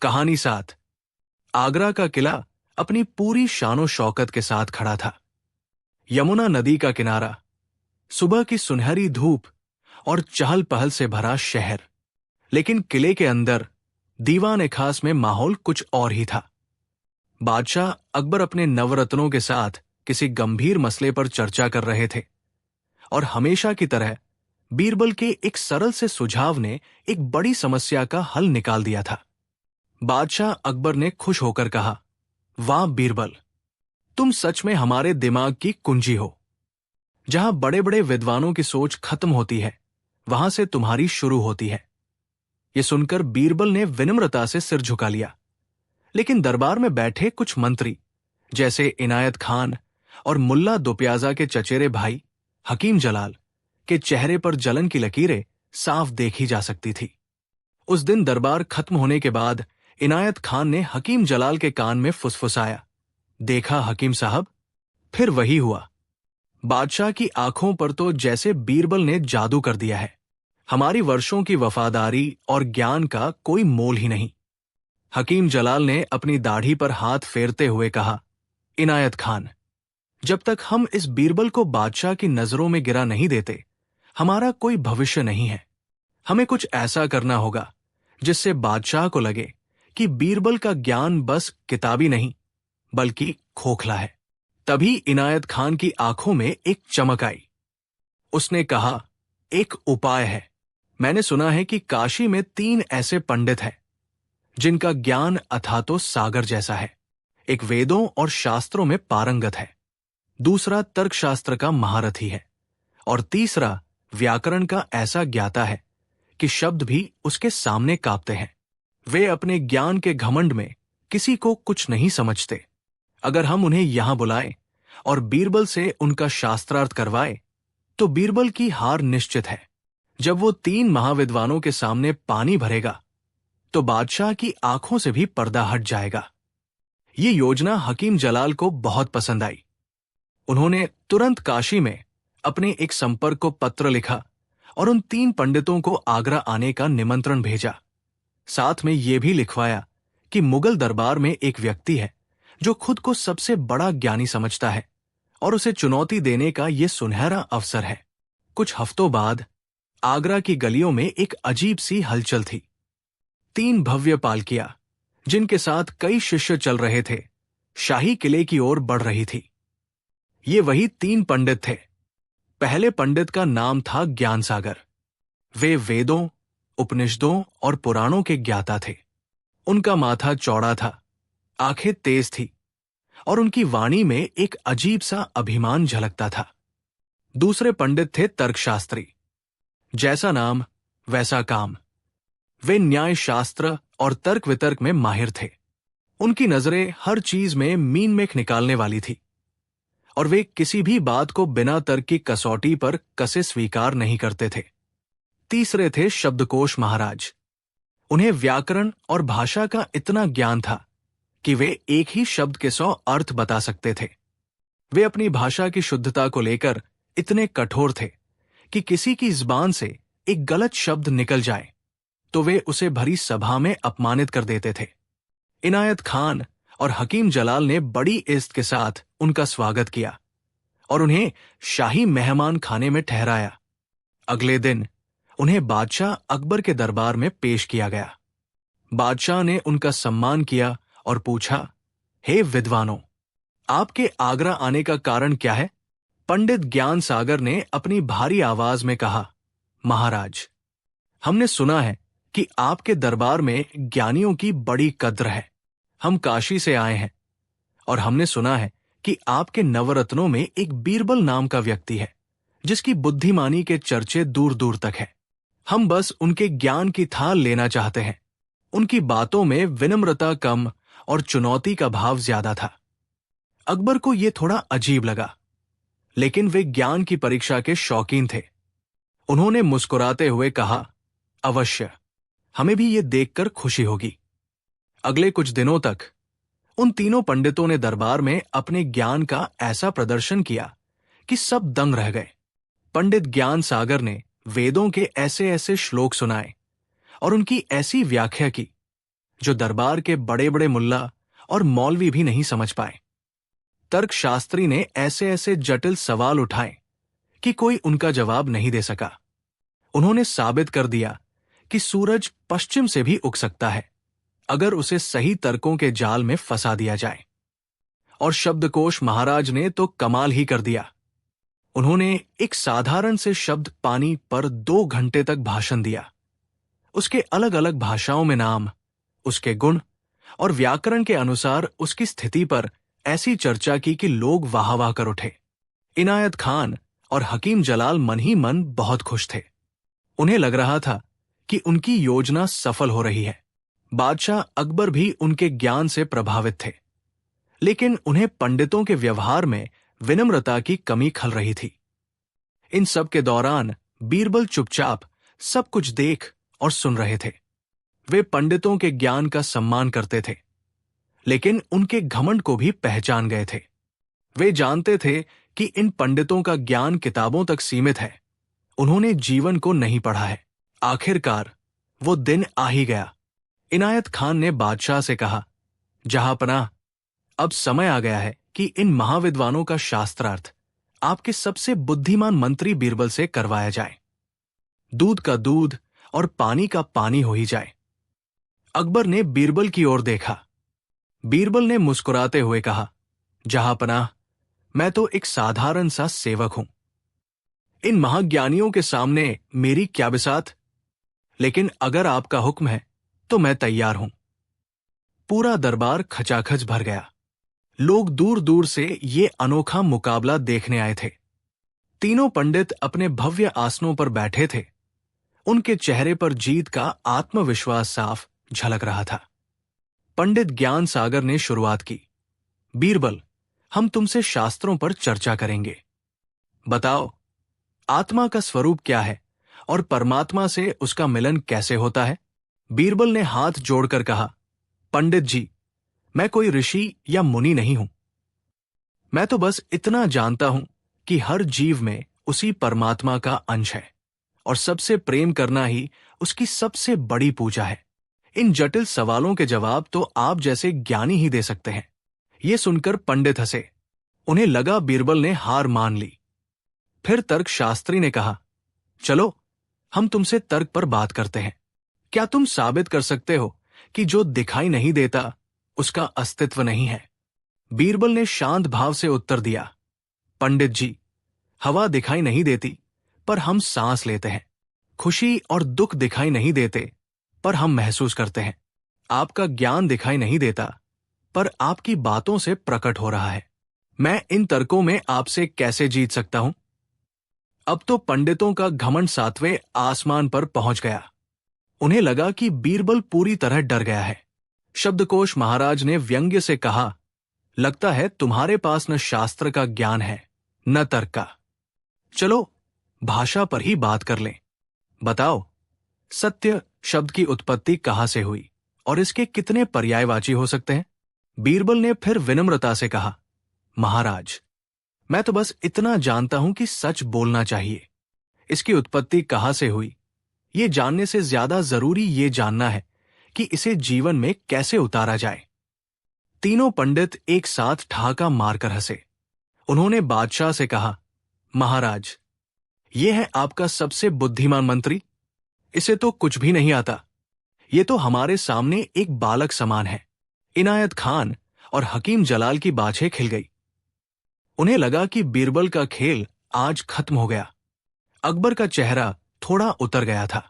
कहानी 7। आगरा का किला अपनी पूरी शानो शौकत के साथ खड़ा था। यमुना नदी का किनारा, सुबह की सुनहरी धूप और चहल पहल से भरा शहर। लेकिन किले के अंदर दीवान खास में माहौल कुछ और ही था। बादशाह अकबर अपने नवरत्नों के साथ किसी गंभीर मसले पर चर्चा कर रहे थे, और हमेशा की तरह बीरबल के एक सरल से सुझाव ने एक बड़ी समस्या का हल निकाल दिया था। बादशाह अकबर ने खुश होकर कहा, वाह बीरबल, तुम सच में हमारे दिमाग की कुंजी हो। जहां बड़े बड़े विद्वानों की सोच खत्म होती है, वहां से तुम्हारी शुरू होती है। यह सुनकर बीरबल ने विनम्रता से सिर झुका लिया। लेकिन दरबार में बैठे कुछ मंत्री, जैसे इनायत खान और मुल्ला दुप्याजा के चचेरे भाई हकीम जलाल, के चेहरे पर जलन की लकीरें साफ देखी जा सकती थी। उस दिन दरबार खत्म होने के बाद इनायत खान ने हकीम जलाल के कान में फुसफुसाया, देखा हकीम साहब, फिर वही हुआ। बादशाह की आंखों पर तो जैसे बीरबल ने जादू कर दिया है। हमारी वर्षों की वफादारी और ज्ञान का कोई मोल ही नहीं। हकीम जलाल ने अपनी दाढ़ी पर हाथ फेरते हुए कहा, इनायत खान, जब तक हम इस बीरबल को बादशाह की नजरों में गिरा नहीं देते, हमारा कोई भविष्य नहीं है। हमें कुछ ऐसा करना होगा जिससे बादशाह को लगे कि बीरबल का ज्ञान बस किताबी नहीं, बल्कि खोखला है। तभी इनायत खान की आंखों में एक चमक आई। उसने कहा, एक उपाय है। मैंने सुना है कि काशी में 3 ऐसे पंडित हैं जिनका ज्ञान अथातो सागर जैसा है। एक वेदों और शास्त्रों में पारंगत है, दूसरा तर्कशास्त्र का महारथी है, और तीसरा व्याकरण का ऐसा ज्ञाता है कि शब्द भी उसके सामने कांपते हैं। वे अपने ज्ञान के घमंड में किसी को कुछ नहीं समझते। अगर हम उन्हें यहां बुलाएं और बीरबल से उनका शास्त्रार्थ करवाएं, तो बीरबल की हार निश्चित है। जब वो 3 महाविद्वानों के सामने पानी भरेगा, तो बादशाह की आंखों से भी पर्दा हट जाएगा। ये योजना हकीम जलाल को बहुत पसंद आई। उन्होंने तुरंत काशी में अपने एक संपर्क को पत्र लिखा और उन 3 पंडितों को आगरा आने का निमंत्रण भेजा। साथ में यह भी लिखवाया कि मुगल दरबार में एक व्यक्ति है जो खुद को सबसे बड़ा ज्ञानी समझता है, और उसे चुनौती देने का यह सुनहरा अवसर है। कुछ हफ्तों बाद आगरा की गलियों में एक अजीब सी हलचल थी। 3 भव्य पालकियां, जिनके साथ कई शिष्य चल रहे थे, शाही किले की ओर बढ़ रही थी। ये वही 3 पंडित थे। पहले पंडित का नाम था ज्ञान सागर। वे वेदों, उपनिषदों और पुराणों के ज्ञाता थे। उनका माथा चौड़ा था, आंखें तेज थी और उनकी वाणी में एक अजीब सा अभिमान झलकता था। दूसरे पंडित थे तर्कशास्त्री। जैसा नाम वैसा काम। वे न्याय शास्त्र और तर्क वितर्क में माहिर थे। उनकी नजरें हर चीज में मीन मेख निकालने वाली थी और वे किसी भी बात को बिना तर्क की कसौटी पर कसे स्वीकार नहीं करते थे। तीसरे थे शब्दकोश महाराज। उन्हें व्याकरण और भाषा का इतना ज्ञान था कि वे एक ही शब्द के 100 अर्थ बता सकते थे। वे अपनी भाषा की शुद्धता को लेकर इतने कठोर थे कि किसी की जुबान से एक गलत शब्द निकल जाए तो वे उसे भरी सभा में अपमानित कर देते थे। इनायत खान और हकीम जलाल ने बड़ी इज्जत के साथ उनका स्वागत किया और उन्हें शाही मेहमान खाने में ठहराया। अगले दिन उन्हें बादशाह अकबर के दरबार में पेश किया गया। बादशाह ने उनका सम्मान किया और पूछा, हे विद्वानों, आपके आगरा आने का कारण क्या है? पंडित ज्ञान सागर ने अपनी भारी आवाज में कहा, महाराज, हमने सुना है कि आपके दरबार में ज्ञानियों की बड़ी कद्र है। हम काशी से आए हैं और हमने सुना है कि आपके नवरत्नों में एक बीरबल नाम का व्यक्ति है जिसकी बुद्धिमानी के चर्चे दूर दूर तक है। हम बस उनके ज्ञान की थाल लेना चाहते हैं। उनकी बातों में विनम्रता कम और चुनौती का भाव ज्यादा था। अकबर को यह थोड़ा अजीब लगा, लेकिन वे ज्ञान की परीक्षा के शौकीन थे। उन्होंने मुस्कुराते हुए कहा, अवश्य, हमें भी ये देखकर खुशी होगी। अगले कुछ दिनों तक उन तीनों पंडितों ने दरबार में अपने ज्ञान का ऐसा प्रदर्शन किया कि सब दंग रह गए। पंडित ज्ञान सागर ने वेदों के ऐसे ऐसे श्लोक सुनाए और उनकी ऐसी व्याख्या की जो दरबार के बड़े बड़े मुल्ला और मौलवी भी नहीं समझ पाए। तर्कशास्त्री ने ऐसे ऐसे जटिल सवाल उठाए कि कोई उनका जवाब नहीं दे सका। उन्होंने साबित कर दिया कि सूरज पश्चिम से भी उग सकता है अगर उसे सही तर्कों के जाल में फंसा दिया जाए। और शब्दकोश महाराज ने तो कमाल ही कर दिया। उन्होंने एक साधारण से शब्द पानी पर 2 घंटे तक भाषण दिया। उसके अलग अलग भाषाओं में नाम, उसके गुण और व्याकरण के अनुसार उसकी स्थिति पर ऐसी चर्चा की कि लोग वाह वाह कर उठे। इनायत खान और हकीम जलाल मन ही मन बहुत खुश थे। उन्हें लग रहा था कि उनकी योजना सफल हो रही है। बादशाह अकबर भी उनके ज्ञान से प्रभावित थे, लेकिन उन्हें पंडितों के व्यवहार में विनम्रता की कमी खल रही थी। इन सब के दौरान बीरबल चुपचाप सब कुछ देख और सुन रहे थे। वे पंडितों के ज्ञान का सम्मान करते थे, लेकिन उनके घमंड को भी पहचान गए थे। वे जानते थे कि इन पंडितों का ज्ञान किताबों तक सीमित है। उन्होंने जीवन को नहीं पढ़ा है। आखिरकार वो दिन आ ही गया। इनायत खान ने बादशाह से कहा, जहांपनाह, अब समय आ गया है कि इन महाविद्वानों का शास्त्रार्थ आपके सबसे बुद्धिमान मंत्री बीरबल से करवाया जाए। दूध का दूध और पानी का पानी हो ही जाए। अकबर ने बीरबल की ओर देखा। बीरबल ने मुस्कुराते हुए कहा, जहांपनाह, मैं तो एक साधारण सा सेवक हूं। इन महाज्ञानियों के सामने मेरी क्या बिसात, लेकिन अगर आपका हुक्म है तो मैं तैयार हूं। पूरा दरबार खचाखच भर गया। लोग दूर दूर से ये अनोखा मुकाबला देखने आए थे। तीनों पंडित अपने भव्य आसनों पर बैठे थे। उनके चेहरे पर जीत का आत्मविश्वास साफ झलक रहा था। पंडित ज्ञान सागर ने शुरुआत की, बीरबल, हम तुमसे शास्त्रों पर चर्चा करेंगे। बताओ, आत्मा का स्वरूप क्या है और परमात्मा से उसका मिलन कैसे होता है? बीरबल ने हाथ जोड़कर कहा, पंडित जी, मैं कोई ऋषि या मुनि नहीं हूं। मैं तो बस इतना जानता हूं कि हर जीव में उसी परमात्मा का अंश है और सबसे प्रेम करना ही उसकी सबसे बड़ी पूजा है। इन जटिल सवालों के जवाब तो आप जैसे ज्ञानी ही दे सकते हैं। ये सुनकर पंडित हंसे। उन्हें लगा बीरबल ने हार मान ली। फिर तर्कशास्त्री ने कहा, चलो हम तुमसे तर्क पर बात करते हैं। क्या तुम साबित कर सकते हो कि जो दिखाई नहीं देता उसका अस्तित्व नहीं है? बीरबल ने शांत भाव से उत्तर दिया, पंडित जी, हवा दिखाई नहीं देती, पर हम सांस लेते हैं। खुशी और दुख दिखाई नहीं देते, पर हम महसूस करते हैं। आपका ज्ञान दिखाई नहीं देता, पर आपकी बातों से प्रकट हो रहा है। मैं इन तर्कों में आपसे कैसे जीत सकता हूं? अब तो पंडितों का घमंड 7वें आसमान पर पहुंच गया। उन्हें लगा कि बीरबल पूरी तरह डर गया है। शब्दकोश महाराज ने व्यंग्य से कहा, लगता है तुम्हारे पास न शास्त्र का ज्ञान है न तर्क का। चलो भाषा पर ही बात कर लें। बताओ, सत्य शब्द की उत्पत्ति कहां से हुई और इसके कितने पर्यायवाची हो सकते हैं? बीरबल ने फिर विनम्रता से कहा, महाराज, मैं तो बस इतना जानता हूं कि सच बोलना चाहिए। इसकी उत्पत्ति कहां से हुई, ये जानने से ज्यादा जरूरी ये जानना है कि इसे जीवन में कैसे उतारा जाए। तीनों पंडित एक साथ ठहाका मारकर हंसे। उन्होंने बादशाह से कहा, महाराज, ये है आपका सबसे बुद्धिमान मंत्री। इसे तो कुछ भी नहीं आता। ये तो हमारे सामने एक बालक समान है। इनायत खान और हकीम जलाल की बाछें खिल गई। उन्हें लगा कि बीरबल का खेल आज खत्म हो गया। अकबर का चेहरा थोड़ा उतर गया था।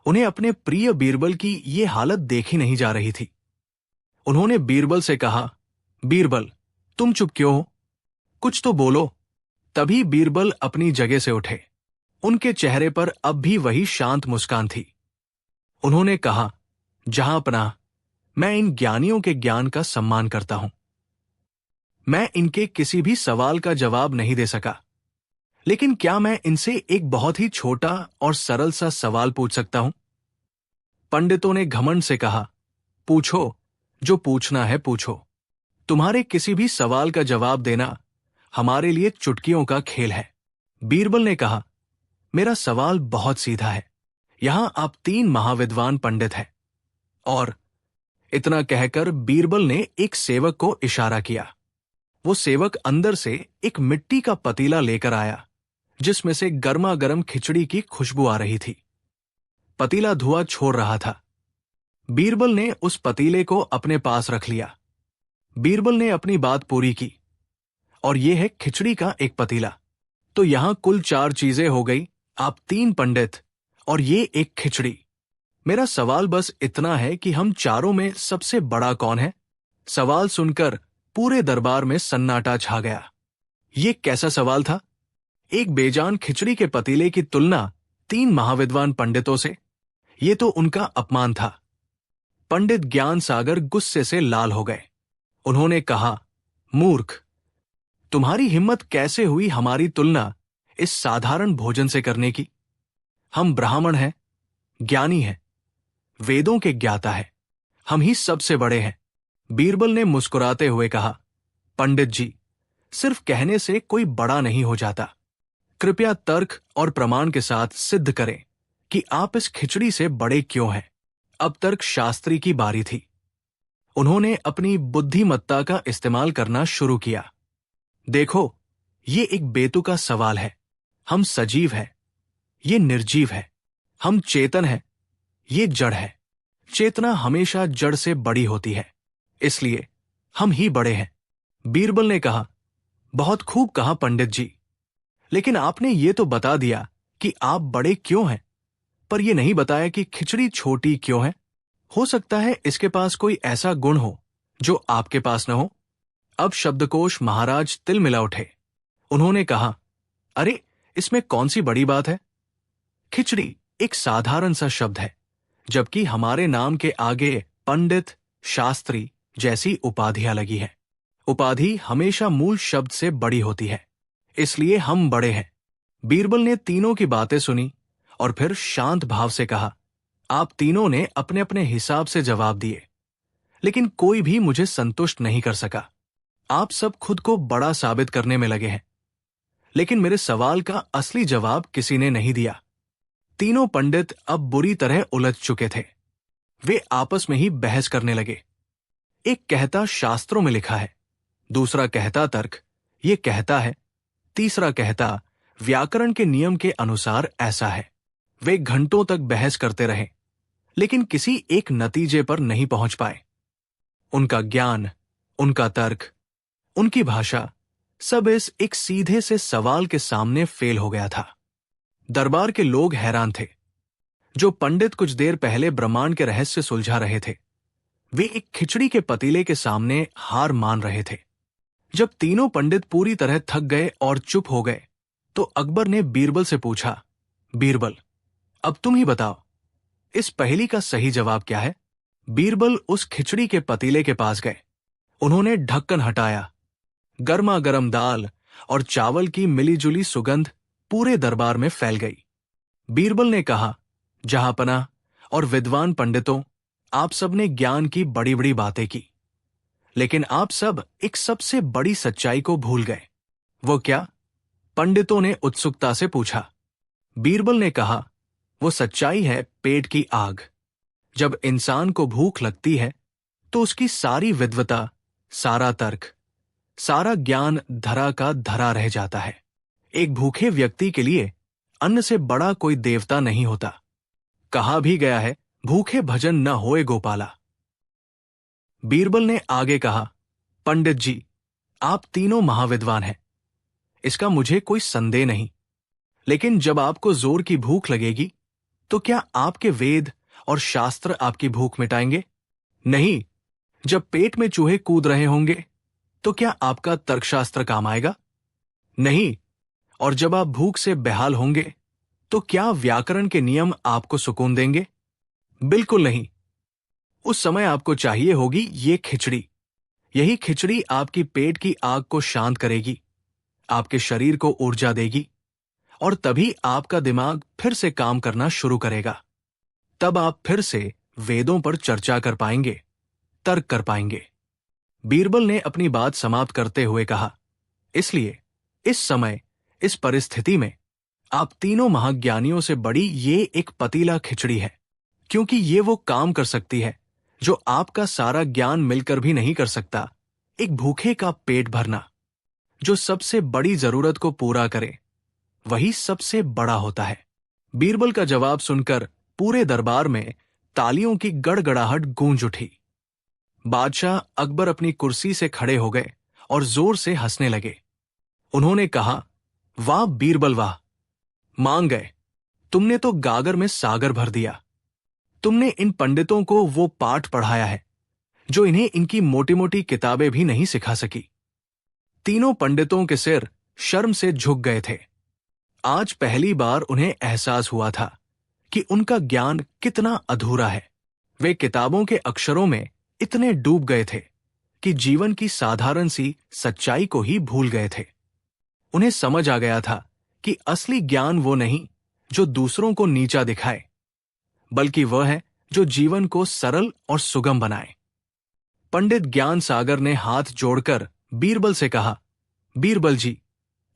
उन्हें अपने प्रिय बीरबल की ये हालत देखी नहीं जा रही थी। उन्होंने बीरबल से कहा, बीरबल, तुम चुप क्यों हो? कुछ तो बोलो। तभी बीरबल अपनी जगह से उठे। उनके चेहरे पर अब भी वही शांत मुस्कान थी। उन्होंने कहा, जहांपनाह, मैं इन ज्ञानियों के ज्ञान का सम्मान करता हूं। मैं इनके किसी भी सवाल का जवाब नहीं दे सका, लेकिन क्या मैं इनसे एक बहुत ही छोटा और सरल सा सवाल पूछ सकता हूं? पंडितों ने घमंड से कहा, पूछो, जो पूछना है पूछो। तुम्हारे किसी भी सवाल का जवाब देना हमारे लिए चुटकियों का खेल है। बीरबल ने कहा, मेरा सवाल बहुत सीधा है। यहां आप 3 महाविद्वान पंडित हैं। और इतना कहकर बीरबल ने एक सेवक को इशारा किया। वो सेवक अंदर से एक मिट्टी का पतीला लेकर आया, जिसमें से गर्मा गर्म खिचड़ी की खुशबू आ रही थी। पतीला धुआं छोड़ रहा था। बीरबल ने उस पतीले को अपने पास रख लिया। बीरबल ने अपनी बात पूरी की, और यह है खिचड़ी का एक पतीला। तो यहां कुल 4 चीजें हो गई, आप 3 पंडित और ये एक खिचड़ी। मेरा सवाल बस इतना है कि हम चारों में सबसे बड़ा कौन है? सवाल सुनकर पूरे दरबार में सन्नाटा छा गया। ये कैसा सवाल था? एक बेजान खिचड़ी के पतीले की तुलना 3 महाविद्वान पंडितों से? ये तो उनका अपमान था। पंडित ज्ञान सागर गुस्से से लाल हो गए। उन्होंने कहा, मूर्ख, तुम्हारी हिम्मत कैसे हुई हमारी तुलना इस साधारण भोजन से करने की? हम ब्राह्मण हैं, ज्ञानी हैं, वेदों के ज्ञाता हैं। हम ही सबसे बड़े हैं। बीरबल ने मुस्कुराते हुए कहा, पंडित जी, सिर्फ कहने से कोई बड़ा नहीं हो जाता। कृपया तर्क और प्रमाण के साथ सिद्ध करें कि आप इस खिचड़ी से बड़े क्यों हैं। अब तर्क शास्त्री की बारी थी। उन्होंने अपनी बुद्धिमत्ता का इस्तेमाल करना शुरू किया। देखो, ये एक बेतुका सवाल है। हम सजीव हैं, ये निर्जीव है। हम चेतन हैं, ये जड़ है। चेतना हमेशा जड़ से बड़ी होती है, इसलिए हम ही बड़े हैं। बीरबल ने कहा, बहुत खूब कहा पंडित जी, लेकिन आपने ये तो बता दिया कि आप बड़े क्यों हैं, पर यह नहीं बताया कि खिचड़ी छोटी क्यों है। हो सकता है इसके पास कोई ऐसा गुण हो जो आपके पास न हो। अब शब्दकोश महाराज तिलमिला उठे। उन्होंने कहा, अरे, इसमें कौन सी बड़ी बात है? खिचड़ी एक साधारण सा शब्द है, जबकि हमारे नाम के आगे पंडित, शास्त्री जैसी उपाधियां लगी है। उपाधि हमेशा मूल शब्द से बड़ी होती है, इसलिए हम बड़े हैं। बीरबल ने तीनों की बातें सुनी और फिर शांत भाव से कहा, आप तीनों ने अपने अपने हिसाब से जवाब दिए, लेकिन कोई भी मुझे संतुष्ट नहीं कर सका। आप सब खुद को बड़ा साबित करने में लगे हैं, लेकिन मेरे सवाल का असली जवाब किसी ने नहीं दिया। तीनों पंडित अब बुरी तरह उलझ चुके थे। वे आपस में ही बहस करने लगे। एक कहता शास्त्रों में लिखा है, दूसरा कहता तर्क ये कहता है, तीसरा कहता व्याकरण के नियम के अनुसार ऐसा है। वे घंटों तक बहस करते रहे, लेकिन किसी एक नतीजे पर नहीं पहुंच पाए। उनका ज्ञान, उनका तर्क उनकी भाषा, सब इस एक सीधे से सवाल के सामने फेल हो गया था। दरबार के लोग हैरान थे। जो पंडित कुछ देर पहले ब्रह्मांड के रहस्य सुलझा रहे थे, वे एक खिचड़ी के पतीले के सामने हार मान रहे थे। जब तीनों पंडित पूरी तरह थक गए और चुप हो गए, तो अकबर ने बीरबल से पूछा, बीरबल, अब तुम ही बताओ, इस पहेली का सही जवाब क्या है? बीरबल उस खिचड़ी के पतीले के पास गए। उन्होंने ढक्कन हटाया। गर्मा गर्म दाल और चावल की मिलीजुली सुगंध पूरे दरबार में फैल गई। बीरबल ने कहा, जहांपना और विद्वान पंडितों, आप सब ने ज्ञान की बड़ी बड़ी बातें की, लेकिन आप सब एक सबसे बड़ी सच्चाई को भूल गए। वो क्या? पंडितों ने उत्सुकता से पूछा। बीरबल ने कहा, वो सच्चाई है पेट की आग। जब इंसान को भूख लगती है, तो उसकी सारी विद्वता, सारा तर्क, सारा ज्ञान धरा का धरा रह जाता है। एक भूखे व्यक्ति के लिए अन्न से बड़ा कोई देवता नहीं होता। कहा भी गया है, भूखे भजन न होए गोपाला। बीरबल ने आगे कहा, पंडित जी, आप तीनों महाविद्वान हैं, इसका मुझे कोई संदेह नहीं। लेकिन जब आपको जोर की भूख लगेगी, तो क्या आपके वेद और शास्त्र आपकी भूख मिटाएंगे? नहीं। जब पेट में चूहे कूद रहे होंगे, तो क्या आपका तर्कशास्त्र काम आएगा? नहीं। और जब आप भूख से बेहाल होंगे, तो क्या व्याकरण के नियम आपको सुकून देंगे? बिल्कुल नहीं। उस समय आपको चाहिए होगी ये खिचड़ी। यही खिचड़ी आपकी पेट की आग को शांत करेगी, आपके शरीर को ऊर्जा देगी, और तभी आपका दिमाग फिर से काम करना शुरू करेगा। तब आप फिर से वेदों पर चर्चा कर पाएंगे, तर्क कर पाएंगे। बीरबल ने अपनी बात समाप्त करते हुए कहा, इसलिए इस समय, इस परिस्थिति में आप तीनों महाज्ञानियों से बड़ी ये एक पतीला खिचड़ी है, क्योंकि ये वो काम कर सकती है जो आपका सारा ज्ञान मिलकर भी नहीं कर सकता। एक भूखे का पेट भरना, जो सबसे बड़ी जरूरत को पूरा करे, वही सबसे बड़ा होता है। बीरबल का जवाब सुनकर पूरे दरबार में तालियों की गड़गड़ाहट गूंज उठी। बादशाह अकबर अपनी कुर्सी से खड़े हो गए और जोर से हंसने लगे। उन्होंने कहा, वाह बीरबल वाह, मान गए। तुमने तो गागर में सागर भर दिया। तुमने इन पंडितों को वो पाठ पढ़ाया है जो इन्हें इनकी मोटी मोटी किताबें भी नहीं सिखा सकी। तीनों पंडितों के सिर शर्म से झुक गए थे। आज पहली बार उन्हें एहसास हुआ था कि उनका ज्ञान कितना अधूरा है। वे किताबों के अक्षरों में इतने डूब गए थे कि जीवन की साधारण सी सच्चाई को ही भूल गए थे। उन्हें समझ आ गया था कि असली ज्ञान वो नहीं जो दूसरों को नीचा दिखाए, बल्कि वह है जो जीवन को सरल और सुगम बनाए। पंडित ज्ञान सागर ने हाथ जोड़कर बीरबल से कहा, बीरबल जी,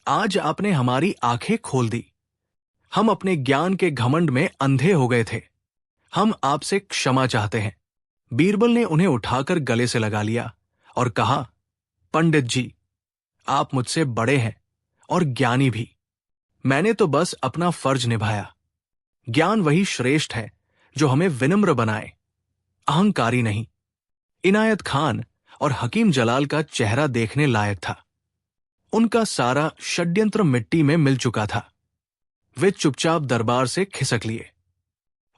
आज आपने हमारी आंखें खोल दी। हम अपने ज्ञान के घमंड में अंधे हो गए थे। हम आपसे क्षमा चाहते हैं। बीरबल ने उन्हें उठाकर गले से लगा लिया और कहा, पंडित जी, आप मुझसे बड़े हैं और ज्ञानी भी। मैंने तो बस अपना फर्ज निभाया। ज्ञान वही श्रेष्ठ है जो हमें विनम्र बनाए, अहंकारी नहीं। इनायत खान और हकीम जलाल का चेहरा देखने लायक था। उनका सारा षड्यंत्र मिट्टी में मिल चुका था। वे चुपचाप दरबार से खिसक लिए।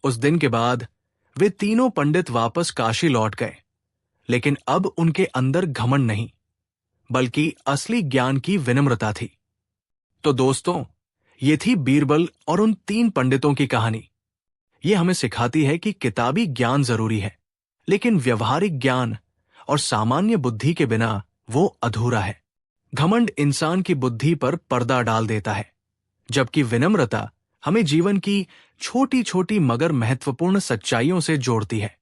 उस दिन के बाद वे तीनों पंडित वापस काशी लौट गए, लेकिन अब उनके अंदर घमंड नहीं, बल्कि असली ज्ञान की विनम्रता थी। तो दोस्तों, ये थी बीरबल और उन तीन पंडितों की कहानी। ये हमें सिखाती है कि किताबी ज्ञान जरूरी है, लेकिन व्यवहारिक ज्ञान और सामान्य बुद्धि के बिना वो अधूरा है। घमंड इंसान की बुद्धि पर पर्दा डाल देता है, जबकि विनम्रता हमें जीवन की छोटी छोटी मगर महत्वपूर्ण सच्चाइयों से जोड़ती है।